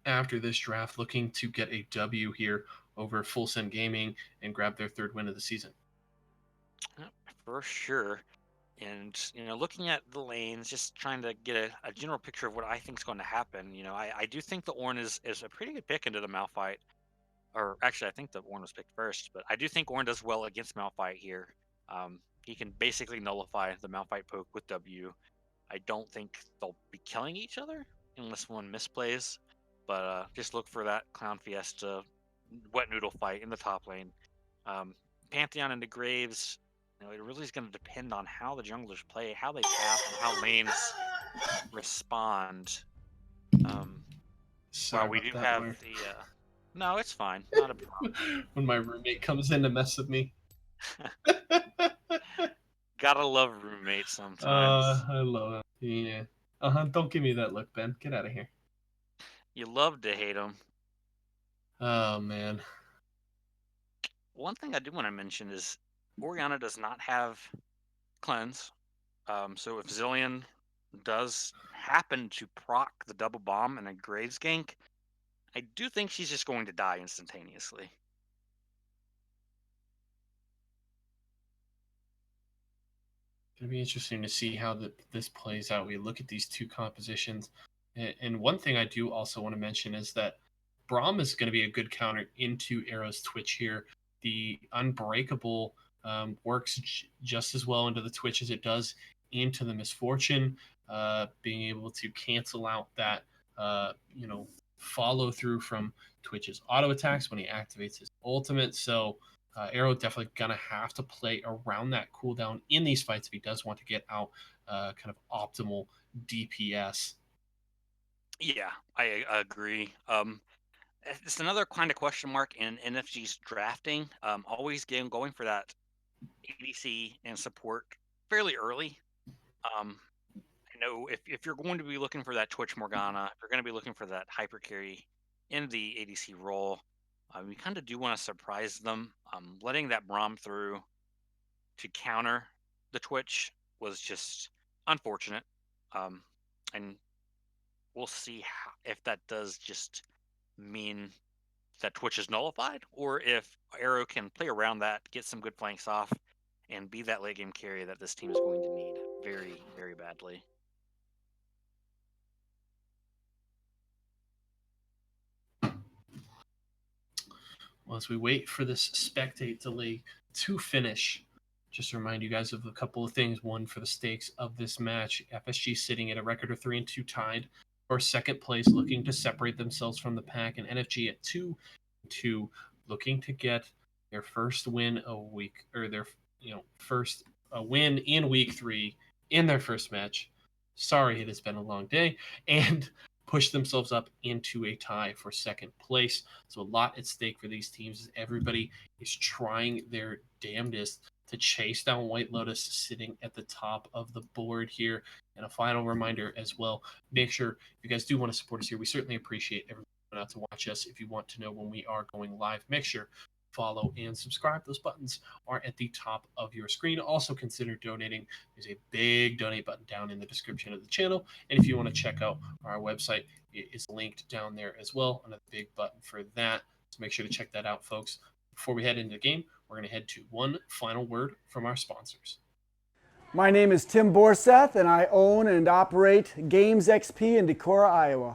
after this draft looking to get a W here over Full Send Gaming and grab their 3rd win of the season. For sure. And looking at the lanes, just trying to get a general picture of what I think is going to happen. I do think the Ornn is a pretty good pick into the Malphite. Or actually, I think the Ornn was picked first, but I do think Ornn does well against Malphite here. He can basically nullify the Malphite poke with W. I don't think they'll be killing each other unless one misplays. But just look for that Clown Fiesta wet noodle fight in the top lane. Pantheon into Graves. It really is going to depend on how the junglers play, how they pass, and how lanes respond. Sorry we about do that, have Mark. the. No, it's fine. Not a problem. When my roommate comes in to mess with me. Gotta love roommates sometimes. I love it. Yeah. Don't give me that look, Ben. Get out of here. You love to hate them. Oh, man. One thing I do want to mention is Orianna does not have cleanse. So if Zillion does happen to proc the double bomb and a Graves gank, I do think she's just going to die instantaneously. It'll be interesting to see how this plays out. We look at these 2 compositions. And one thing I do also want to mention is that Braum is going to be a good counter into Arrow's Twitch here. The Unbreakable works just as well into the Twitch as it does into the Misfortune, being able to cancel out that follow through from Twitch's auto attacks when he activates his ultimate. So Arrow definitely gonna have to play around that cooldown in these fights if he does want to get out kind of optimal DPS. Yeah, I agree. It's another kind of question mark in NFG's drafting. Always going for that ADC and support fairly early. I know if you're going to be looking for that Twitch Morgana, if you're going to be looking for that hyper carry in the ADC role, you kind of do want to surprise them. Letting that Braum through to counter the Twitch was just unfortunate. And we'll see if that does just mean that Twitch is nullified, or if Arrow can play around that, get some good flanks off, and be that late game carry that this team is going to need very, very badly. Well, as we wait for this spectate delay to finish, just to remind you guys of a couple of things. One, for the stakes of this match, FSG sitting at a record of 3-2 tied for second place, looking to separate themselves from the pack, and NFG at 2-2, looking to get their first win a week, or their first win in week 3 in their first match. Sorry, it has been a long day, and push themselves up into a tie for second place. So a lot at stake for these teams as everybody is trying their damnedest to chase down White Lotus sitting at the top of the board here. And a final reminder as well, make sure if you guys do want to support us here, we certainly appreciate everyone out to watch us. If you want to know when we are going live, make sure follow and subscribe. Those buttons are at the top of your screen. Also consider donating. There's a big donate button down in the description of the channel. And if you want to check out our website, it is linked down there as well. Another big button for that. So make sure to check that out, folks. Before we head into the game, we're going to head to one final word from our sponsors. My name is Tim Borseth, and I own and operate Games XP in Decorah, Iowa.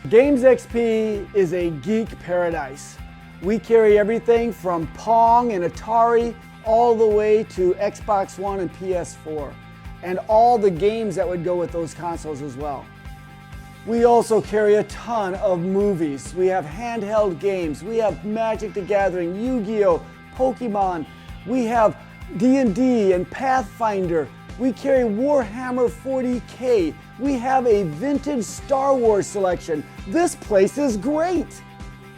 Games XP is a geek paradise. We carry everything from Pong and Atari all the way to Xbox One and PS4, and all the games that would go with those consoles as well. We also carry a ton of movies. We have handheld games. We have Magic the Gathering, Yu-Gi-Oh!, Pokemon. We have D&D and Pathfinder. We carry Warhammer 40K. We have a vintage Star Wars selection. This place is great.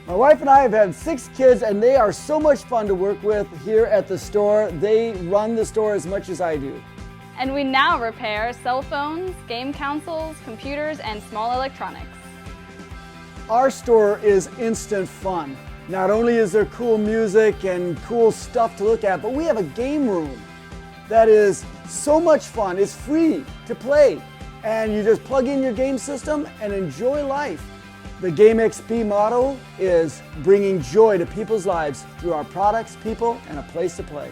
My wife and I have had 6 kids, and they are so much fun to work with here at the store. They run the store as much as I do. And we now repair cell phones, game consoles, computers, and small electronics. Our store is instant fun. Not only is there cool music and cool stuff to look at, but we have a game room that is so much fun. It's free to play, and you just plug in your game system and enjoy life. The Game XP motto is bringing joy to people's lives through our products, people, and a place to play.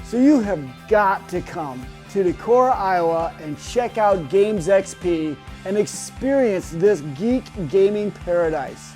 So you have got to come to Decorah, Iowa, and check out Games XP and experience this geek gaming paradise.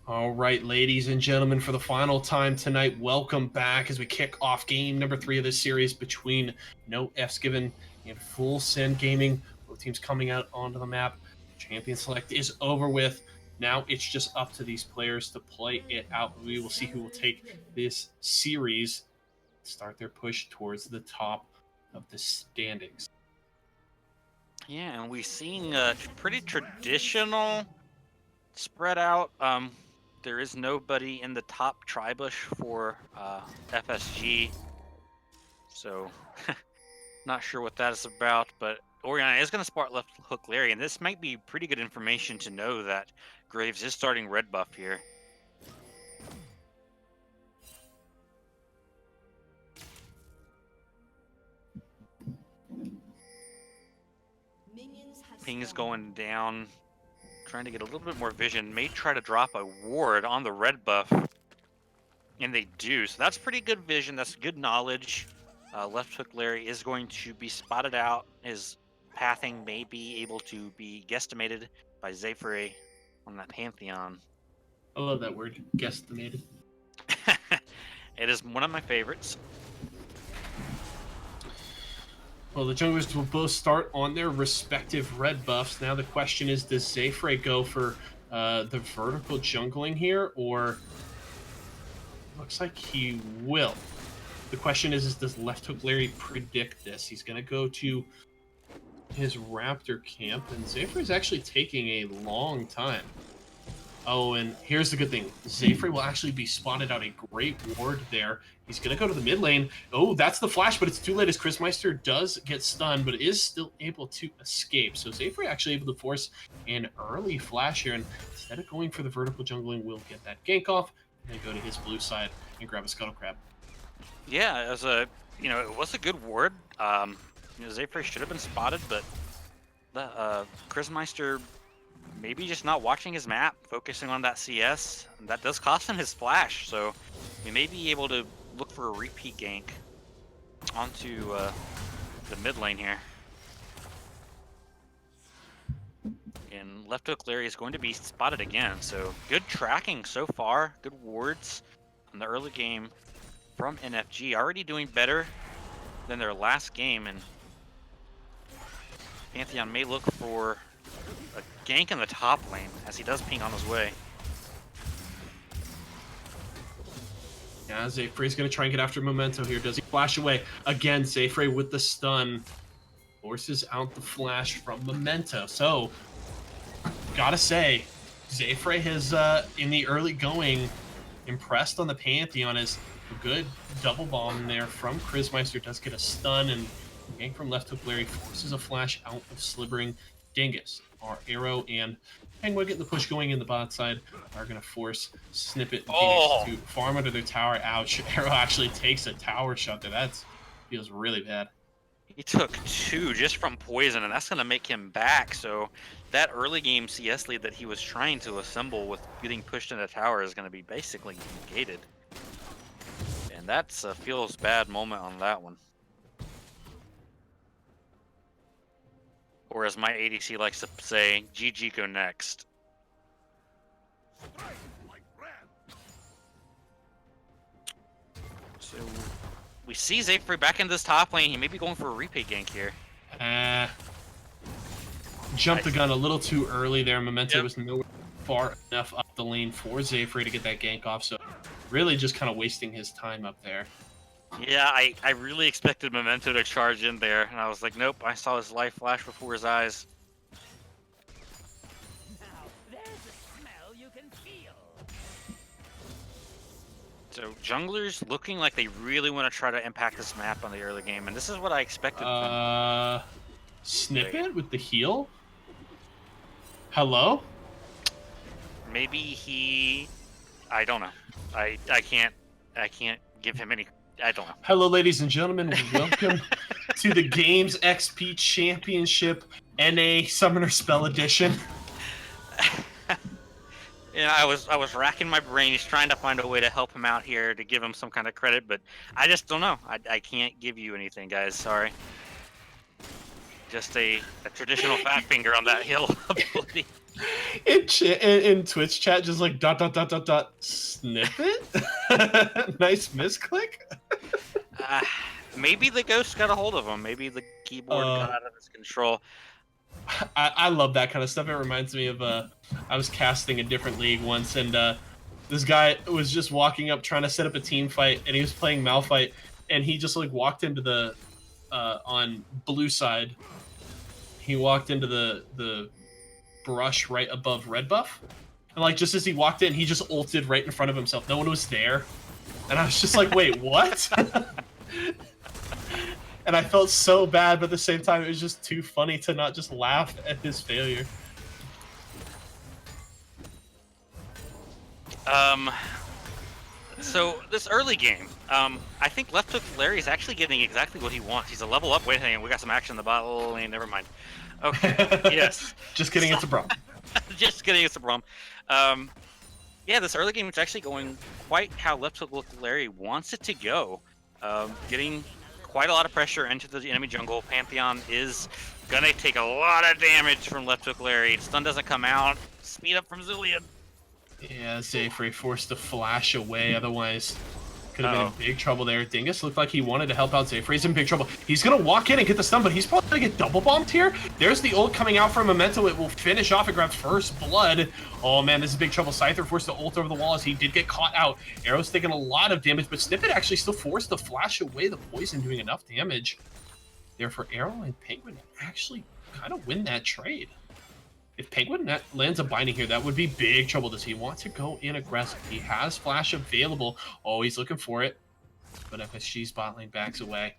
All right, ladies and gentlemen, for the final time tonight, welcome back as we kick off game number 3 of this series between No F's Given and Full Send Gaming. Both teams coming out onto the map. Champion select is over with. Now it's just up to these players to play it out. We will see who will take this series, start their push towards the top of the standings. Yeah, and we're seeing a pretty traditional spread out. There is nobody in the top tribush for FSG, so not sure what that is about. But Oriana is going to spot left hook Larry, and this might be pretty good information to know that Graves is starting red buff here. Ping is going down, trying to get a little bit more vision. May try to drop a ward on the red buff, and they do. So that's pretty good vision. That's good knowledge. Left hook Larry is going to be spotted out. His pathing may be able to be guesstimated by Zephyr on that Pantheon. I love that word, guesstimated. It is one of my favorites. Well, the junglers will both start on their respective red buffs. Now the question is, does Zephyr go for the vertical jungling here, or looks like he will. The question is does Left Hook Larry predict this? He's going to go to his Raptor camp, and Zephyr is actually taking a long time. Oh, and here's the good thing. Zephyr will actually be spotted out a great ward there. He's going to go to the mid lane. Oh, that's the flash, but it's too late as Chris Meister does get stunned, but is still able to escape. So Zephyr actually able to force an early flash here, and instead of going for the vertical jungling, will get that gank off and go to his blue side and grab a Scuttle Crab. Yeah, as a it was a good ward. Zephyr should have been spotted, but the Chris Meister maybe just not watching his map, focusing on that CS. And that does cost him his flash, so we may be able to look for a repeat gank onto the mid lane here. And Left Hook Larry is going to be spotted again, so good tracking so far, good wards in the early game from NFG, already doing better than their last game, and Pantheon may look for a gank in the top lane as he does ping on his way. Yeah, Zephray's going to try and get after Memento here. Does he flash away? Again, Zephyr with the stun forces out the flash from Memento. So, gotta say, Zephyr has, in the early going, impressed on the Pantheon as a good double bomb there from Chris Meister. Does get a stun, and gank from Left Hook Larry forces a flash out of Slivering. Dingus, our Arrow, and Penguin getting the push going in the bot side are going to force Snippet and Phoenix to farm under their tower. Ouch. Arrow actually takes a tower shot there. That feels really bad. He took 2 just from poison, and that's going to make him back. So that early game CS lead that he was trying to assemble with getting pushed in the tower is going to be basically negated. And that's a feels bad moment on that one. Or as my ADC likes to say, GG go next. So we see Zephyr back in this top lane. He may be going for a repeat gank here. Jumped the gun a little too early there. Memento was nowhere far enough up the lane for Zephyr to get that gank off. So really just kind of wasting his time up there. Yeah, I really expected Memento to charge in there, and I was like, nope, I saw his life flash before his eyes. Now, there's a smell you can feel. So junglers looking like they really want to try to impact this map on the early game, and this is what I expected from Snippet with the heal? Hello? maybe he, I don't know. I can't give him any. I don't know. Hello, ladies and gentlemen. Welcome to the Games XP Championship NA Summoner Spell Edition. Yeah, I was racking my brain, just trying to find a way to help him out here, to give him some kind of credit, but I just don't know. I can't give you anything, guys. Sorry. just a traditional fat finger on that heal ability. In Twitch chat, just like ... snippet. Nice misclick. Maybe the ghost got a hold of him. Maybe the keyboard got out of his control. I love that kind of stuff. It reminds me of I was casting a different league once, and this guy was just walking up trying to set up a team fight, and he was playing Malphite, and he just like walked into the on blue side. He walked into the brush right above red buff, and like just as he walked in, he just ulted right in front of himself. No one was there, and I was just like, wait, what? And I felt so bad, but at the same time, it was just too funny to not just laugh at his failure. So this early game, I think left hook Larry is actually getting exactly what he wants. He's a level up. Wait, hang on, we got some action in the bot lane. Never mind. Okay, yes. Just kidding, it's a problem. Just kidding, it's a problem. Yeah, this early game is actually going quite how left hook Larry wants it to go. Getting quite a lot of pressure into the enemy jungle. Pantheon is gonna take a lot of damage from left hook Larry. Stun doesn't come out. Speed up from Zillion. Yeah, Zayfrey forced to flash away, otherwise could have been in big trouble there. Dingus looked like he wanted to help out Zayfrey. He's in big trouble. He's gonna walk in and get the stun, but he's probably gonna get double bombed here. There's the ult coming out from Memento. It will finish off and grab first blood. Oh man, this is big trouble. Scyther forced to ult over the wall as he did get caught out. Arrow's taking a lot of damage, but Snippet actually still forced to flash away the poison, doing enough damage there for Arrow and Penguin to actually kind of win that trade. If Penguin lands a binding here, that would be big trouble. Does he want to go in aggressive? He has flash available. Oh, he's looking for it. But FSG's bot lane backs away.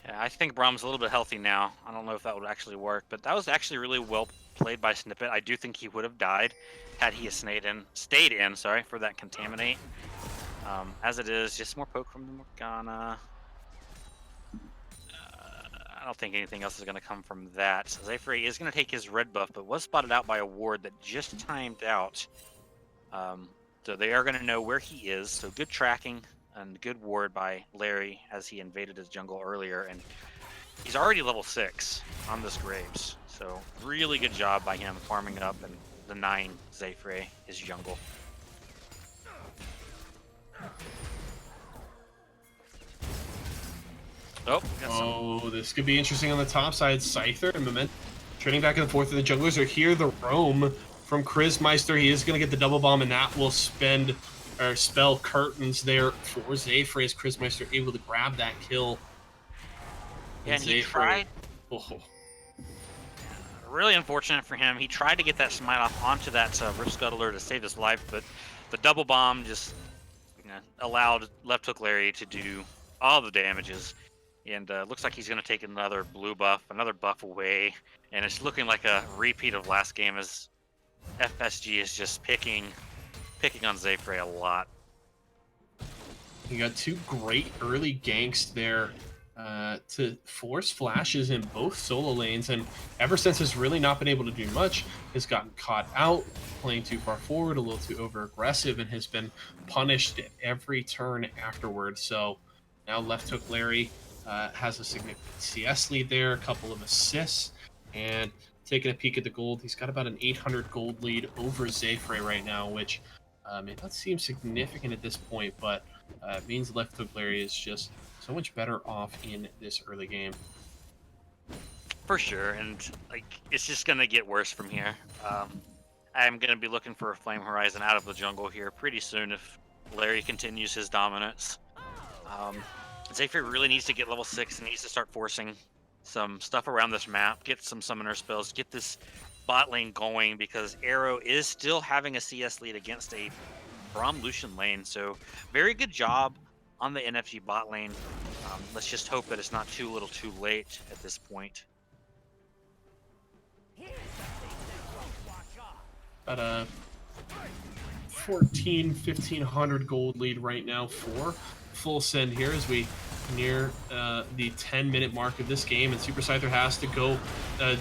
Yeah, I think Brahm's a little bit healthy now. I don't know if that would actually work, but that was actually really well played by Snippet. I do think he would have died had he stayed in, for that contaminate. As it is, just more poke from the Morgana. I don't think anything else is going to come from that. Zayfrey is going to take his red buff, but was spotted out by a ward that just timed out. So they are going to know where he is. So good tracking and good ward by Larry as he invaded his jungle earlier. And he's already level 6 on this Graves. So really good job by him farming up and the 9 Zayfrey, his jungle. Oh, this could be interesting on the top side. Scyther and Memento trading back and forth, and the junglers are here. The roam from Chrismeister. He is going to get the double bomb, and that will spell curtains there for Zayfrey as Chrismeister able to grab that kill. Yeah, and he tried. Oh. Really unfortunate for him. He tried to get that smite off onto that Rift Scuttler to save his life, but the double bomb just allowed left hook Larry to do all the damages. And looks like he's going to take another blue buff, another buff away. And it's looking like a repeat of last game as FSG is just picking on Zayfrey a lot. You got two great early ganks there to force flashes in both solo lanes. And ever since has really not been able to do much, has gotten caught out, playing too far forward, a little too over-aggressive, and has been punished at every turn afterwards. So now left hook Larry has a significant CS lead there, a couple of assists, and taking a peek at the gold, he's got about an 800 gold lead over Zayfrey right now, which may not seem significant at this point, but it means left hook Larry is just so much better off in this early game. For sure, and like it's just gonna get worse from here. I'm gonna be looking for a Flame Horizon out of the jungle here pretty soon if Larry continues his dominance. Zayfrey really needs to get level 6 and needs to start forcing some stuff around this map, get some summoner spells, get this bot lane going, because Arrow is still having a CS lead against a Braum Lucian lane. So very good job on the NFG bot lane. Let's just hope that it's not too little too late at this point. About a 1500 gold lead right now for Full Send here as we near the 10-minute mark of this game, and Super Scyther has to go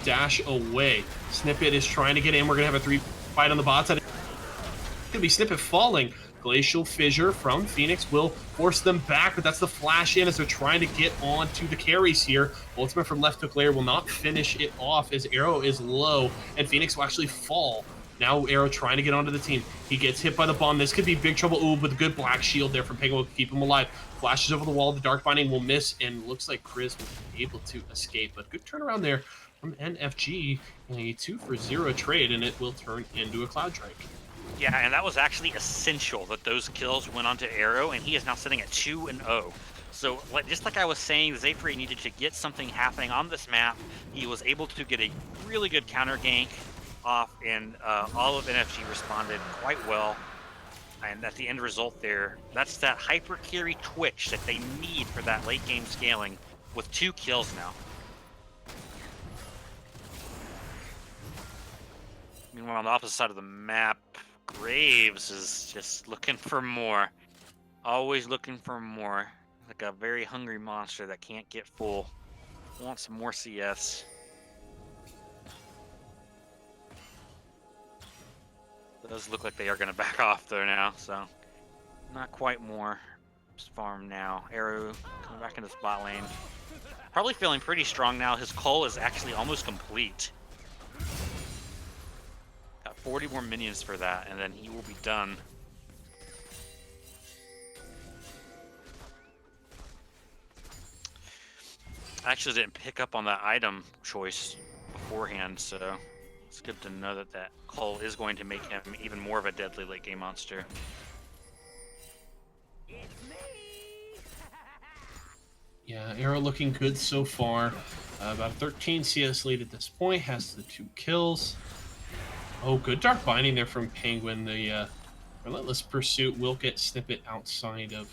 dash away. Snippet is trying to get in. We're gonna have a 3 fight on the bot side. It's gonna be Snippet falling. Glacial Fissure from Phoenix will force them back, but that's the flash in as they're trying to get on to the carries here. Ultimate from left hook layer will not finish it off as Arrow is low, and Phoenix will actually fall. Now Arrow trying to get onto the team. He gets hit by the bomb. This could be big trouble. Ooh, with a good black shield there from Penguin to keep him alive. Flashes over the wall. The Dark Binding will miss, and looks like Chris will be able to escape. But good turnaround there from NFG. A 2-for-0 trade, and it will turn into a Cloud Drake. Yeah, and that was actually essential that those kills went onto Arrow, and he is now sitting at 2-0. So, just like I was saying, Zayfree needed to get something happening on this map. He was able to get a really good counter gank off, and all of NFG responded quite well. And at the end result there, that's that hyper carry twitch that they need for that late game scaling with 2 kills now. Meanwhile, on the opposite side of the map, Graves is just looking for more. Always looking for more. Like a very hungry monster that can't get full. Wants some more CS. Does look like they are going to back off there now, so not quite more. Just farm now. Arrow coming back into the bot lane. Probably feeling pretty strong now. His cull is actually almost complete. Got 40 more minions for that, and then he will be done. I actually didn't pick up on that item choice beforehand, so it's good to know that that cull is going to make him even more of a deadly late game monster. It's me. Yeah, Arrow looking good so far. About a 13 CS lead at this point. Has the 2 kills. Oh, good Dark Binding there from Penguin. The Relentless Pursuit will get Snippet outside of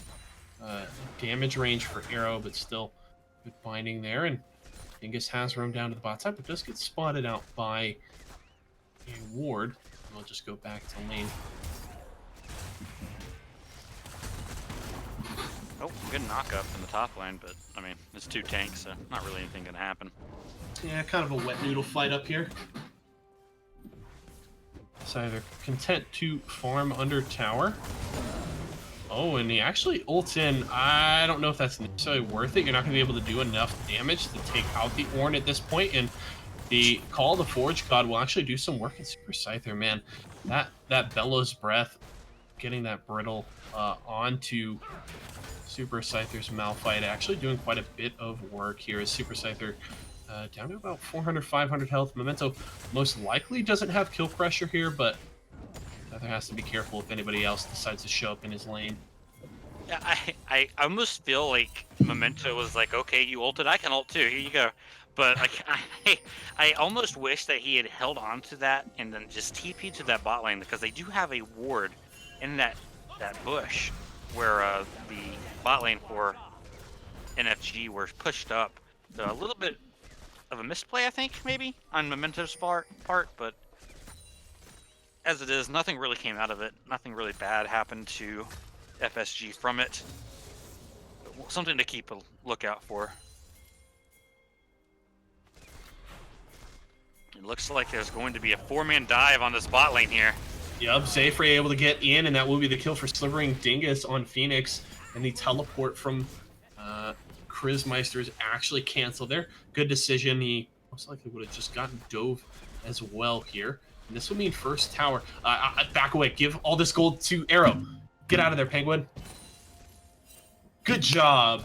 damage range for Arrow, but still good binding there. And Dingus has roam down to the bot side, but does get spotted out by a ward. We'll just go back to lane. Oh, good knock up in the top lane, but I mean, it's 2 tanks, so not really anything gonna happen. Yeah, kind of a wet noodle fight up here. It's either content to farm under tower. Oh, and he actually ults in. I don't know if that's necessarily worth it. You're not going to be able to do enough damage to take out the Ornn at this point, and the Call of the Forge God will actually do some work in Super Scyther, man. That Bellows Breath, getting that Brittle onto Super Scyther's Malphite, actually doing quite a bit of work here as Super Scyther down to about 400, 500 health. Memento most likely doesn't have kill pressure here, but Scyther has to be careful if anybody else decides to show up in his lane. Yeah, I almost feel like Memento was like, okay, you ulted, I can ult too, here you go. But like, I almost wish that he had held on to that and then just TP'd to that bot lane, because they do have a ward in that bush where the bot lane for NFG were pushed up. So a little bit of a misplay, I think, maybe, on Memento's part, but as it is, nothing really came out of it. Nothing really bad happened to FSG from it. Something to keep a lookout for. It looks like there's going to be a 4-man dive on this bot lane here. Yep, Zayfree able to get in, and that will be the kill for Slivering Dingus on Phoenix. And the teleport from Chrismeister is actually canceled there. Good decision. He most likely would have just gotten dove as well here. And this will mean first tower. Back away. Give all this gold to Arrow. Get out of there, Penguin. Good job.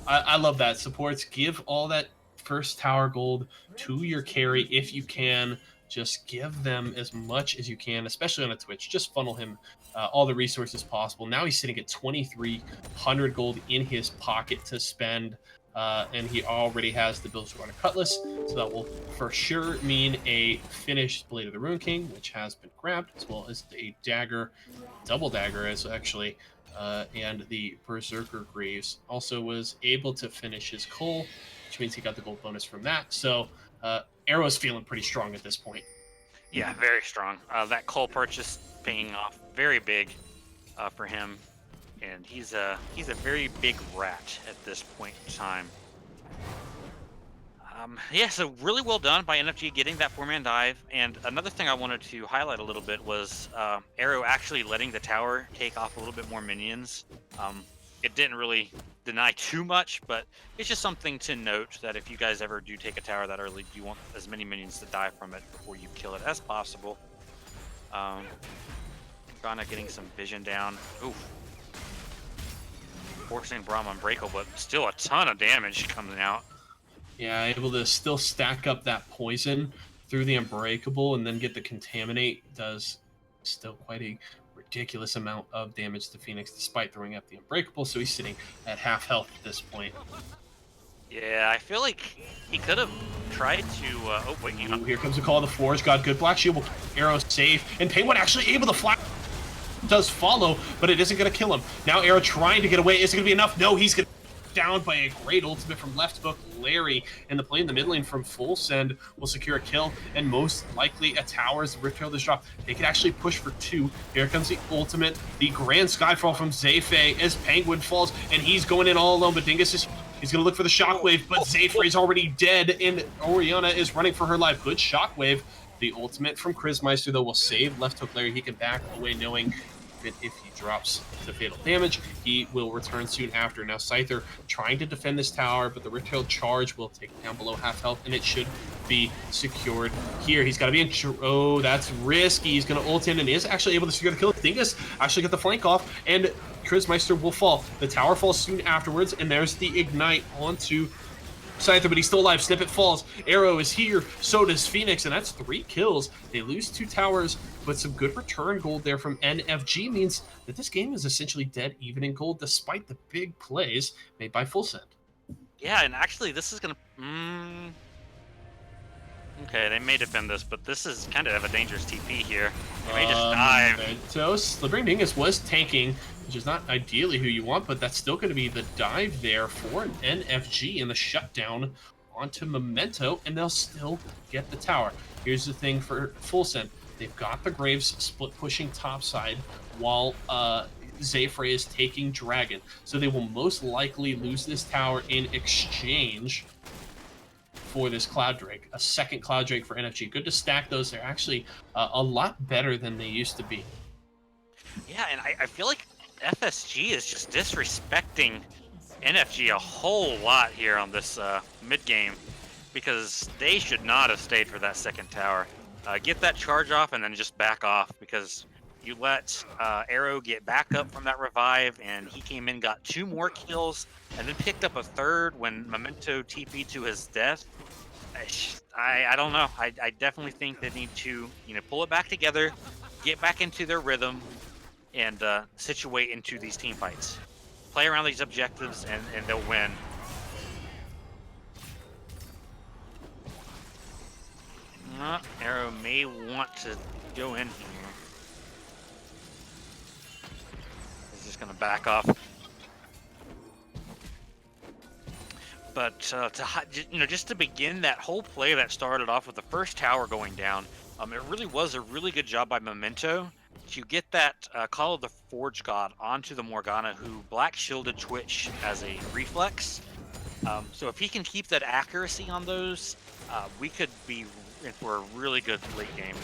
I love that. Supports, give all that first tower gold to your carry if you can. Just give them as much as you can, especially on a Twitch. Just funnel him all the resources possible. Now he's sitting at 2,300 gold in his pocket to spend. And he already has the Bill Squad Cutlass, so that will for sure mean a finished Blade of the Rune King, which has been grabbed, as well as a dagger, double dagger, as actually, and the Berserker Greaves also was able to finish his Cull, which means he got the gold bonus from that. So Arrow's feeling pretty strong at this point. Yeah, very strong. That Cull purchase paying off very big for him. And he's a very big rat at this point in time. Yeah, so really well done by NFG getting that 4-man dive. And another thing I wanted to highlight a little bit was Arrow actually letting the tower take off a little bit more minions. It didn't really deny too much, but it's just something to note that if you guys ever do take a tower that early, you want as many minions to die from it before you kill it as possible. Grana getting some vision down. Oof. Forcing Brahma unbreakable, but still a ton of damage coming out. Yeah, able to still stack up that poison through the Unbreakable and then get the Contaminate does still quite a ridiculous amount of damage to Phoenix despite throwing up the Unbreakable, so he's sitting at half health at this point. Yeah, I feel like he could have tried to. Oh wait, hang on. Ooh, here comes the call of the Forge God. Good Black Shield will keep Arrow safe, and Penguin actually able to fly. Does follow, but it isn't going to kill him. Now Arrow trying to get away. Is it going to be enough? No, he's going to down by a great ultimate from left hook Larry, and the play in the mid lane from Full Send will secure a kill, and most likely a tower's Rift Herald is dropped. They could actually push for 2. Here comes the ultimate, the Grand Skyfall from Zayfei as Penguin falls, and he's going in all alone, but Dingus is he's going to look for the Shockwave, but Zayfei's already dead, and Oriana is running for her life. Good Shockwave. The ultimate from Chrismeister, though, will save left hook Larry. He can back away knowing that if he drops to fatal damage, he will return soon after. Now Scyther trying to defend this tower, but the Rift Herald charge will take him down below half health, and it should be secured here. He's got to be in... Oh, that's risky. He's going to ult in, and is actually able to secure the kill. Dingus actually got the flank off, and Chrismeister will fall. The tower falls soon afterwards, and there's the Ignite onto Scyther, but he's still alive. Snippet falls. Arrow is here. So does Phoenix, and that's 3 kills. They lose 2 towers, but some good return gold there from NFG means that this game is essentially dead even in gold, despite the big plays made by Full Send. Yeah, and actually, this is gonna. Okay, they may defend this, but this is kind of a dangerous TP here. They may just dive. So Slithering Dingus was tanking, which is not ideally who you want, but that's still going to be the dive there for an NFG and the shutdown onto Memento, and they'll still get the tower. Here's the thing for Full Send. They've got the Graves split pushing topside while Zayfrey is taking Dragon. So they will most likely lose this tower in exchange for this Cloud Drake. A second Cloud Drake for NFG. Good to stack those. They're actually a lot better than they used to be. Yeah, and I feel like FSG is just disrespecting NFG a whole lot here on this mid game, because they should not have stayed for that second tower. Get that charge off and then just back off, because you let Arrow get back up from that revive, and he came in, got 2 more kills, and then picked up a 3rd when Memento TP'd to his death. I don't know. I definitely think they need to pull it back together, get back into their rhythm, and situate into these team fights. Play around these objectives, and they'll win. Arrow may want to go in here. He's just going to back off. But just to begin that whole play that started off with the first tower going down, it really was a really good job by Memento to get that Call of the Forge God onto the Morgana, who Black shielded Twitch as a reflex. So if he can keep that accuracy on those, we could be in for a really good late game.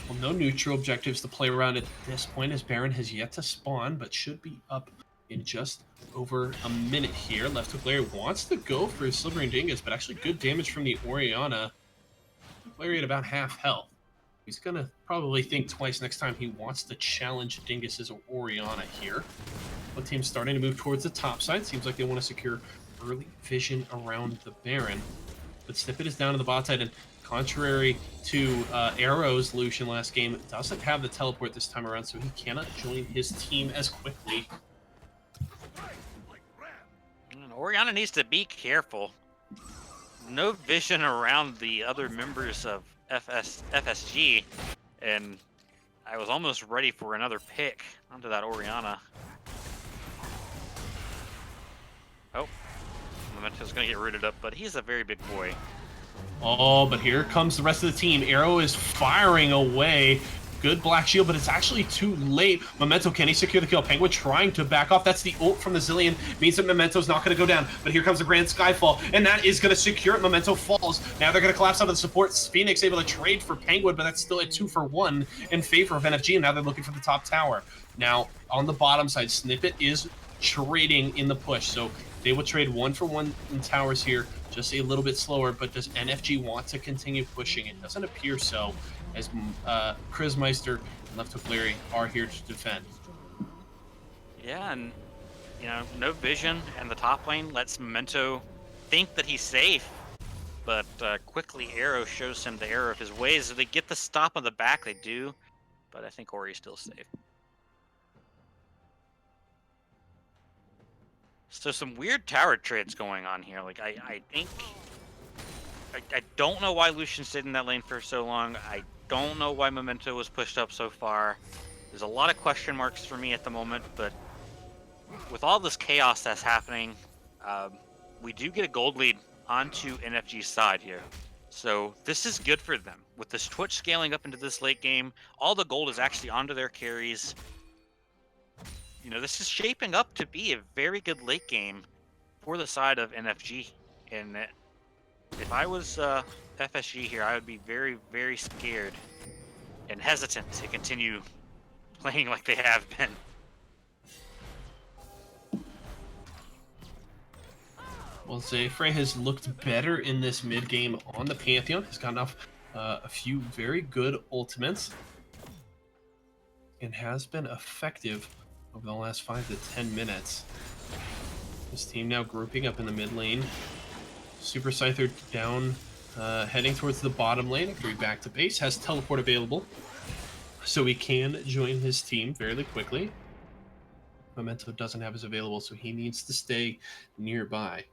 Well, no neutral objectives to play around at this point, as Baron has yet to spawn, but should be up in just over a minute here. Left hook Larry wants to go for his Slithering Dingus, but actually good damage from the Oriana. Larry at about half health. He's going to probably think twice next time he wants to challenge Dingus's Oriana here. Both teams starting to move towards the top side. Seems like they want to secure early vision around the Baron. But Snippet is down to the bot side, and contrary to Arrow's Lucian last game, doesn't have the teleport this time around, so he cannot join his team as quickly. Oriana needs to be careful. No vision around the other members of FSG, and I was almost ready for another pick onto that Oriana. Oh, Memento's gonna get rooted up, but he's a very big boy. Oh, but here comes the rest of the team. Arrow is firing away. Good black shield, but it's actually too late. Memento, can he secure the kill? Penguin trying to back off. That's the ult from the Zillion. Means that Memento's not going to go down. But here comes the Grand Skyfall, and that is going to secure it. Memento falls. Now they're going to collapse out of the support. Phoenix able to trade for Penguin, but that's still a 2-for-1 in favor of NFG, and now they're looking for the top tower. Now, on the bottom side, Snippet is trading in the push, so they will trade 1-for-1 in towers here, just a little bit slower. But does NFG want to continue pushing? It doesn't appear so, as Chrismeister and Left Hook Larry are here to defend. Yeah, and no vision, and the top lane lets Memento think that he's safe, but quickly Arrow shows him the error of his ways. If they get the stop on the back, they do, but I think Ori's still safe. So some weird tower trades going on here. Like I think I don't know why Lucian stayed in that lane for so long. I don't know why Memento was pushed up so far. There's a lot of question marks for me at the moment, but with all this chaos that's happening, we do get a gold lead onto NFG's side here. So this is good for them. With this Twitch scaling up into this late game, all the gold is actually onto their carries. This is shaping up to be a very good late game for the side of NFG. And if I was FSG here, I would be very, very scared and hesitant to continue playing like they have been. Well, Zayfrey has looked better in this mid game on the Pantheon. Has gotten off a few very good ultimates and has been effective over the last 5 to 10 minutes. This team now grouping up in the mid lane. Super Scyther down, heading towards the bottom lane. It could be back to base. Has teleport available, so he can join his team fairly quickly. Memento doesn't have his available, so he needs to stay nearby.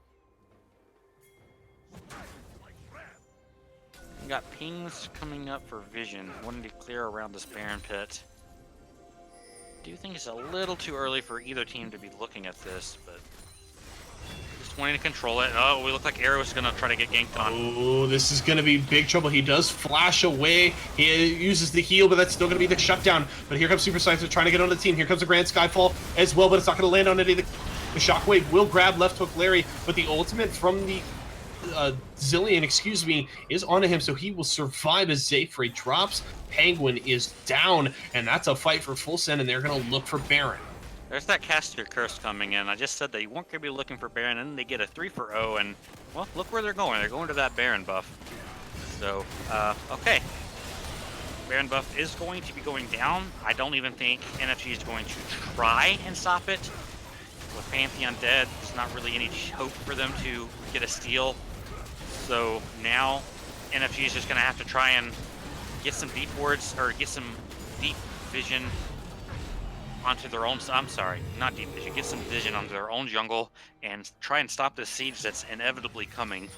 We got pings coming up for vision. Wanting to clear around this Baron pit. Do think it's a little too early for either team to be looking at this, but just wanting to control it. Oh, we look like Arrow's gonna try to get ganked on. Oh, this is gonna be big trouble. He does flash away. He uses the heal, but that's still gonna be the shutdown. But here comes Super Scyther trying to get on the team. Here comes the Grand Skyfall as well, but it's not gonna land on any of the Shockwave will grab Left Hook Larry, but the ultimate from the Zillion, is onto him, so he will survive as Zayfrey drops. Penguin is down, and that's a fight for full send, and they're going to look for Baron. There's that caster curse coming in. I just said they weren't going to be looking for Baron, and then they get a 3-for-0, and, well, look where they're going. They're going to that Baron buff. So, okay. Baron buff is going to be going down. I don't even think NFG is going to try and stop it. With Pantheon dead, there's not really any hope for them to get a steal. So now NFG is just going to have to try and get some deep wards, or get some deep vision onto their own. I'm sorry, not deep vision. Get some vision onto their own jungle and try and stop this siege that's inevitably coming.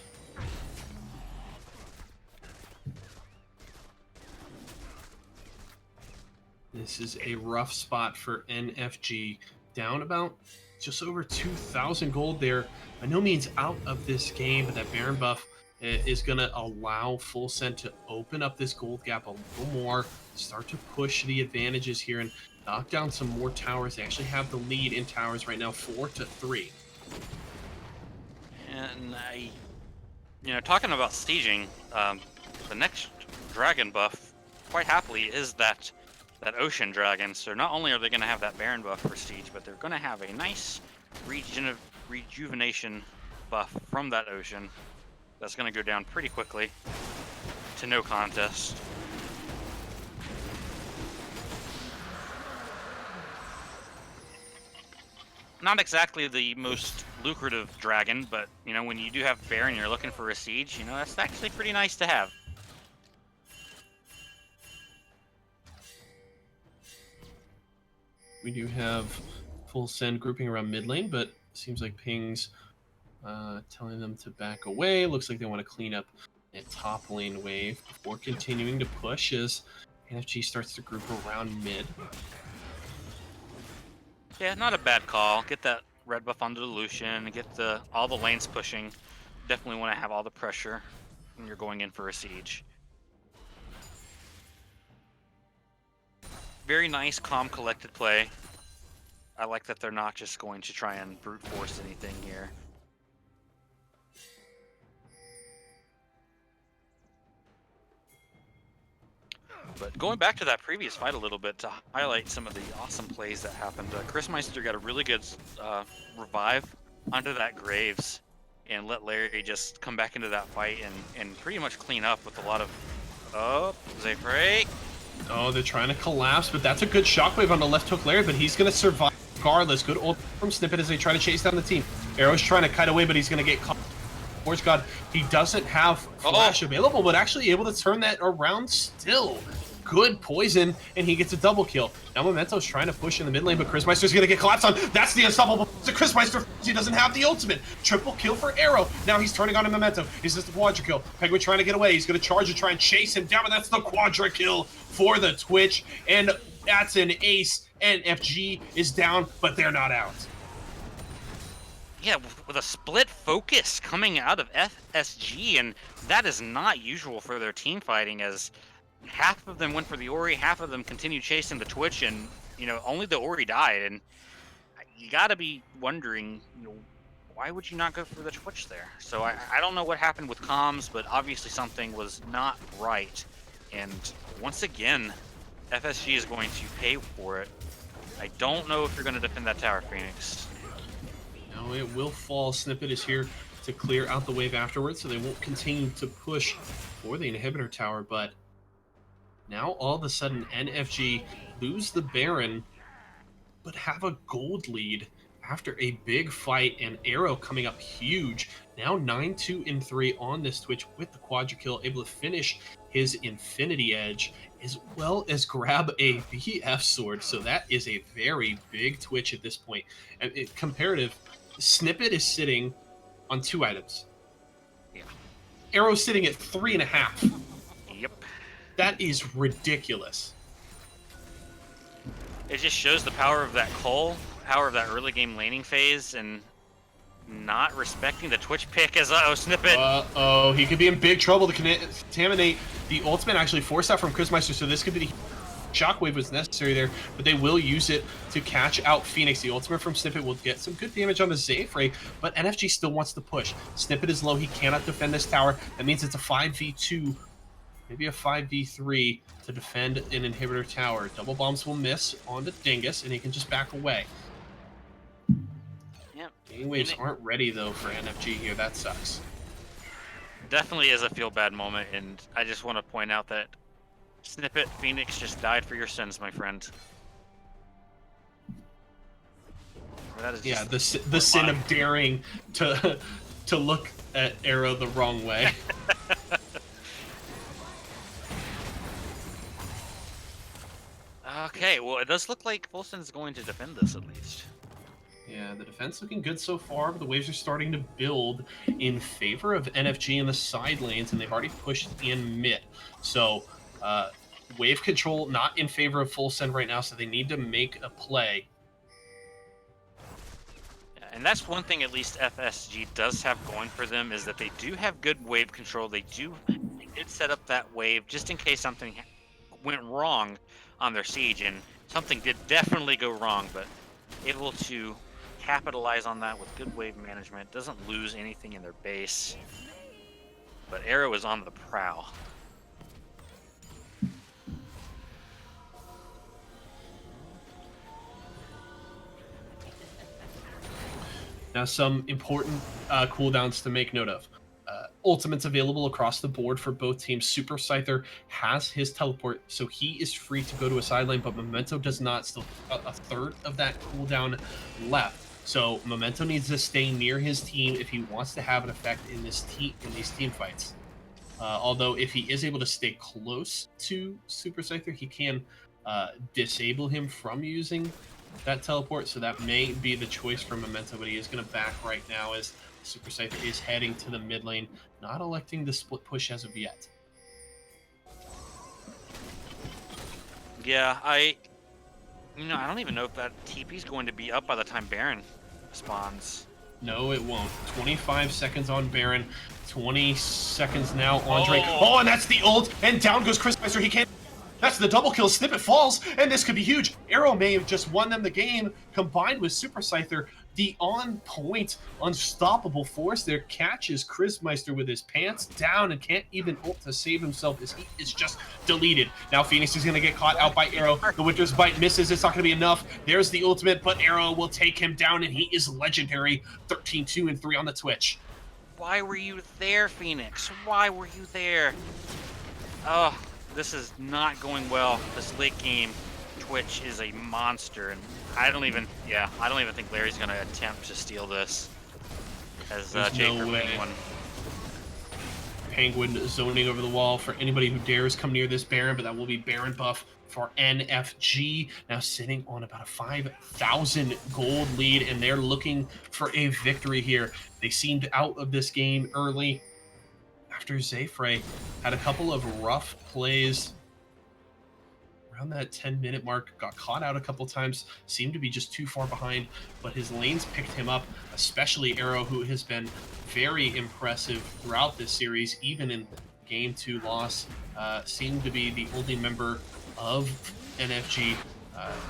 This is a rough spot for NFG. Down about just over 2,000 gold there. By no means out of this game, but that Baron buff is going to allow Full Send to open up this gold gap a little more, start to push the advantages here, and knock down some more towers. They actually have the lead in towers right now, 4-3. And talking about sieging, the next dragon buff, quite happily, is that ocean dragon. So not only are they going to have that Baron buff for siege, but they're going to have a nice rejuvenation buff from that ocean. That's going to go down pretty quickly to no contest. Not exactly the most lucrative dragon, but when you do have Baron, you're looking for a siege. That's actually pretty nice to have. We do have Full Send grouping around mid lane, but seems like Ping's telling them to back away. Looks like they want to clean up a top lane wave before continuing to push as NFG starts to group around mid. Yeah, not a bad call. Get that red buff onto the Lucian, get all the lanes pushing. Definitely want to have all the pressure when you're going in for a siege. Very nice, calm, collected play. I like that they're not just going to try and brute force anything here. But going back to that previous fight a little bit to highlight some of the awesome plays that happened, Chris Meister got a really good revive onto that Graves and let Larry just come back into that fight and pretty much clean up with a lot of... Oh, Zayfrey. Oh, they're trying to collapse, but that's a good shockwave on the left hook Larry, but he's going to survive regardless. Good ult from Snippet as they try to chase down the team. Arrow's trying to kite away, but he's going to get caught. Force God, he doesn't have flash available, but actually able to turn that around still. Good poison, and he gets a double kill. Now Memento's trying to push in the mid lane, but Chris Meister's gonna get collapsed on. That's the unstoppable. So Chris Meister, he doesn't have the ultimate. Triple kill for Arrow. Now he's turning on a Memento. Is this the quadra kill? Penguin trying to get away. He's gonna charge and try and chase him down, but that's the quadra kill for the Twitch, and that's an ace. NFG is down, but they're not out. Yeah, with a split focus coming out of FSG, and that is not usual for their team fighting, as half of them went for the Ori, half of them continued chasing the Twitch, and, you know, only the Ori died, and you gotta be wondering, you know, why would you not go for the Twitch there? So I don't know what happened with comms, but obviously something was not right, and once again, FSG is going to pay for it. I don't know if you're going to defend that tower, Phoenix. No, it will fall. Snippet is here to clear out the wave afterwards, so they won't continue to push for the inhibitor tower, but now all of a sudden NFG lose the Baron, but have a gold lead after a big fight, and Arrow coming up huge. Now 9-2-3 on this Twitch with the quadra kill, able to finish his Infinity Edge, as well as grab a BF sword. So that is a very big Twitch at this point. And comparative, Snippet is sitting on 2 items. Yeah. Arrow's sitting at 3.5. Yep. That is ridiculous. It just shows the power of that Cole, power of that early game laning phase, and not respecting the Twitch pick as Snippet. Uh-oh, he could be in big trouble to contaminate the ultimate, actually forced out from Chris Meister, so this could be the shockwave was necessary there, but they will use it to catch out Phoenix. The ultimate from Snippet will get some good damage on the Zayfrey, but NFG still wants to push. Snippet is low, he cannot defend this tower. That means it's a 5v2, maybe a 5v3 to defend an inhibitor tower. Double bombs will miss on the Dingus, and he can just back away. Yep. Game waves aren't ready, though, for NFG here. That sucks. Definitely is a feel-bad moment, and I just want to point out that Snippet, Phoenix just died for your sins, my friend. That is yeah, the sin of daring to look at Arrow the wrong way. Okay, well, it does look like Fulson's going to defend this at least. Yeah, the defense looking good so far, but the waves are starting to build in favor of NFG in the side lanes, and they've already pushed in mid. So, wave control not in favor of full send right now, so they need to make a play. And that's one thing at least FSG does have going for them, is that they do have good wave control. They did set up that wave just in case something went wrong on their siege, and something did definitely go wrong, but able to capitalize on that with good wave management. Doesn't lose anything in their base, but Arrow is on the prowl. Now, some important cooldowns to make note of. Ultimates available across the board for both teams. Super Scyther has his teleport, so he is free to go to a side lane, but Memento does not. Still a third of that cooldown left. So Memento needs to stay near his team if he wants to have an effect in these team fights. Although if he is able to stay close to Super Scyther, he can disable him from using that teleport, so that may be the choice for Memento, but he is going to back right now as Super Scyther is heading to the mid lane, not electing the split push as of yet. Yeah, I don't even know if that TP is going to be up by the time Baron spawns. No, it won't. 25 seconds on Baron, 20 seconds now on Drake. Oh, and that's the ult, and down goes Chris Meister. He can't That's the double kill. Snippet falls, and this could be huge. Arrow may have just won them the game, combined with Super Scyther. The on-point, unstoppable force there catches Chrismeister with his pants down and can't even ult to save himself as he is just deleted. Now Phoenix is going to get caught out by Arrow. The Winter's Bite misses. It's not going to be enough. There's the ultimate, but Arrow will take him down, and he is legendary. 13-2 and 3 on the Twitch. Why were you there, Phoenix? Why were you there? Oh, this is not going well. This late game, Twitch is a monster, and I don't even think Larry's gonna attempt to steal this. As no way. Penguin zoning over the wall for anybody who dares come near this Baron, but that will be Baron buff for NFG. Now sitting on about a 5,000 gold lead, and they're looking for a victory here. They seemed out of this game early after Zayfrey had a couple of rough plays around that 10-minute mark, got caught out a couple times, seemed to be just too far behind, but his lanes picked him up, especially Arrow, who has been very impressive throughout this series, even in Game 2 loss, seemed to be the only member of NFG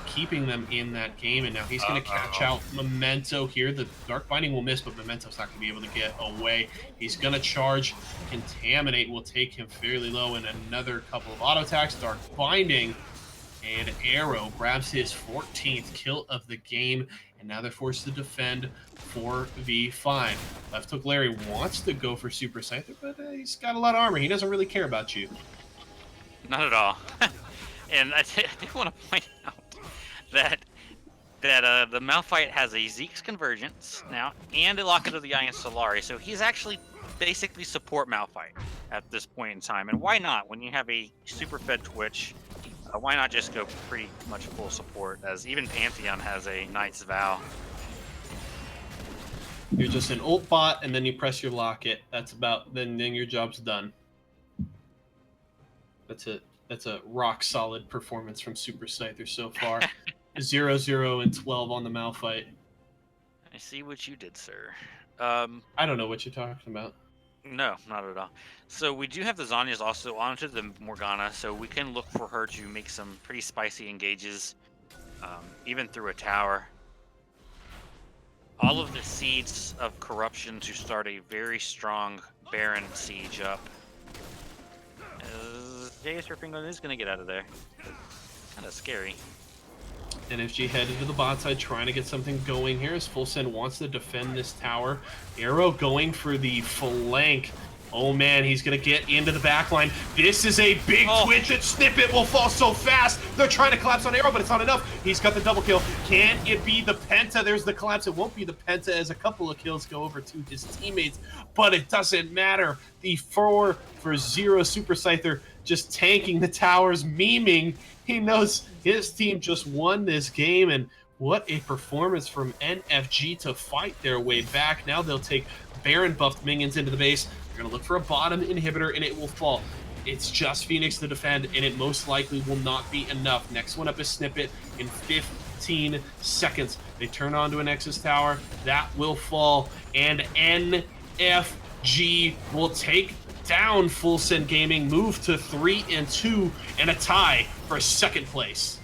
keeping them in that game, and now he's going to catch out Memento here. The Dark Binding will miss, but Memento's not going to be able to get away. He's going to charge. Contaminate will take him fairly low, and another couple of auto attacks. Dark Binding, and Arrow grabs his 14th kill of the game, and now they're forced to defend 4v5. Left Hook Larry wants to go for Super Scyther, but he's got a lot of armor. He doesn't really care about you. Not at all. And I do want to point out that the Malphite has a Zeke's Convergence now and a Locket of the Eye and Solari, so he's actually basically support Malphite at this point in time. And why not? When you have a super fed Twitch, why not just go pretty much full support, as even Pantheon has a Knight's Vow. You're just an ult bot, and then you press your locket. That's about, then your job's done. That's it. That's a rock-solid performance from Super Scyther so far. 0-0 and 12 on the Malphite. I see what you did, sir. I don't know what you're talking about. No, not at all. So we do have the Zhonya's also onto the Morgana, so we can look for her to make some pretty spicy engages, even through a tower. All of the seeds of corruption to start a very strong Baron siege up. JS Fingal is going to get out of there. Kind of scary. NFG headed to the bot side, trying to get something going here as Full Send wants to defend this tower. Arrow going for the flank. Oh man, he's going to get into the backline. This is a big Twitch, and Snippet will fall so fast. They're trying to collapse on Arrow, but it's not enough. He's got the double kill. Can it be the Penta? There's the collapse. It won't be the Penta as a couple of kills go over to his teammates, but it doesn't matter. The 4-for-0 Super Scyther just tanking the towers, memeing. He knows his team just won this game, and what a performance from NFG to fight their way back. Now they'll take Baron buffed minions into the base. They're going to look for a bottom inhibitor, and it will fall. It's just Phoenix to defend, and it most likely will not be enough. Next one up is Snippet in 15 seconds. They turn onto a Nexus Tower. That will fall, and NFG will take down Full Send Gaming, move to 3-2, and a tie for second place.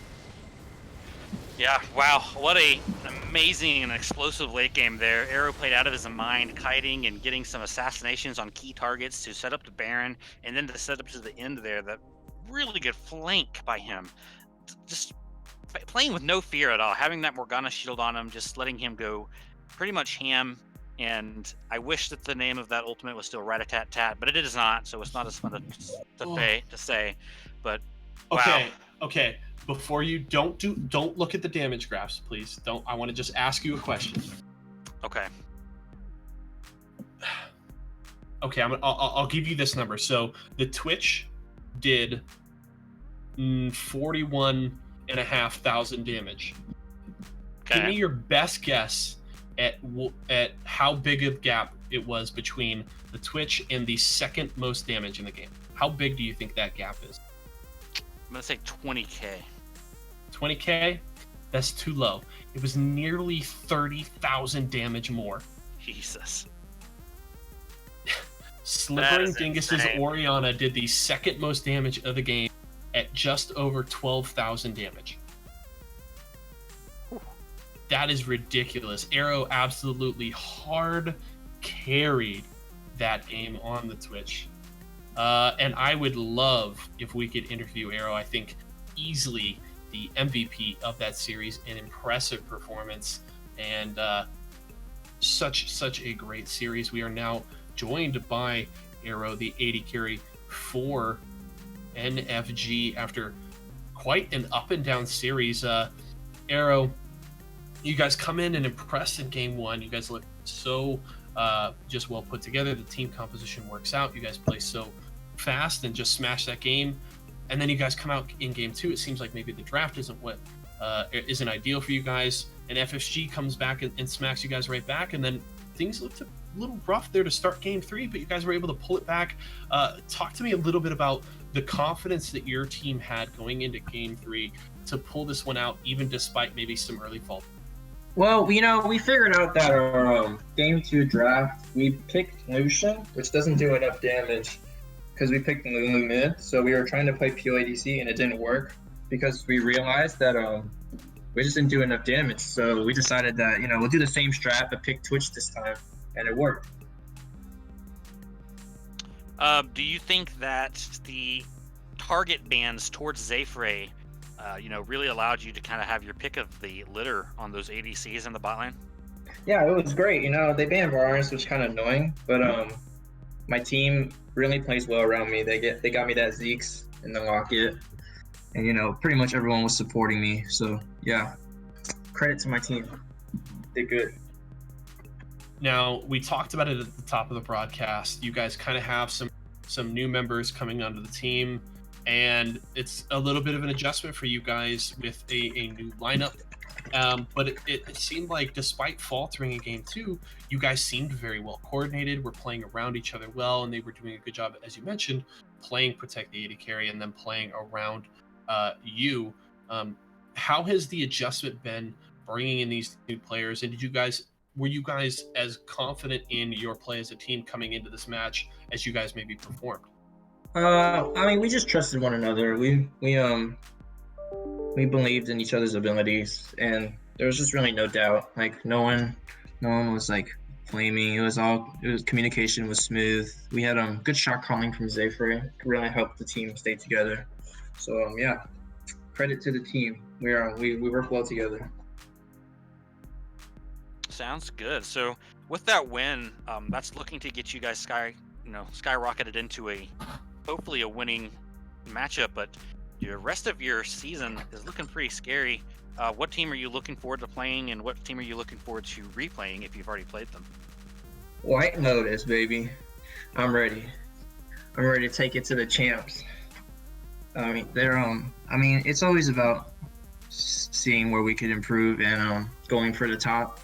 Yeah, wow, what an amazing and explosive late game there. Arrow played out of his mind, kiting and getting some assassinations on key targets to set up the Baron, and then to set up to the end there, that really good flank by him. Just playing with no fear at all, having that Morgana shield on him, just letting him go pretty much ham. And I wish that the name of that ultimate was still Rat-a-tat-tat, but it is not, so it's not as fun to say. But wow. Okay. Before you don't look at the damage graphs, please. Don't. I want to just ask you a question. Okay. Okay, I'll give you this number. So the Twitch did 41,500 damage. Okay. Give me your best guess at how big a gap it was between the Twitch and the second most damage in the game. How big do you think that gap is? I'm gonna say 20k. 20k? That's too low. It was nearly 30,000 damage more. Jesus. Slivering Dingus's Orianna did the second most damage of the game at at just over 12,000 damage. That is ridiculous. Arrow absolutely hard carried that game on the Twitch. And I would love if we could interview Arrow. I think easily the MVP of that series, an impressive performance, and such a great series. We are now joined by Arrow, the 80 carry for NFG after quite an up and down series. Arrow, you guys come in and impress in game one. You guys look so just well put together. The team composition works out. You guys play so fast and just smash that game. And then you guys come out in game two. It seems like maybe the draft isn't what isn't ideal for you guys. And FSG comes back and smacks you guys right back. And then things looked a little rough there to start game three, but you guys were able to pull it back. Talk to me a little bit about the confidence that your team had going into game three to pull this one out, even despite maybe some early fault. Well, we figured out that our game 2 draft, we picked Lucian, which doesn't do enough damage because we picked Lulu mid. So we were trying to play POADC and it didn't work because we realized that we just didn't do enough damage. So we decided that, we'll do the same strat but pick Twitch this time, and it worked. Do you think that the target bans towards Zayfray really allowed you to kind of have your pick of the litter on those ADCs in the bot lane? Yeah, it was great. They banned Varus, which is kind of annoying, but my team really plays well around me. They got me that Zeke's in the locket, and pretty much everyone was supporting me. So yeah, credit to my team. Did good. Now, we talked about it at the top of the broadcast. You guys kind of have some new members coming onto the team, and it's a little bit of an adjustment for you guys with a new lineup. But it seemed like despite faltering in game two, you guys seemed very well coordinated. We're playing around each other well, and they were doing a good job, as you mentioned, playing Protect the 80 carry and then playing around you. How has the adjustment been bringing in these new players? And were you guys as confident in your play as a team coming into this match as you guys maybe performed? We just trusted one another. We believed in each other's abilities, and there was just really no doubt. Like no one was like flaming. It was communication was smooth. We had good shot calling from Zayfray. Really helped the team stay together. So yeah, credit to the team. We work well together. Sounds good. So with that win, that's looking to get you guys skyrocketed into hopefully a winning matchup, but the rest of your season is looking pretty scary. What team are you looking forward to playing, and what team are you looking forward to replaying if you've already played them? White Lotus, baby. I'm ready. I'm ready to take it to the champs. It's always about seeing where we could improve and going for the top.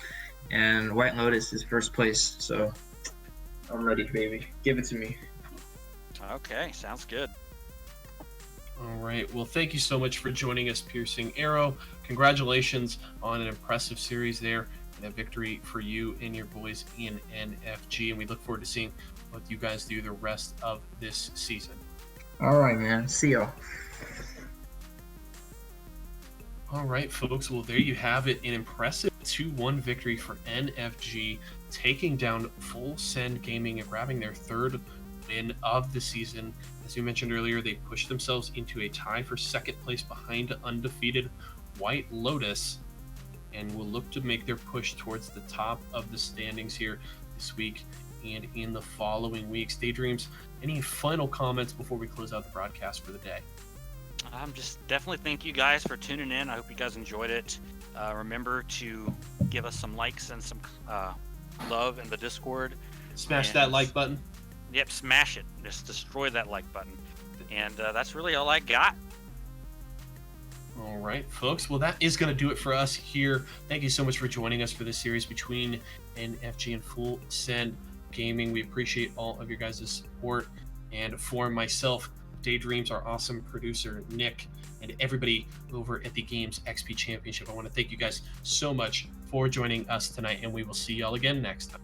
And White Lotus is first place, so I'm ready, baby. Give it to me. Okay, sounds good. All right. Well, thank you so much for joining us, Piercing Arrow. Congratulations on an impressive series there and a victory for you and your boys in NFG. And we look forward to seeing what you guys do the rest of this season. All right, man. See y'all. All right, folks. Well, there you have it. An impressive 2-1 victory for NFG, taking down Full Send Gaming and grabbing their third win of the season. As you mentioned earlier, they pushed themselves into a tie for second place behind undefeated White Lotus, and will look to make their push towards the top of the standings here this week and in the following weeks. Daydreams, any final comments before we close out the broadcast for the day? Just definitely thank you guys for tuning in. I hope you guys enjoyed it. Remember to give us some likes and some love in the Discord. Smash that like button. Yep, smash it. Just destroy that like button. And that's really all I got. All right, folks. Well, that is going to do it for us here. Thank you so much for joining us for this series between NFG and Full Send Gaming. We appreciate all of your guys' support. And for myself, Daydreams, our awesome producer, Nick, and everybody over at the Games XP Championship, I want to thank you guys so much for joining us tonight, and we will see y'all again next time.